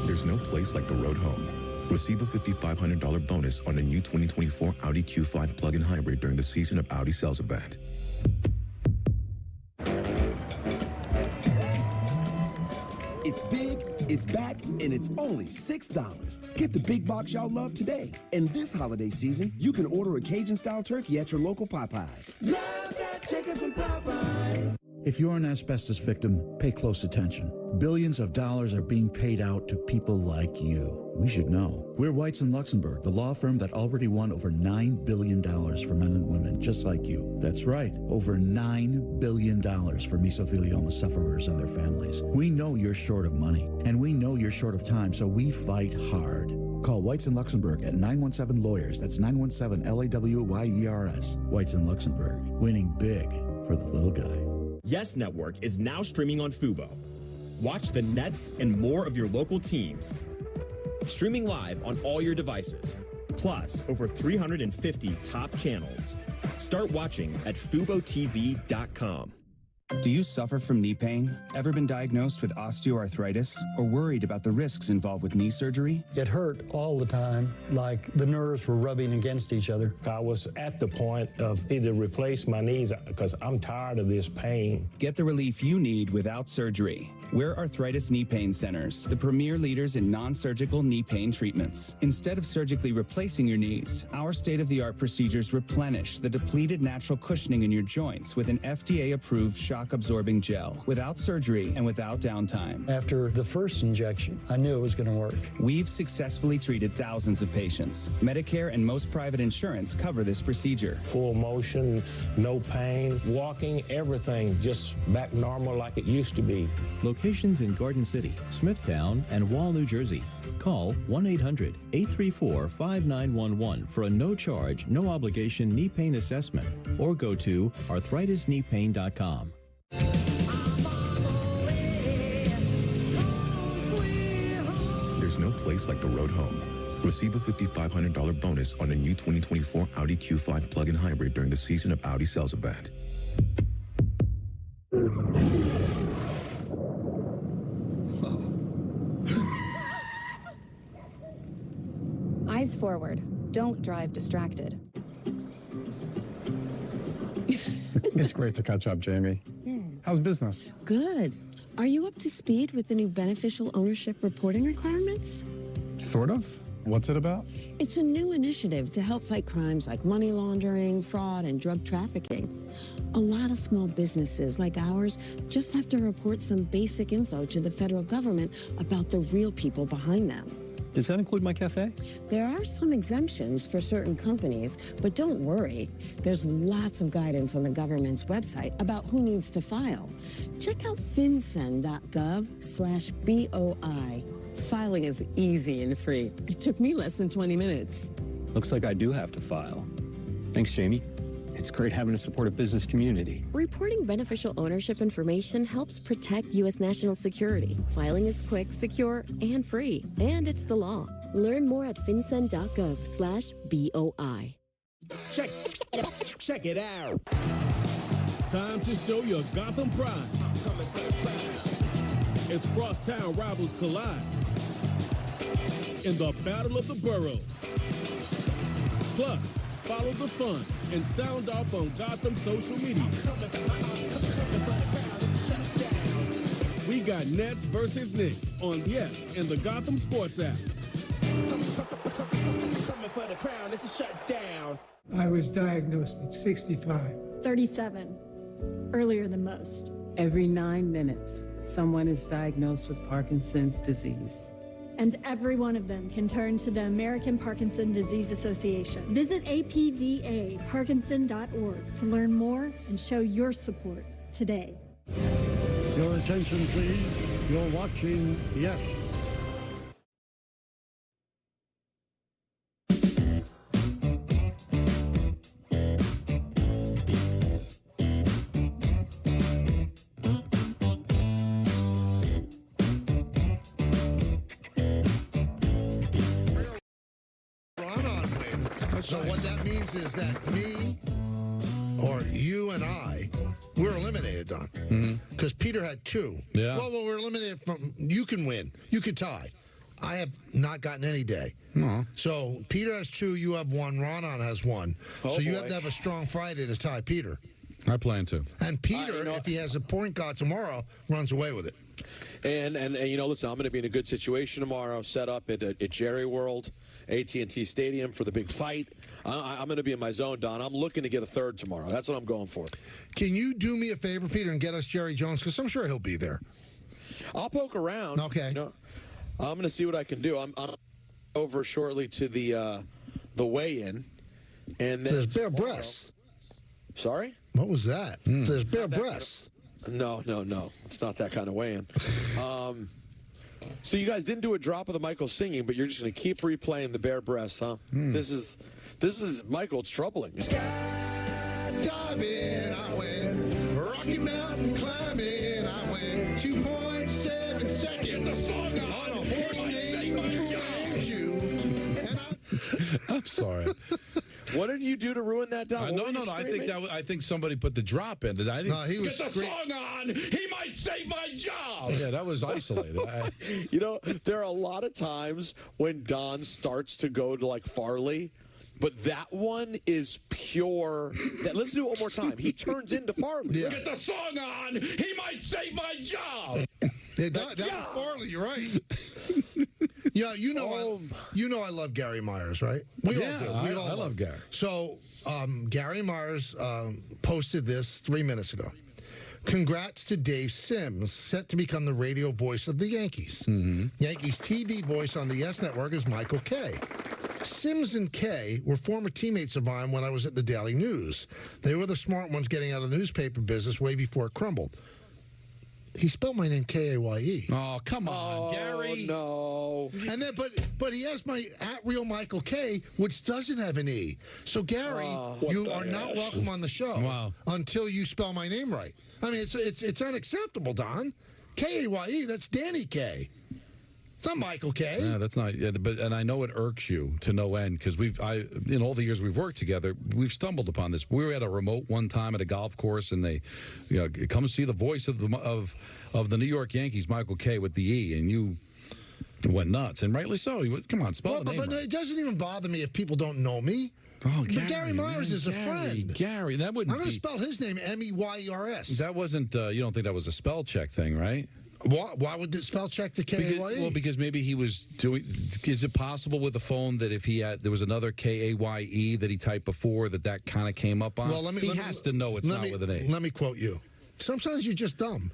There's no place like the road home. Receive a $5,500 bonus on a new 2024 Audi Q5 plug-in hybrid during the Season of Audi Sales event. It's big, it's back, and it's only $6. Get the big box y'all love today. And this holiday season, you can order a Cajun-style turkey at your local Popeyes. Love that chicken from Popeyes. If you're an asbestos victim, pay close attention. Billions of dollars are being paid out to people like you. We should know. We're Whites in Luxembourg, the law firm that already won over $9 billion for men and women just like you. That's right, over $9 billion for mesothelioma sufferers and their families. We know you're short of money, and we know you're short of time, so we fight hard. Call Whites in Luxembourg at 917-LAWYERS. That's 917-LAWYERS. Whites in Luxembourg, winning big for the little guy. Yes Network is now streaming on Fubo. Watch the Nets and more of your local teams. Streaming live on all your devices. Plus, over 350 top channels. Start watching at FuboTV.com. Do you suffer from knee pain? Ever been diagnosed with osteoarthritis? Or worried about the risks involved with knee surgery? It hurt all the time, like the nerves were rubbing against each other. I was at the point of either replace my knees because I'm tired of this pain. Get the relief you need without surgery. We're Arthritis Knee Pain Centers, the premier leaders in non-surgical knee pain treatments. Instead of surgically replacing your knees, our state-of-the-art procedures replenish the depleted natural cushioning in your joints with an FDA-approved shock shock-absorbing gel without surgery and without downtime. After the first injection, I knew it was going to work. We've successfully treated thousands of patients. Medicare and most private insurance cover this procedure. Full motion, no pain, walking, everything just back normal like it used to be. Locations in Garden City, Smithtown, and Wall, New Jersey. Call 1-800-834-5911 for a no-charge, no-obligation knee pain assessment, or go to arthritis-kneepain.com. There's no place like the road home. Receive a $5,500 bonus on a new 2024 Audi Q5 plug-in hybrid during the Season of Audi Sales event. Eyes forward. Don't drive distracted. It's great to catch up, Jamie. How's business? Good. Are you up to speed with the new beneficial ownership reporting requirements? Sort of. What's it about? It's a new initiative to help fight crimes like money laundering, fraud, and drug trafficking. A lot of small businesses like ours just have to report some basic info to the federal government about the real people behind them. Does that include my cafe? There are some exemptions for certain companies, but don't worry. There's lots of guidance on the government's website about who needs to file. Check out fincen.gov/BOI. Filing is easy and free. It took me less than 20 minutes. Looks like I do have to file. Thanks, Jamie. It's great having a supportive business community. Reporting beneficial ownership information helps protect U.S. national security. Filing is quick, secure, and free. And it's the law. Learn more at fincen.gov/BOI. Check it out. Time to show your Gotham pride. As crosstown rivals collide in the Battle of the Boroughs. Plus, follow the fun and sound off on Gotham social media. We got Nets versus Knicks on Yes and the Gotham Sports app. Coming for the crown, it's a shutdown. I was diagnosed at 65. 37. Earlier than most. Every 9 minutes, someone is diagnosed with Parkinson's disease. And every one of them can turn to the American Parkinson Disease Association. Visit apdaparkinson.org to learn more and show your support today. Your attention, please. You're watching Yes. So what that means is that me or you and I, we're eliminated, Don. Because Peter had 2. Yeah. Well, we're eliminated from, you can win. You could tie. I have not gotten any day. So Peter has 2, you have 1, Ronan has 1. Oh, so you boy. have to have a strong Friday to tie Peter. I plan to. And Peter, if he has a point guard tomorrow, runs away with it. And you know, listen, I'm going to be in a good situation tomorrow, set up at Jerry World, AT&T Stadium for the big fight. I'm going to be in my zone, Don. I'm looking to get a third tomorrow. That's what I'm going for. Can you do me a favor, Peter, and get us Jerry Jones? Because I'm sure he'll be there. I'll poke around. Okay. You know, I'm going to see what I can do. I'm over shortly to the weigh-in. And then There's bare breasts. Sorry? What was that? There's bare breasts. No. It's not that kind of weigh-in. So you guys didn't do a drop of the Michael singing, but you're just going to keep replaying the bare breasts, huh? This is Michael. It's troubling. Diving, I went. Rocky Mountain climbing, I went. 2.7 seconds on a horse named you. I'm sorry. What did you do to ruin that, Don? No. I think somebody put the drop in. I didn't. No, he was Get the song on! He might save my job! Yeah, that was isolated. You know, there are a lot of times when Don starts to go to like Farley, but that one is pure. Let's do it one more time. He turns into Farley. Yeah. Get the song on! He might save my job! That was Farley, you're right. Yeah, you know I love Gary Myers, right? We all do. I love Gary. So Gary Myers posted this 3 minutes ago. Congrats to Dave Sims, set to become the radio voice of the Yankees. Yankees TV voice on the Yes Network is Michael Kay. Sims and Kay were former teammates of mine when I was at the Daily News. They were the smart ones getting out of the newspaper business way before it crumbled. He spelled my name K-A-Y-E. Oh, come on, Gary. No. And then, but he has my @real Michael K, which doesn't have an E. So Gary, you are not welcome on the show until you spell my name right. I mean, it's unacceptable, Don. K-A-Y-E. That's Danny K. It's not Michael K. Yeah, that's not. Yeah, and I know it irks you to no end because in all the years we've worked together, we've stumbled upon this. We were at a remote one time at a golf course, and they, come see the voice of the New York Yankees, Michael K, with the E, and you went nuts, and rightly so. Come on, spell the name But right. it doesn't even bother me if people don't know me. Oh, but Gary Myers is a friend. Gary, that wouldn't. I'm going to spell his name M-E-Y-E-R-S. That wasn't. You don't think that was a spell check thing, right? Why would the spell check the K-A-Y-E? Well, because maybe he was doing. Is it possible with the phone that if there was another K-A-Y-E that he typed before that kind of came up on? Well, he has to know it's not with an A. Let me quote you. Sometimes you're just dumb.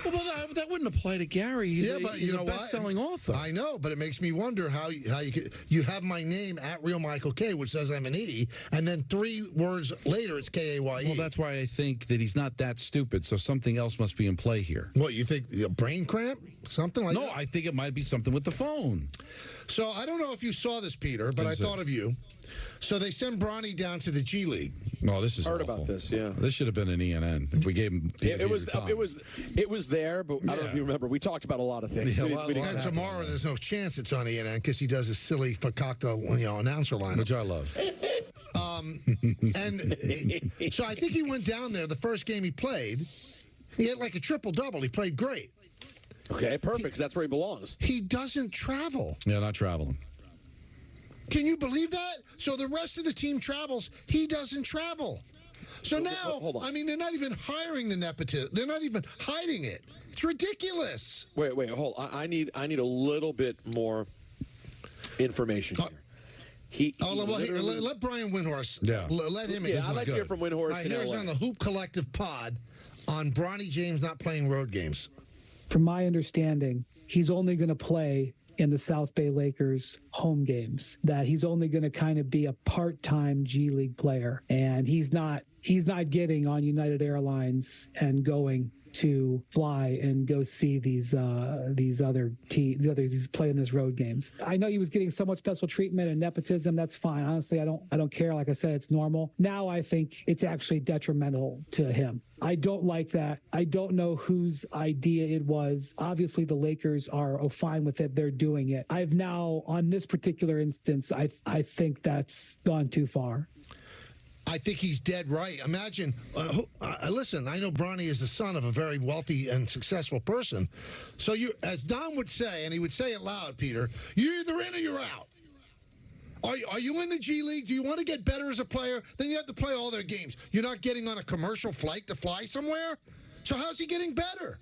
Well, that wouldn't apply to Gary. He's you know a best-selling author. I know, but it makes me wonder how you have my name @real Michael K, which says I'm an E, and then 3 words later it's K-A-Y-E. Well, that's why I think that he's not that stupid. So something else must be in play here. What, you think a brain cramp, something like that? No, I think it might be something with the phone. So I don't know if you saw this, Peter, but I thought of you. So they send Bronny down to the G League. No, this is heard awful. about this. Yeah, this should have been an ENN if we gave him. It was there, but I don't know if you remember. We talked about a lot of things. And tomorrow there's no chance it's on ENN because he does a silly fakakta announcer lineup, which I love. And so I think he went down there the first game he played. He had like a triple-double. He played great. Okay, perfect, because that's where he belongs. He doesn't travel. Yeah, not traveling. Can you believe that? So the rest of the team travels. He doesn't travel. So now, hold on. I mean, they're not even hiring the nepotism. They're not even hiding it. It's ridiculous. Wait, hold on. I need a little bit more information here. Let Brian Windhorst. Yeah. Let him. Yeah, I'd like to hear from Windhorst. Right, here's on the Hoop Collective pod on Bronny James not playing road games. From my understanding, he's only going to play in the South Bay Lakers home games, that he's only going to kind of be a part-time G League player, and he's not getting on United Airlines and going to fly and go see these other he's playing these road games. I know he was getting somewhat special treatment and nepotism. That's fine. Honestly, I don't care. Like I said, it's normal. Now I think it's actually detrimental to him. I don't like that. I don't know whose idea it was. Obviously, the Lakers are fine with it. They're doing it. I've now, on this particular instance, I think that's gone too far. I think he's dead right. Imagine, listen, I know Bronny is the son of a very wealthy and successful person. So you, as Don would say, and he would say it loud, Peter, you're either in or you're out. Are you in the G League? Do you want to get better as a player? Then you have to play all their games. You're not getting on a commercial flight to fly somewhere? So how's he getting better?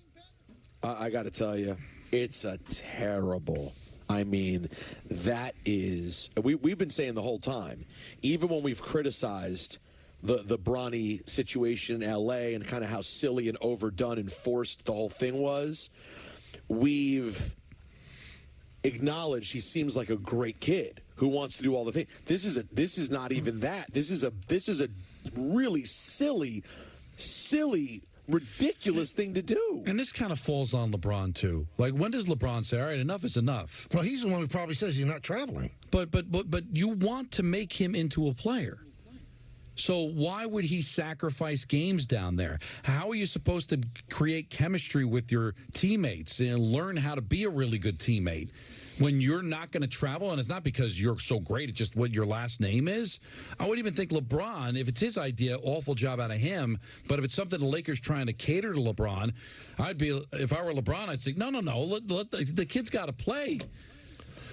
I got to tell you, it's a terrible... I mean, that is... We've been saying the whole time, even when we've criticized the Bronny situation in L.A. and kind of how silly and overdone and forced the whole thing was, we've acknowledged he seems like a great kid who wants to do all the things. This is not even that. This is a really silly ridiculous thing to do. And this kind of falls on LeBron, too. Like, when does LeBron say, all right, enough is enough? Well, he's the one who probably says he's not traveling. But you want to make him into a player. So why would he sacrifice games down there? How are you supposed to create chemistry with your teammates and learn how to be a really good teammate when you're not going to travel? And it's not because you're so great, it's just what your last name is. I would even think LeBron, if it's his idea, awful job out of him. But if it's something the Lakers trying to cater to LeBron, if I were LeBron, I'd say, no, the kid's got to play.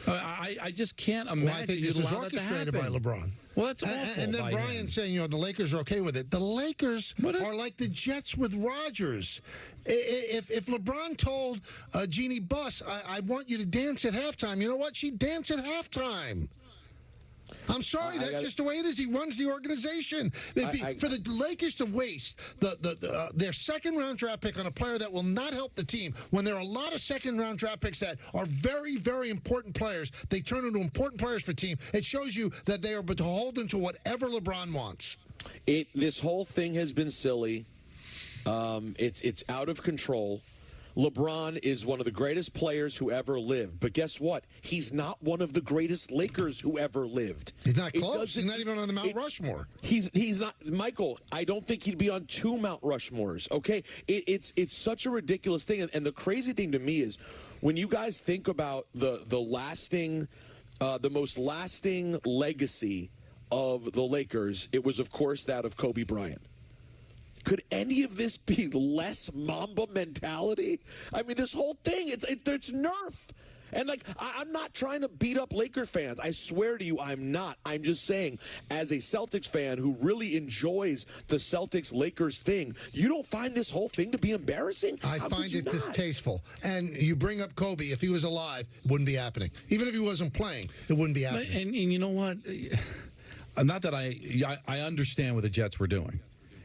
I just can't imagine. Well, I think this is orchestrated by LeBron. Well, that's awful. And then Brian saying, the Lakers are okay with it. The Lakers are like the Jets with Rodgers. If LeBron told Jeannie Buss, I want you to dance at halftime, you know what? She'd dance at halftime. I'm sorry, that's just the way it is. He runs the organization. For the Lakers to waste their second-round draft pick on a player that will not help the team, when there are a lot of second-round draft picks that are very, very important players, they turn into important players for team. It shows you that they are beholden to whatever LeBron wants. This whole thing has been silly. It's out of control. LeBron is one of the greatest players who ever lived. But guess what? He's not one of the greatest Lakers who ever lived. He's not close. He's not even on the Mount Rushmore. He's not. Michael, I don't think he'd be on 2 Mount Rushmores, okay? It's such a ridiculous thing. And the crazy thing to me is when you guys think about the most lasting legacy of the Lakers, it was, of course, that of Kobe Bryant. Could any of this be less Mamba mentality? I mean, this whole thing, it's Nerf. And, like, I'm not trying to beat up Laker fans. I swear to you, I'm not. I'm just saying, as a Celtics fan who really enjoys the Celtics-Lakers thing, you don't find this whole thing to be embarrassing? I find it distasteful. And you bring up Kobe. If he was alive, it wouldn't be happening. Even if he wasn't playing, it wouldn't be happening. And you know what? Not that I understand what the Jets were doing.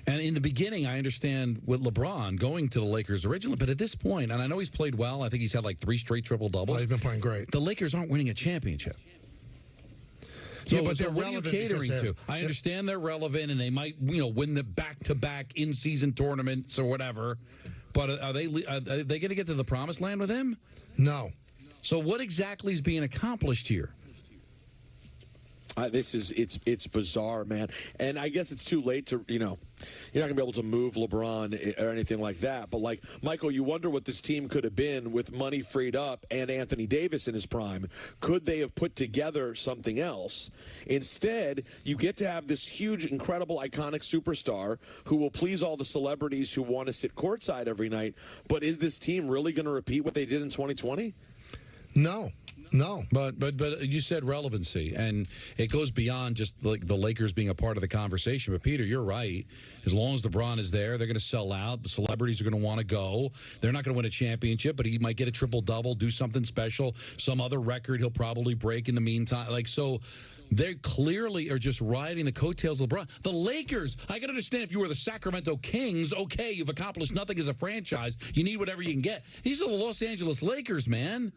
And in the beginning, I understand with LeBron going to the Lakers originally, but at this point, and I know he's played well. I think he's had like 3 straight triple-doubles. Oh, he's been playing great. The Lakers aren't winning a championship. Yeah, but they're what are you catering to? I understand they're relevant, and they might, win the back-to-back in-season tournaments or whatever. But are they going to get to the promised land with him? No. So what exactly is being accomplished here? It's bizarre, man. And I guess it's too late to, you're not going to be able to move LeBron or anything like that. But, like, Michael, you wonder what this team could have been with money freed up and Anthony Davis in his prime. Could they have put together something else? Instead, you get to have this huge, incredible, iconic superstar who will please all the celebrities who want to sit courtside every night. But is this team really going to repeat what they did in 2020? No. No, but you said relevancy, and it goes beyond just like the Lakers being a part of the conversation. But Peter, you're right. As long as LeBron is there, they're going to sell out. The celebrities are going to want to go. They're not going to win a championship, but he might get a triple-double, do something special, some other record he'll probably break in the meantime. So they clearly are just riding the coattails of LeBron. The Lakers, I can understand if you were the Sacramento Kings, okay, you've accomplished nothing as a franchise. You need whatever you can get. These are the Los Angeles Lakers, man.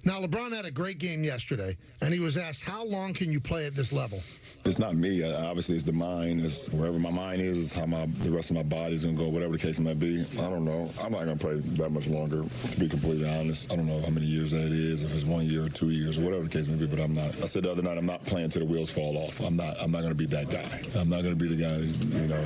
Now, LeBron had a great game yesterday, and he was asked, how long can you play at this level? It's not me. Obviously, it's the mind. It's wherever my mind is how the rest of my body is going to go, whatever the case might be. I don't know. I'm not going to play that much longer, to be completely honest. I don't know how many years that it is, if it's 1 year or 2 years or whatever the case may be, but I'm not. I said the other night, I'm not playing till the wheels fall off. I'm not going to be that guy. I'm not going to be the guy,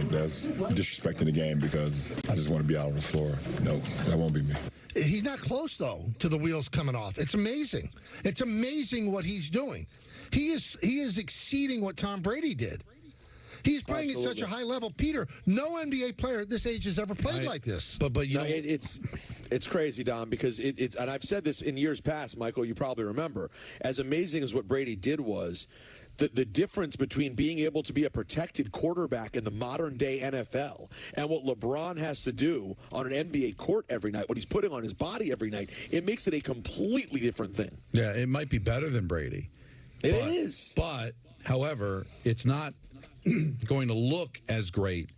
that's disrespecting the game because I just want to be out on the floor. No, that won't be me. He's not close, though, to the wheels coming off. It's amazing. It's amazing what he's doing. He is exceeding what Tom Brady did. He's playing at such a high level. Peter, no NBA player at this age has ever played like this. But it's crazy, Don, because it's and I've said this in years past, Michael, you probably remember. As amazing as what Brady did was, the difference between being able to be a protected quarterback in the modern-day NFL and what LeBron has to do on an NBA court every night, what he's putting on his body every night, it makes it a completely different thing. Yeah, it might be better than Brady. It is. But, however, it's not going to look as great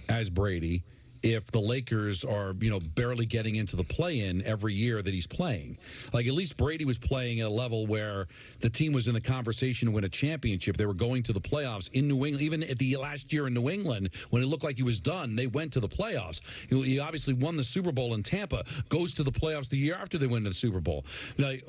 as Brady if the Lakers are, barely getting into the play-in every year that he's playing. Like, at least Brady was playing at a level where the team was in the conversation to win a championship. They were going to the playoffs in New England. Even at the last year in New England, when it looked like he was done, they went to the playoffs. He obviously won the Super Bowl in Tampa, goes to the playoffs the year after they win the Super Bowl. Like,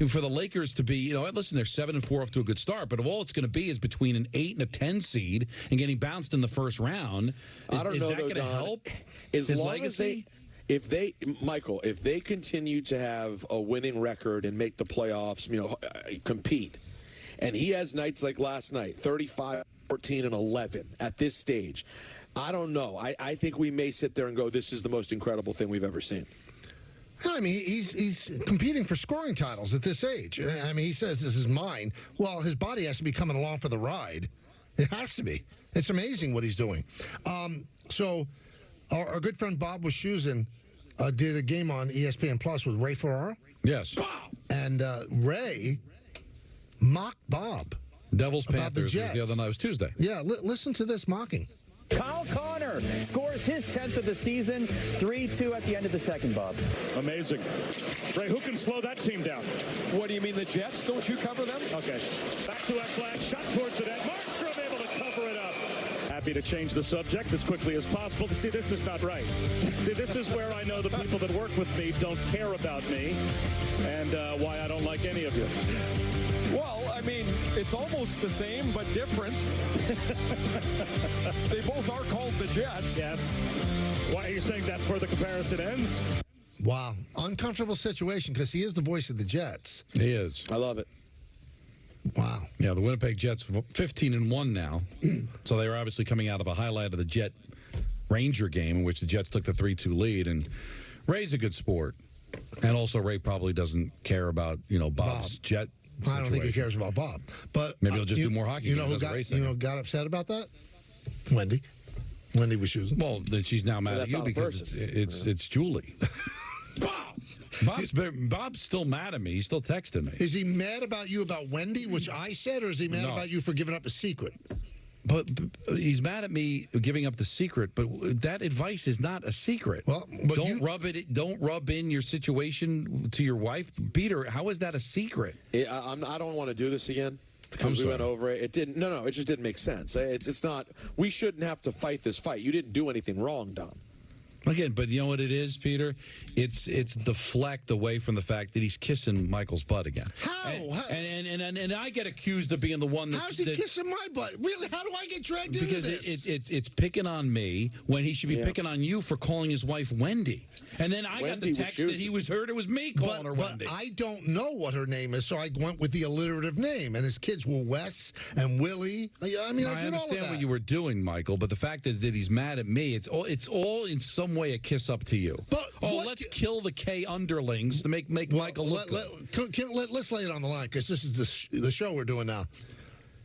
for the Lakers to be, listen, they're 7-4 off to a good start, but if all it's going to be is between an 8 and a 10 seed and getting bounced in the first round, I don't know, that going to help as his long legacy? If they continue to have a winning record and make the playoffs, compete, and he has nights like last night, 35, 14, and 11 at this stage, I don't know. I think we may sit there and go, this is the most incredible thing we've ever seen. I mean, he's competing for scoring titles at this age. I mean, he says this is mine. Well, his body has to be coming along for the ride. It has to be. It's amazing what he's doing. So our good friend Bob Wischusen did a game on ESPN Plus with Ray Ferraro. Yes. And Ray mocked Bob. Devils about Panthers the was Jets. the other night. It was Tuesday. Yeah, listen to this mocking. Kyle Connor scores his 10th of the season, 3-2 at the end of the second, Bob. Amazing. Ray, who can slow that team down? What do you mean, the Jets? Don't you cover them? Okay. Back to that flash, shot towards the net. Markstrom able to cover it up. Happy to change the subject as quickly as possible. See, this is not right. See, this is where I know the people that work with me don't care about me and why I don't like any of you. Well, I mean, it's almost the same, but different. They both are called the Jets. Yes. Why are you saying that's where the comparison ends? Wow. Uncomfortable situation because he is the voice of the Jets. He is. I love it. Wow. Yeah, the Winnipeg Jets 15-1 now. So they were obviously coming out of a highlight of the Jet Ranger game in which the Jets took the 3-2 lead. And Ray's a good sport. And also Ray probably doesn't care about, Bob's Jet situation. I don't think he cares about Bob. But maybe he'll just do more hockey. You know who got upset about that? Wendy. Wendy was choosing. Well, then she's now mad at you because it's Julie. Bob's still mad at me. He's still texting me. Is he mad about you about Wendy, which I said, or is he mad about you for giving up a secret? But he's mad at me giving up the secret. But that advice is not a secret. Well, don't rub in your situation to your wife, Peter. How is that a secret? I don't want to do this again because we went over it. It didn't. No, it just didn't make sense. It's not. We shouldn't have to fight this fight. You didn't do anything wrong, Don. Again, but you know what it is, Peter? It's deflect away from the fact that he's kissing Michael's butt again. How? And I get accused of being the one that's... How's he kissing my butt? Really? How do I get dragged into this? Because it's picking on me when he should be picking on you for calling his wife Wendy. And then I got the text that he was heard it was me calling her Wendy. But I don't know what her name is, so I went with the alliterative name. And his kids were Wes and Willie. I did all of that. I understand what you were doing, Michael, but the fact that he's mad at me, it's all in some way a kiss up to you. But let's kill the K underlings to make Michael look good. Let's lay it on the line because this is the show we're doing now.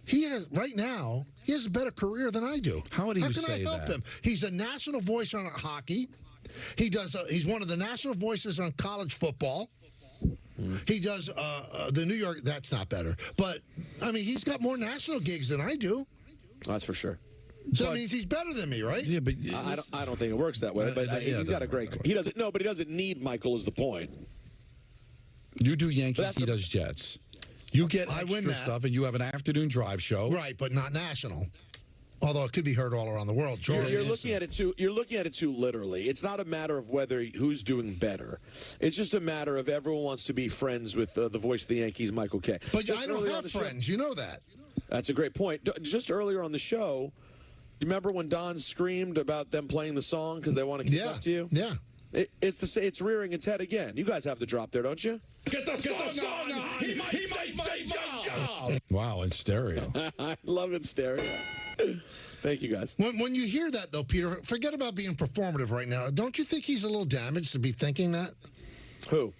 He has a better career than I do. How would you say that? How can I help him? He's a national voice on hockey. He's one of the national voices on college football. He does the New York. That's not better, but I mean he's got more national gigs than I do. That's for sure. So that means he's better than me, right? Yeah, but I don't think it works that way. But he's got a great. He doesn't. No, but he doesn't need Michael. Is the point? You do Yankees. He does Jets. You get extra stuff, and you have an afternoon drive show, right? But not national. Although it could be heard all around the world. You're looking at it too literally. It's not a matter of who's doing better. It's just a matter of everyone wants to be friends with the voice of the Yankees, Michael Kay. But I don't have friends. You know that. That's a great point. Just earlier on the show, do you remember when Don screamed about them playing the song because they want to kiss up to you? Yeah. It's rearing its head again. You guys have the drop there, don't you? Get the song on. He might say my job. Wow, in stereo. I love it stereo. Thank you, guys. When you hear that, though, Peter, forget about being performative right now. Don't you think he's a little damaged to be thinking that? Who?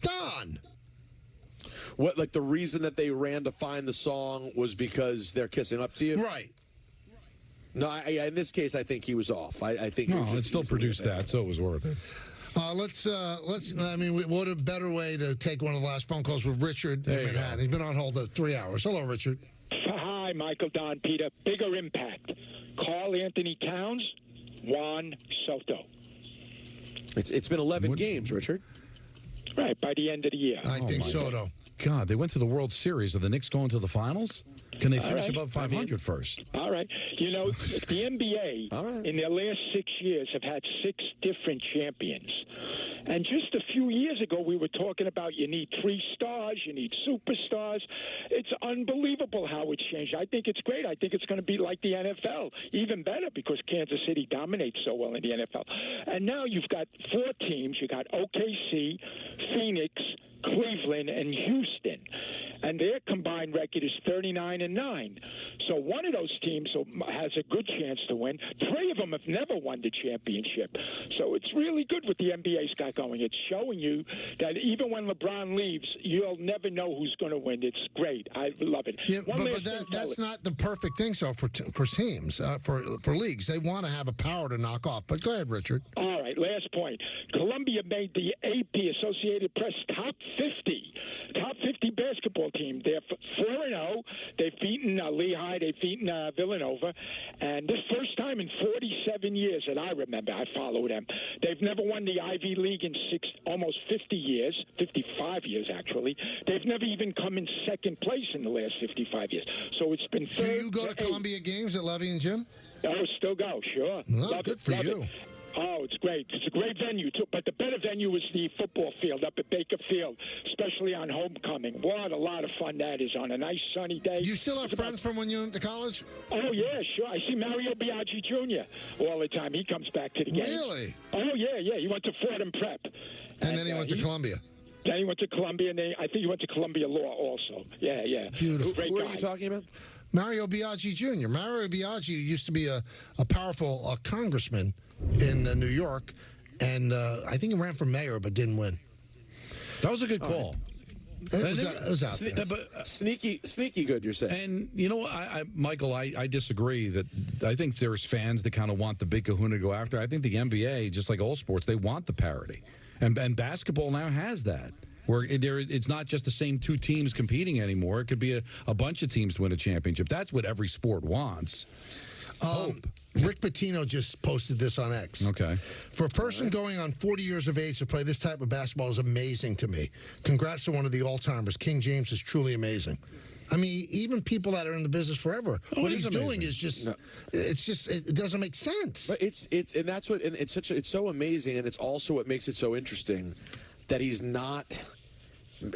Don. What, like the reason that they ran to find the song was because they're kissing up to you? Right. No, in this case, I think he was off. I think it still produced that, so it was worth it. Let's. I mean, what a better way to take one of the last phone calls with Richard in Manhattan. He's been on hold 3 hours. Hello, Richard. Hi, Michael, Don, Peter. Bigger impact. Carl Anthony Towns, Juan Soto. It's been 11 games, Richard. Right, by the end of the year. I think Soto. God, they went to the World Series. Are the Knicks going to the finals? Can they finish above 500 first? All right. You know, the NBA in their last 6 years have had 6 different champions. And just a few years ago, we were talking about you need 3 stars, you need superstars. It's unbelievable how it's changed. I think it's great. I think it's going to be like the NFL, even better because Kansas City dominates so well in the NFL. And now you've got 4 teams. You got OKC, Phoenix, Cleveland, and Houston. And their combined record is 39-9. So one of those teams has a good chance to win. 3 of them have never won the championship. So it's really good what the NBA's got going. It's showing you that even when LeBron leaves, you'll never know who's going to win. It's great. I love it. Yeah, but that's not the perfect thing, so for teams, for leagues. They want to have a power to knock off. But go ahead, Richard. All right. last point. Columbia made the AP, Associated Press, top 50 basketball team. They're 4-0. They've beaten Lehigh. They've beaten Villanova. And this first time in 47 years that I remember, I follow them. They've never won the Ivy League in almost 50 years, 55 years actually. They've never even come in second place in the last 55 years. So it's been third. Do you go to Columbia games at Levy and Jim? Oh, still go, sure. Well, good for you. Oh, it's great. It's a great venue, too. But the better venue is the football field up at Baker Field, especially on homecoming. What a lot of fun that is on a nice sunny day. You still have friends from when you went to college? Oh, yeah, sure. I see Mario Biaggi Jr. all the time. He comes back to the game. Really? Oh, yeah. He went to Fordham Prep. And then he went to Columbia. Then he went to Columbia, and I think he went to Columbia Law also. Yeah. Beautiful. Great Who guy. are you talking about? Mario Biaggi Jr. Mario Biaggi used to be a powerful congressman in New York, and I think he ran for mayor but didn't win. That was a good call. It was out there. Sneaky good, you're saying. And, you know, Michael, I disagree. That I think there's fans that kind of want the big kahuna to go after. I think the NBA, just like all sports, they want the parity. And basketball now has that, where it's not just the same two teams competing anymore. It could be a bunch of teams to win a championship. That's what every sport wants. Rick Pitino just posted this on X. Okay. For a person going on 40 years of age to play this type of basketball is amazing to me. Congrats to one of the all-timers. King James is truly amazing. I mean, even people that are in the business forever, what he's doing is just, it doesn't make sense. But it's so amazing, and it's also what makes it so interesting that he's not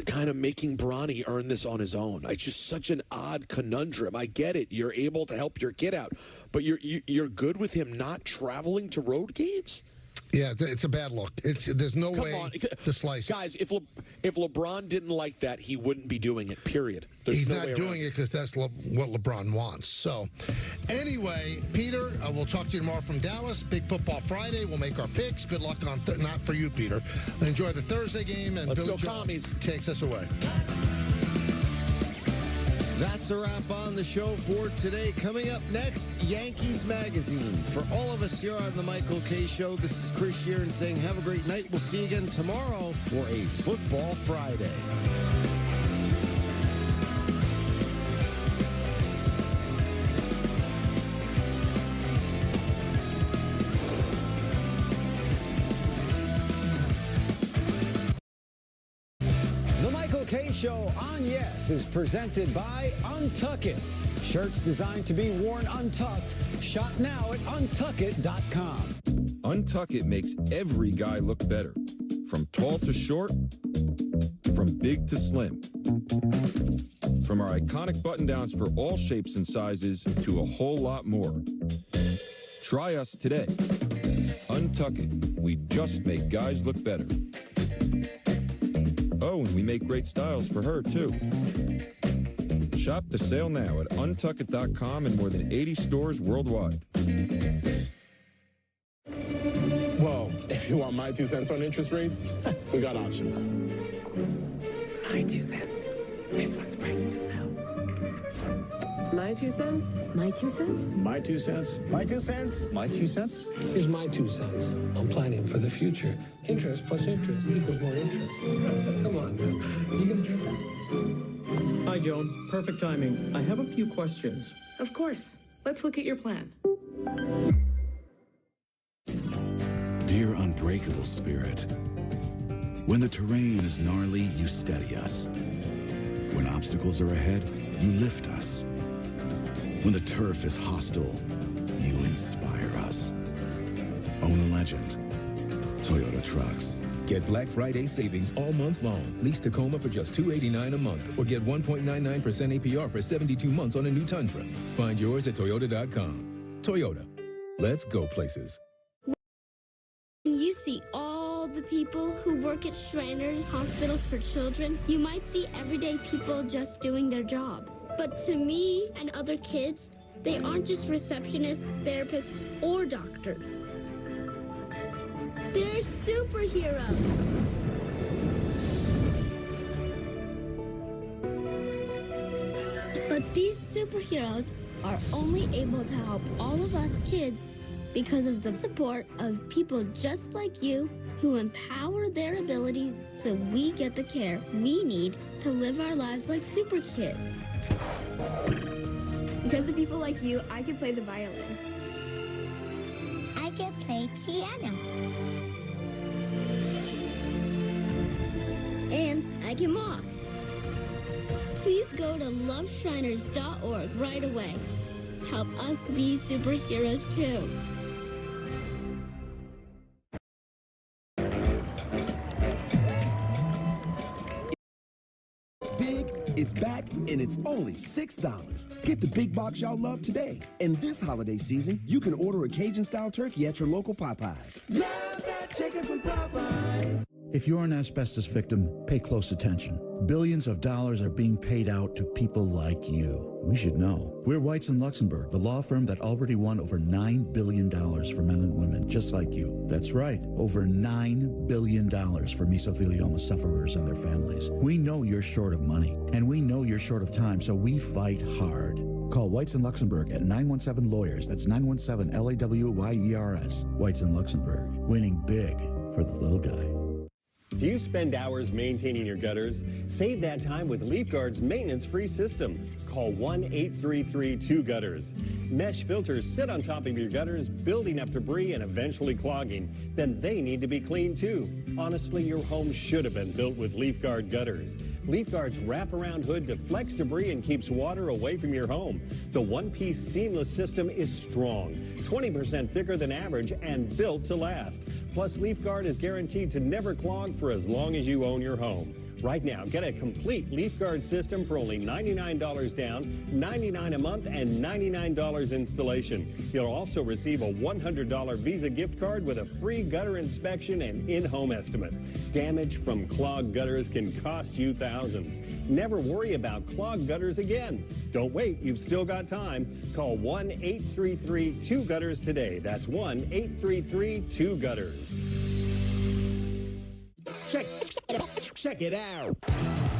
kind of making Bronny earn this on his own. It's just such an odd conundrum. I get it. You're able to help your kid out, but you're good with him not traveling to road games? Yeah, it's a bad look. There's no way to slice it. Guys, if LeBron didn't like that, he wouldn't be doing it, period. He's not doing it because that's what LeBron wants. So, anyway, Peter, we'll talk to you tomorrow from Dallas. Big Football Friday. We'll make our picks. Good luck on not for you, Peter. Enjoy the Thursday game, and Billy Joe takes us away. That's a wrap on the show for today. Coming up next, Yankees Magazine. For all of us here on the Michael Kay Show, this is Chris Sheeran saying have a great night. We'll see you again tomorrow for a Football Friday. Show on Yes is presented by Untuck It. Shirts designed to be worn untucked. Shop now at untuckit.com. Untuck It makes every guy look better. From tall to short, from big to slim. From our iconic button-downs for all shapes and sizes to a whole lot more. Try us today. Untuck It. We just make guys look better. Oh, and we make great styles for her, too. Shop the sale now at untuckit.com and more than 80 stores worldwide. Well, if you want my 2 cents on interest rates, we got options. My 2 cents. This one's priced to sell. My 2 cents? My 2 cents? My 2 cents? My 2 cents? My 2 cents? Here's my 2 cents. I'm planning for the future. Interest plus interest equals more interest. Come on, man. You gonna drink that? Hi, Joan. Perfect timing. I have a few questions. Of course. Let's look at your plan. Dear unbreakable spirit, when the terrain is gnarly, you steady us. When obstacles are ahead, you lift us. When the turf is hostile, you inspire us. Own a legend. Toyota Trucks. Get Black Friday savings all month long. Lease Tacoma for just $289 a month or get 1.99% APR for 72 months on a new Tundra. Find yours at Toyota.com. Toyota. Let's go places. When you see all the people who work at Shriners Hospitals for Children, you might see everyday people just doing their job. But to me and other kids, they aren't just receptionists, therapists, or doctors. They're superheroes. But these superheroes are only able to help all of us kids because of the support of people just like you who empower their abilities so we get the care we need to live our lives like super kids. Because of people like you, I can play the violin. I can play piano. And I can walk. Please go to loveshriners.org right away. Help us be superheroes too. It's big, it's back, and it's only $6. Get the big box y'all love today. And this holiday season, you can order a Cajun-style turkey at your local Popeyes. Love that chicken from Popeyes. If you're an asbestos victim, pay close attention. Billions of dollars are being paid out to people like you. We should know. We're Whites in Luxembourg, the law firm that already won over $9 billion for men and women just like you. That's right, over $9 billion for mesothelioma sufferers and their families. We know you're short of money, and we know you're short of time, so we fight hard. Call Whites in Luxembourg at 917-LAWYERS. That's 917-LAWYERS. Whites in Luxembourg, winning big for the little guy. Do you spend hours maintaining your gutters? Save that time with LeafGuard's maintenance-free system. Call 1-833-2-GUTTERS. Mesh filters sit on top of your gutters, building up debris and eventually clogging. Then they need to be cleaned too. Honestly, your home should have been built with LeafGuard gutters. LeafGuard's wraparound hood deflects debris and keeps water away from your home. The one-piece seamless system is strong, 20% thicker than average, and built to last. Plus, LeafGuard is guaranteed to never clog for as long as you own your home. Right now, get a complete LeafGuard system for only $99 down, $99 a month, and $99 installation. You'll also receive a $100 Visa gift card with a free gutter inspection and in-home estimate. Damage from clogged gutters can cost you thousands. Never worry about clogged gutters again. Don't wait, you've still got time. Call 1-833-2-GUTTERS today. That's 1-833-2-GUTTERS. Check it out.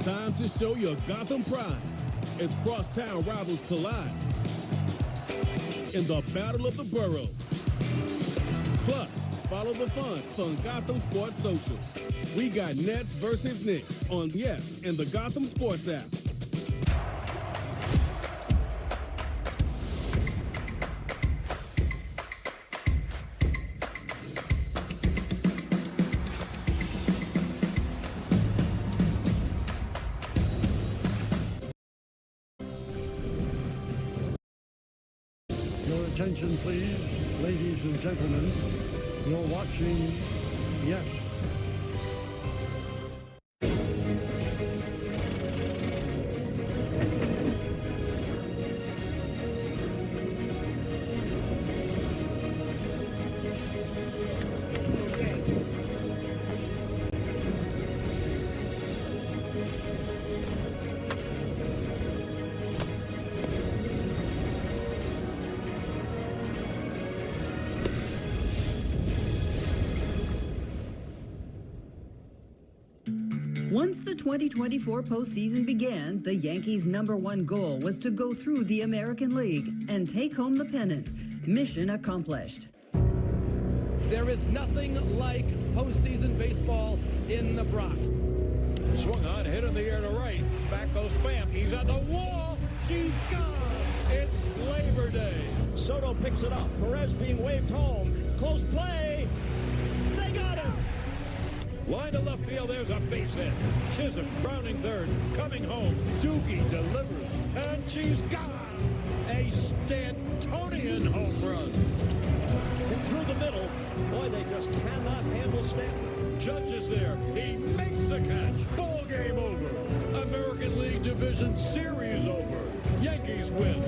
Time to show your Gotham pride as crosstown rivals collide in the Battle of the Boroughs. Plus, follow the fun on Gotham Sports Socials. We got Nets versus Knicks on Yes and the Gotham Sports app. Attention, please, ladies and gentlemen. You're watching Yes. Once the 2024 postseason began, the Yankees' #1 goal was to go through the American League and take home the pennant. Mission accomplished. There is nothing like postseason baseball in the Bronx. Swung on, hit in the air to right. Back goes Pham. He's on the wall. She's gone. It's Labor Day. Soto picks it up. Perez being waved home. Close play. They got him. Line to left field, there's a base hit. Chisholm, Browning third, coming home. Doogie delivers, and she's gone. A Stantonian home run. And through the middle, boy, they just cannot handle Stanton. Judge is there. He makes the catch. Ball game over. American League Division Series over. Yankees win.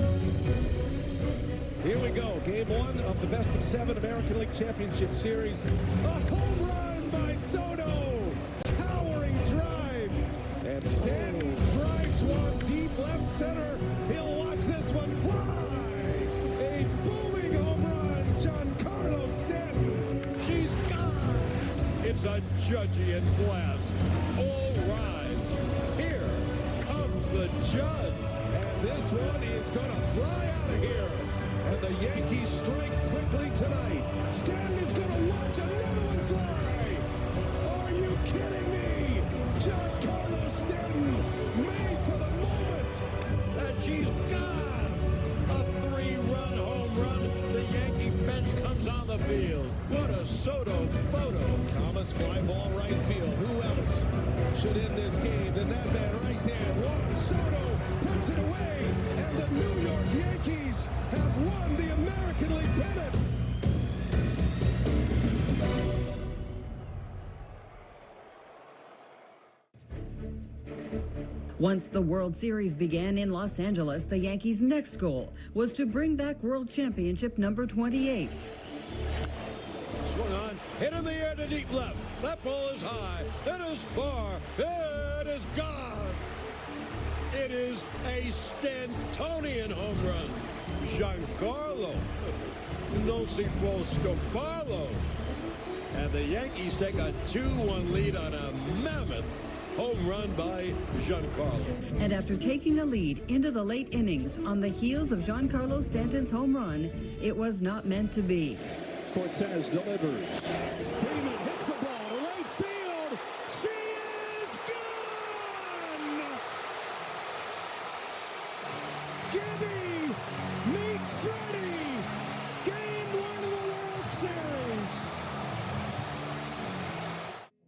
Here we go. Game 1 of the best-of-7 American League Championship Series. A home run by Soto. Towering drive. And Stanton drives one deep left center. He'll watch this one fly. A booming home run. Giancarlo Stanton. She's gone. It's a Judgian blast. All rise. Here comes the judge. And this one is going to fly out of here. And the Yankees strike quickly tonight. Stanton is going to watch another one fly. Are you kidding me? Giancarlo Stanton made for the moment. And she's gone. A 3-run home run. The Yankee bench comes on the field. What a Soto photo. Thomas, fly ball right field. Who else should end this game than that man right there? Juan Soto puts it away, and the New York Yankees have won the American League pennant. Once the World Series began in Los Angeles, the Yankees' next goal was to bring back World Championship number 28. Swung on, hit in the air to deep left. That ball is high. It is far. It is gone. It is a Stantonian home run. Giancarlo. No si può Barlow. And the Yankees take a 2-1 lead on a mammoth home run by Giancarlo. And after taking a lead into the late innings on the heels of Giancarlo Stanton's home run, it was not meant to be. Cortez delivers. Freeman hits the ball to right field. She is gone! Gibby, meet Freddie. Game 1 of the World Series.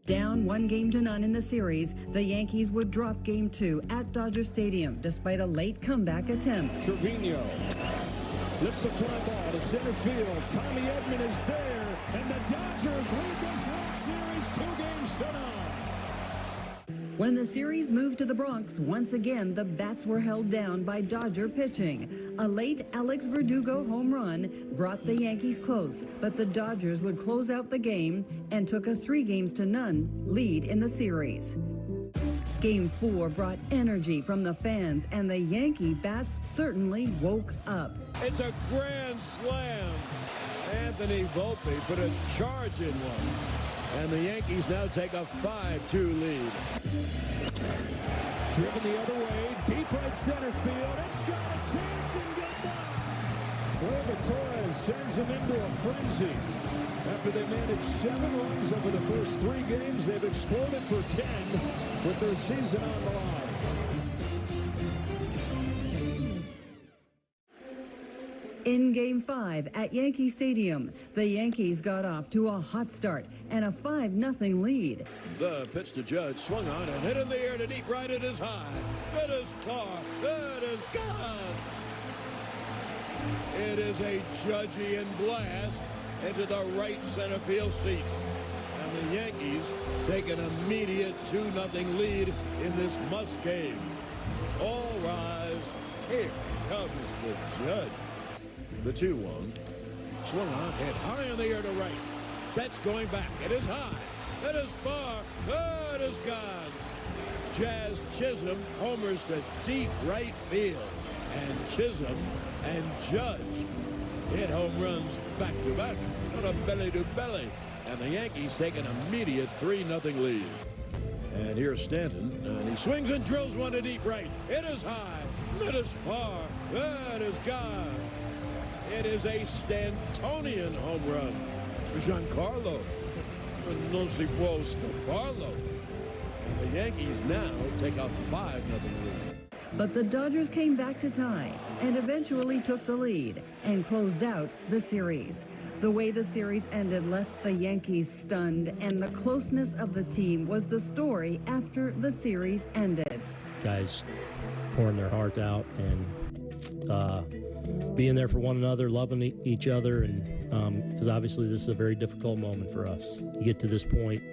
Down 1-0 in the series, the Yankees would drop Game 2 at Dodger Stadium despite a late comeback attempt. Trevino lifts a fly ball to center field. Tommy Edman is there, and the Dodgers lead this World Series 2-0. When the series moved to the Bronx, once again the bats were held down by Dodger pitching. A late Alex Verdugo home run brought the Yankees close, but the Dodgers would close out the game and took a 3-0 lead in the series. Game 4 brought energy from the fans, and the Yankee bats certainly woke up. It's a grand slam. Anthony Volpe put a charge in one. And the Yankees now take a 5-2 lead. Driven the other way, deep right center field. It's got a chance and get back. Gleyber Torres sends them into a frenzy. After they managed 7 runs over the first 3 games, they've exploded for 10 with their season on the line. In Game 5 at Yankee Stadium, the Yankees got off to a hot start and a 5-0 lead. The pitch to Judge, swung on and hit in the air to deep right. It is high. It is far. It is gone. It is a Judgian blast into the right center field seats. And the Yankees take an immediate 2-0 lead in this must game. All rise. Here comes the Judge. The 2-1. Swung on, hit high in the air to right. Betts going back. It is high. It is far. It is gone. Jazz Chisholm homers to deep right field. And Chisholm and Judge hit home runs back to back. On a belly to belly. And the Yankees take an immediate 3-0 lead. And here's Stanton. And he swings and drills one to deep right. It is high. It is far. It is gone. It is a Stantonian home run. Giancarlo. No si può Barlow. And the Yankees now take a 5-0 lead. But the Dodgers came back to tie and eventually took the lead and closed out the series. The way the series ended left the Yankees stunned, and the closeness of the team was the story after the series ended. Guys pouring their heart out and being there for one another, loving each other, and because obviously this is a very difficult moment for us. You get to this point,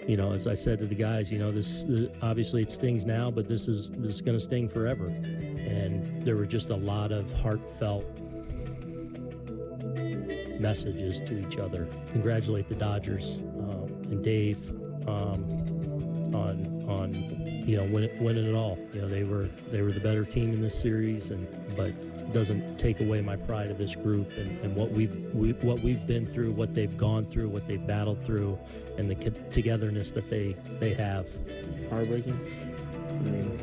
you know, as I said to the guys, you know, this obviously it stings now, but this is going to sting forever. And there were just a lot of heartfelt messages to each other. Congratulate the Dodgers and Dave on you know winning it all. You know, they were the better team in this series, but it doesn't take away my pride of this group and what we've been through, what they've gone through, what they've battled through, and the togetherness that they have. Heartbreaking. I mean,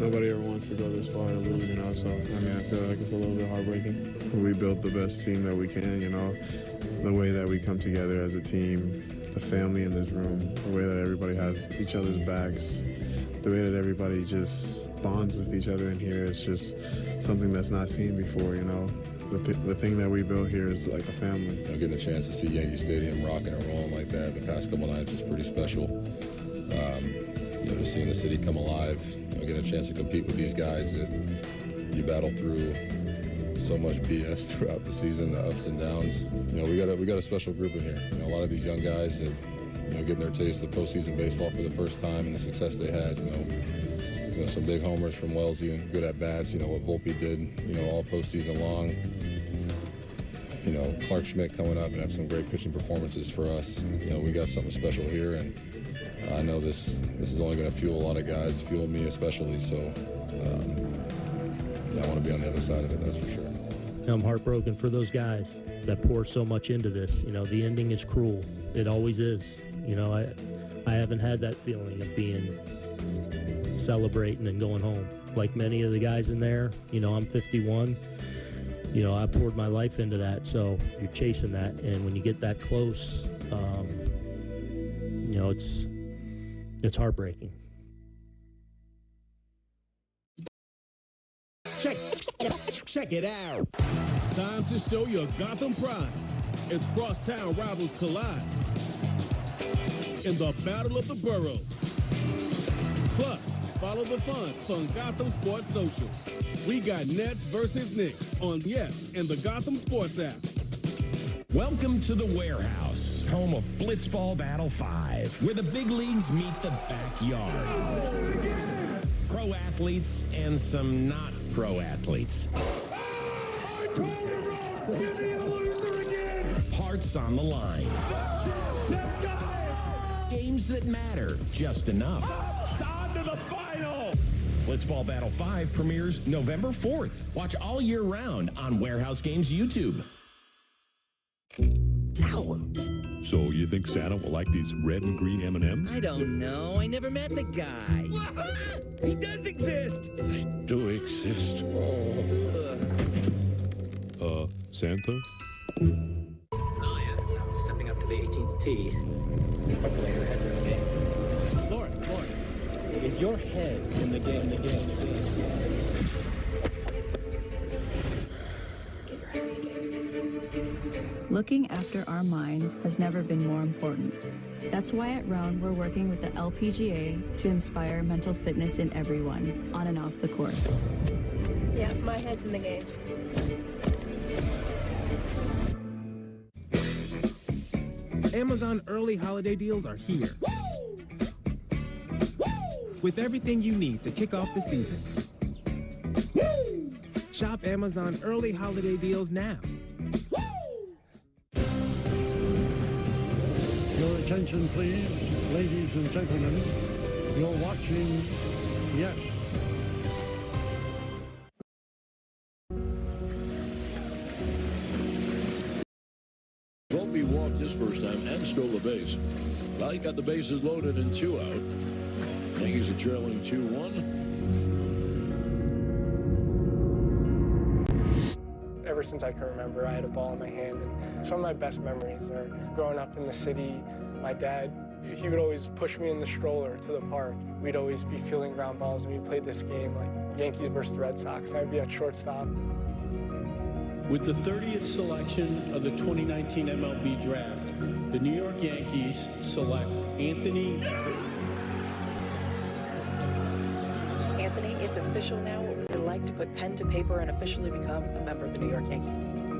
Nobody ever wants to go this far to lose, you know, so, I mean, I feel like it's a little bit heartbreaking. We built the best team that we can, you know, the way that we come together as a team, the family in this room, the way that everybody has each other's backs, the way that everybody just bonds with each other in here is just something that's not seen before, you know. The thing that we built here is like a family. You know, getting a chance to see Yankee Stadium rocking and rolling like that the past couple nights was pretty special. You know, just seeing the city come alive, you know, getting a chance to compete with these guys that you battle through so much BS throughout the season, the ups and downs. You know, we got a special group in here. You know, a lot of these young guys that, you know, getting their taste of postseason baseball for the first time and the success they had. You know, some big homers from Wellesley and good at bats. You know what Volpe did. You know, all postseason long. You know, Clark Schmidt coming up and have some great pitching performances for us. You know, we got something special here, and I know this is only going to fuel a lot of guys, fuel me especially. So I want to be on the other side of it. That's for sure. I'm heartbroken for those guys that pour so much into this. You know, the ending is cruel. It always is. You know, I haven't had that feeling of being celebrating and going home like many of the guys in there. You know, I'm 51. You know, I poured my life into that, so you're chasing that, and when you get that close, you know, it's heartbreaking. Check it out. Time to show your Gotham pride. As crosstown rivals collide in the Battle of the Boroughs. Plus, follow the fun on Gotham Sports Socials. We got Nets versus Knicks on Yes and the Gotham Sports app. Welcome to the Warehouse, home of Blitzball Battle 5, where the big leagues meet the backyard. Pro athletes and some not pro athletes. Hearts on the line. Games that matter just enough. On to the final! Blitzball Battle 5 premieres November 4th. Watch all year round on Warehouse Games YouTube. Ow! So you think Santa will like these red and green M&Ms? I don't know. I never met the guy. He does exist! They do exist. Santa? Oh, yeah. Stepping up to the 18th tee. Hopefully her head's in the game. Lauren, is your head in the game? Looking after our minds has never been more important. That's why at Round we're working with the LPGA to inspire mental fitness in everyone, on and off the course. Yeah, my head's in the game. Amazon early holiday deals are here. With everything you need to kick off the season. Shop Amazon early holiday deals now. Your attention, please, ladies and gentlemen. You're watching Yes. Volpe walked his first time and stole the base. Well, he got the bases loaded and 2 out. Yankees are trailing 2-1. Ever since I can remember, I had a ball in my hand, and some of my best memories are growing up in the city. My dad, he would always push me in the stroller to the park. We'd always be fielding ground balls, and we played this game like Yankees versus the Red Sox. I'd be at shortstop. With the 30th selection of the 2019 MLB Draft, the New York Yankees select Anthony. Anthony, it's official now. What was it like to put pen to paper and officially become a member of the New York Yankees?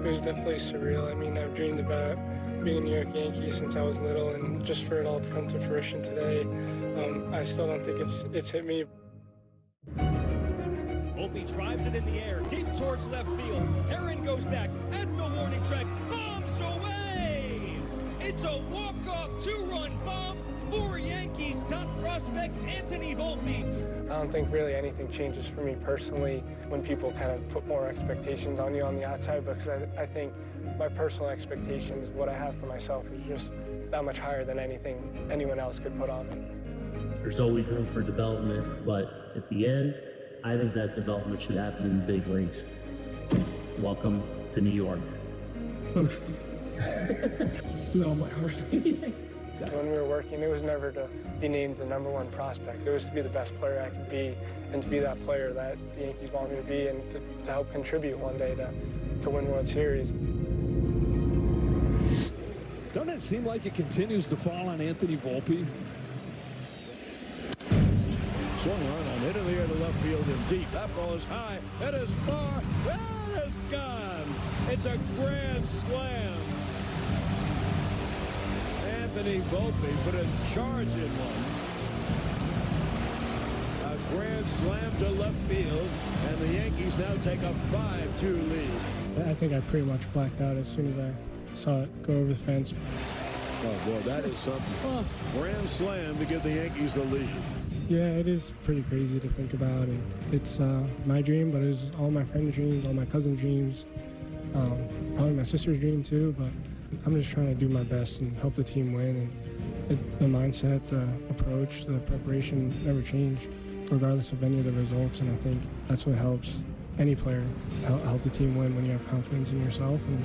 It was definitely surreal. I mean, I've dreamed about being a New York Yankee since I was little, and just for it all to come to fruition today, I still don't think it's hit me. Volpe drives it in the air, deep towards left field. Aaron goes back at the warning track, bombs away! It's a walk-off 2-run bomb for Yankees top prospect Anthony Volpe. I don't think really anything changes for me personally when people kind of put more expectations on you on the outside, because I think my personal expectations, what I have for myself, is just that much higher than anyone else could put on me. There's always room for development, but at the end, I think that development should happen in the big leagues. Welcome to New York. No, my heart. When we were working, it was never to be named the #1 prospect. It was to be the best player I could be and to be that player that the Yankees want me to be and to help contribute one day to win World Series. Doesn't it seem like it continues to fall on Anthony Volpe? Swung on and hit in the air to left field and deep. That ball is high. It is far. It is gone. It's a grand slam. Anthony Volpe put a charge in one. A grand slam to left field, and the Yankees now take a 5-2 lead. I think I pretty much blacked out as soon as I saw it go over the fence. Oh, boy, that is something. Grand slam to give the Yankees the lead. Yeah, it is pretty crazy to think about, and it's my dream, but it was all my friends' dreams, all my cousins' dreams, probably my sister's dream too, but I'm just trying to do my best and help the team win, and the mindset, the approach, the preparation never changed, regardless of any of the results, and I think that's what helps any player help the team win when you have confidence in yourself and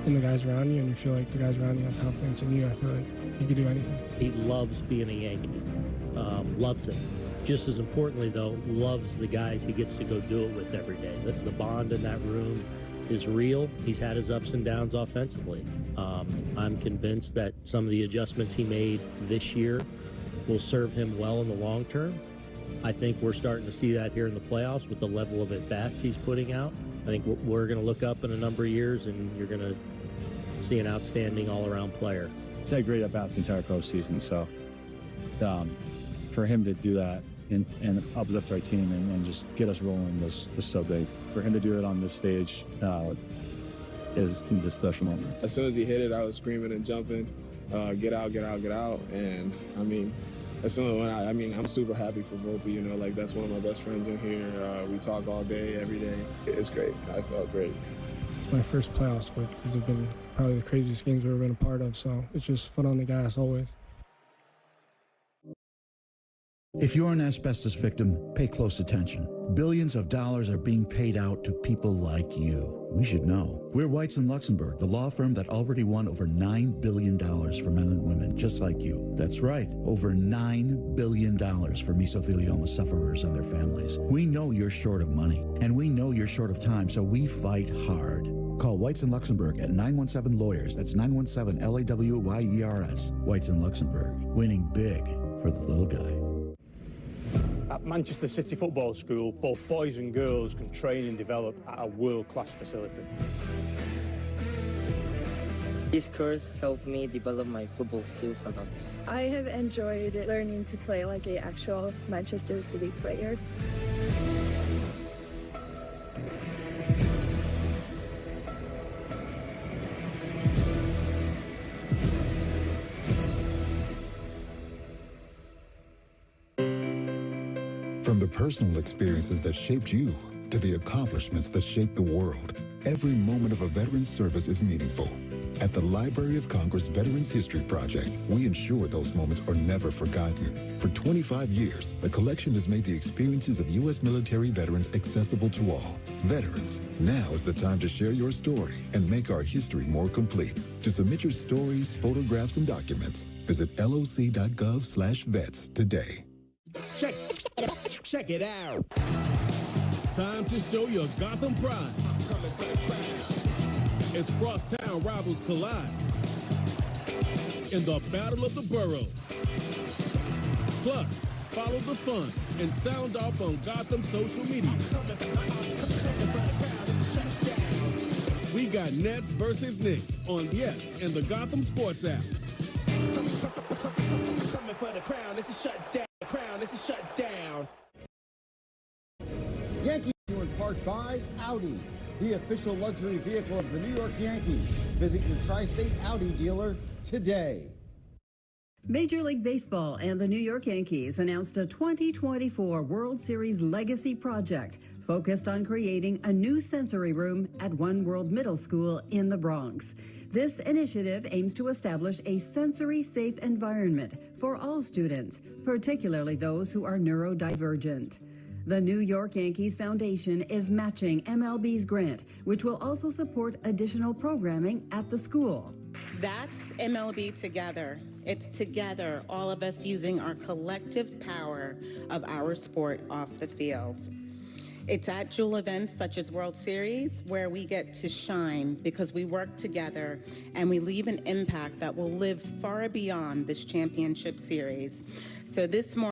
in the guys around you, and you feel like the guys around you have confidence in you. I feel like you can do anything. He loves being a Yankee. Loves it. Just as importantly, though, loves the guys he gets to go do it with every day. The bond in that room is real. He's had his ups and downs offensively. I'm convinced that some of the adjustments he made this year will serve him well in the long term. I think we're starting to see that here in the playoffs with the level of at-bats he's putting out. I think we're going to look up in a number of years, and you're going to see an outstanding all-around player. He's had great at-bats the entire postseason, so for him to do that and uplift our team and just get us rolling was so big. For him to do it on this stage is a special moment. As soon as he hit it, I was screaming and jumping, get out, get out, get out. And I mean, as soon as I'm super happy for Volpe, you know, like that's one of my best friends in here. We talk all day, every day. It's great. I felt great. It's my first playoffs, but these have been probably the craziest games we've ever been a part of, so it's just foot on the gas always. If you're an asbestos victim, pay close attention. Billions of dollars are being paid out to people like you. We should know. We're Whites and Luxembourg, the law firm that already won over $9 billion for men and women just like you. That's right, over $9 billion for mesothelioma sufferers and their families. We know you're short of money, and we know you're short of time, so we fight hard. Call Whites and Luxembourg at 917-LAWYERS. That's 917-LAWYERS. Whites and Luxembourg, winning big for the little guy. At Manchester City Football School, both boys and girls can train and develop at a world-class facility. This course helped me develop my football skills a lot. I have enjoyed learning to play like an actual Manchester City player. From the personal experiences that shaped you to the accomplishments that shaped the world, every moment of a veteran's service is meaningful. At the Library of Congress Veterans History Project, we ensure those moments are never forgotten. For 25 years, the collection has made the experiences of U.S. military veterans accessible to all. Veterans, now is the time to share your story and make our history more complete. To submit your stories, photographs, and documents, visit loc.gov/vets today. Check it out. Time to show your Gotham pride. As crosstown rivals collide in the Battle of the Boroughs. Plus, follow the fun and sound off on Gotham social media. We got Nets versus Knicks on Yes and the Gotham Sports app. Coming for the crown, this is shut down. Crown, this is shut down. Yankees are part by Audi, the official luxury vehicle of the New York Yankees. Visit your tri-state Audi dealer today. Major League Baseball and the New York Yankees announced a 2024 World Series legacy project focused on creating a new sensory room at One World Middle School in the Bronx. This initiative aims to establish a sensory-safe environment for all students, particularly those who are neurodivergent. The New York Yankees Foundation is matching MLB's grant, which will also support additional programming at the school. That's MLB Together. It's together, all of us using our collective power of our sport off the field. It's at jewel events such as World Series where we get to shine because we work together and we leave an impact that will live far beyond this championship series. So this morning,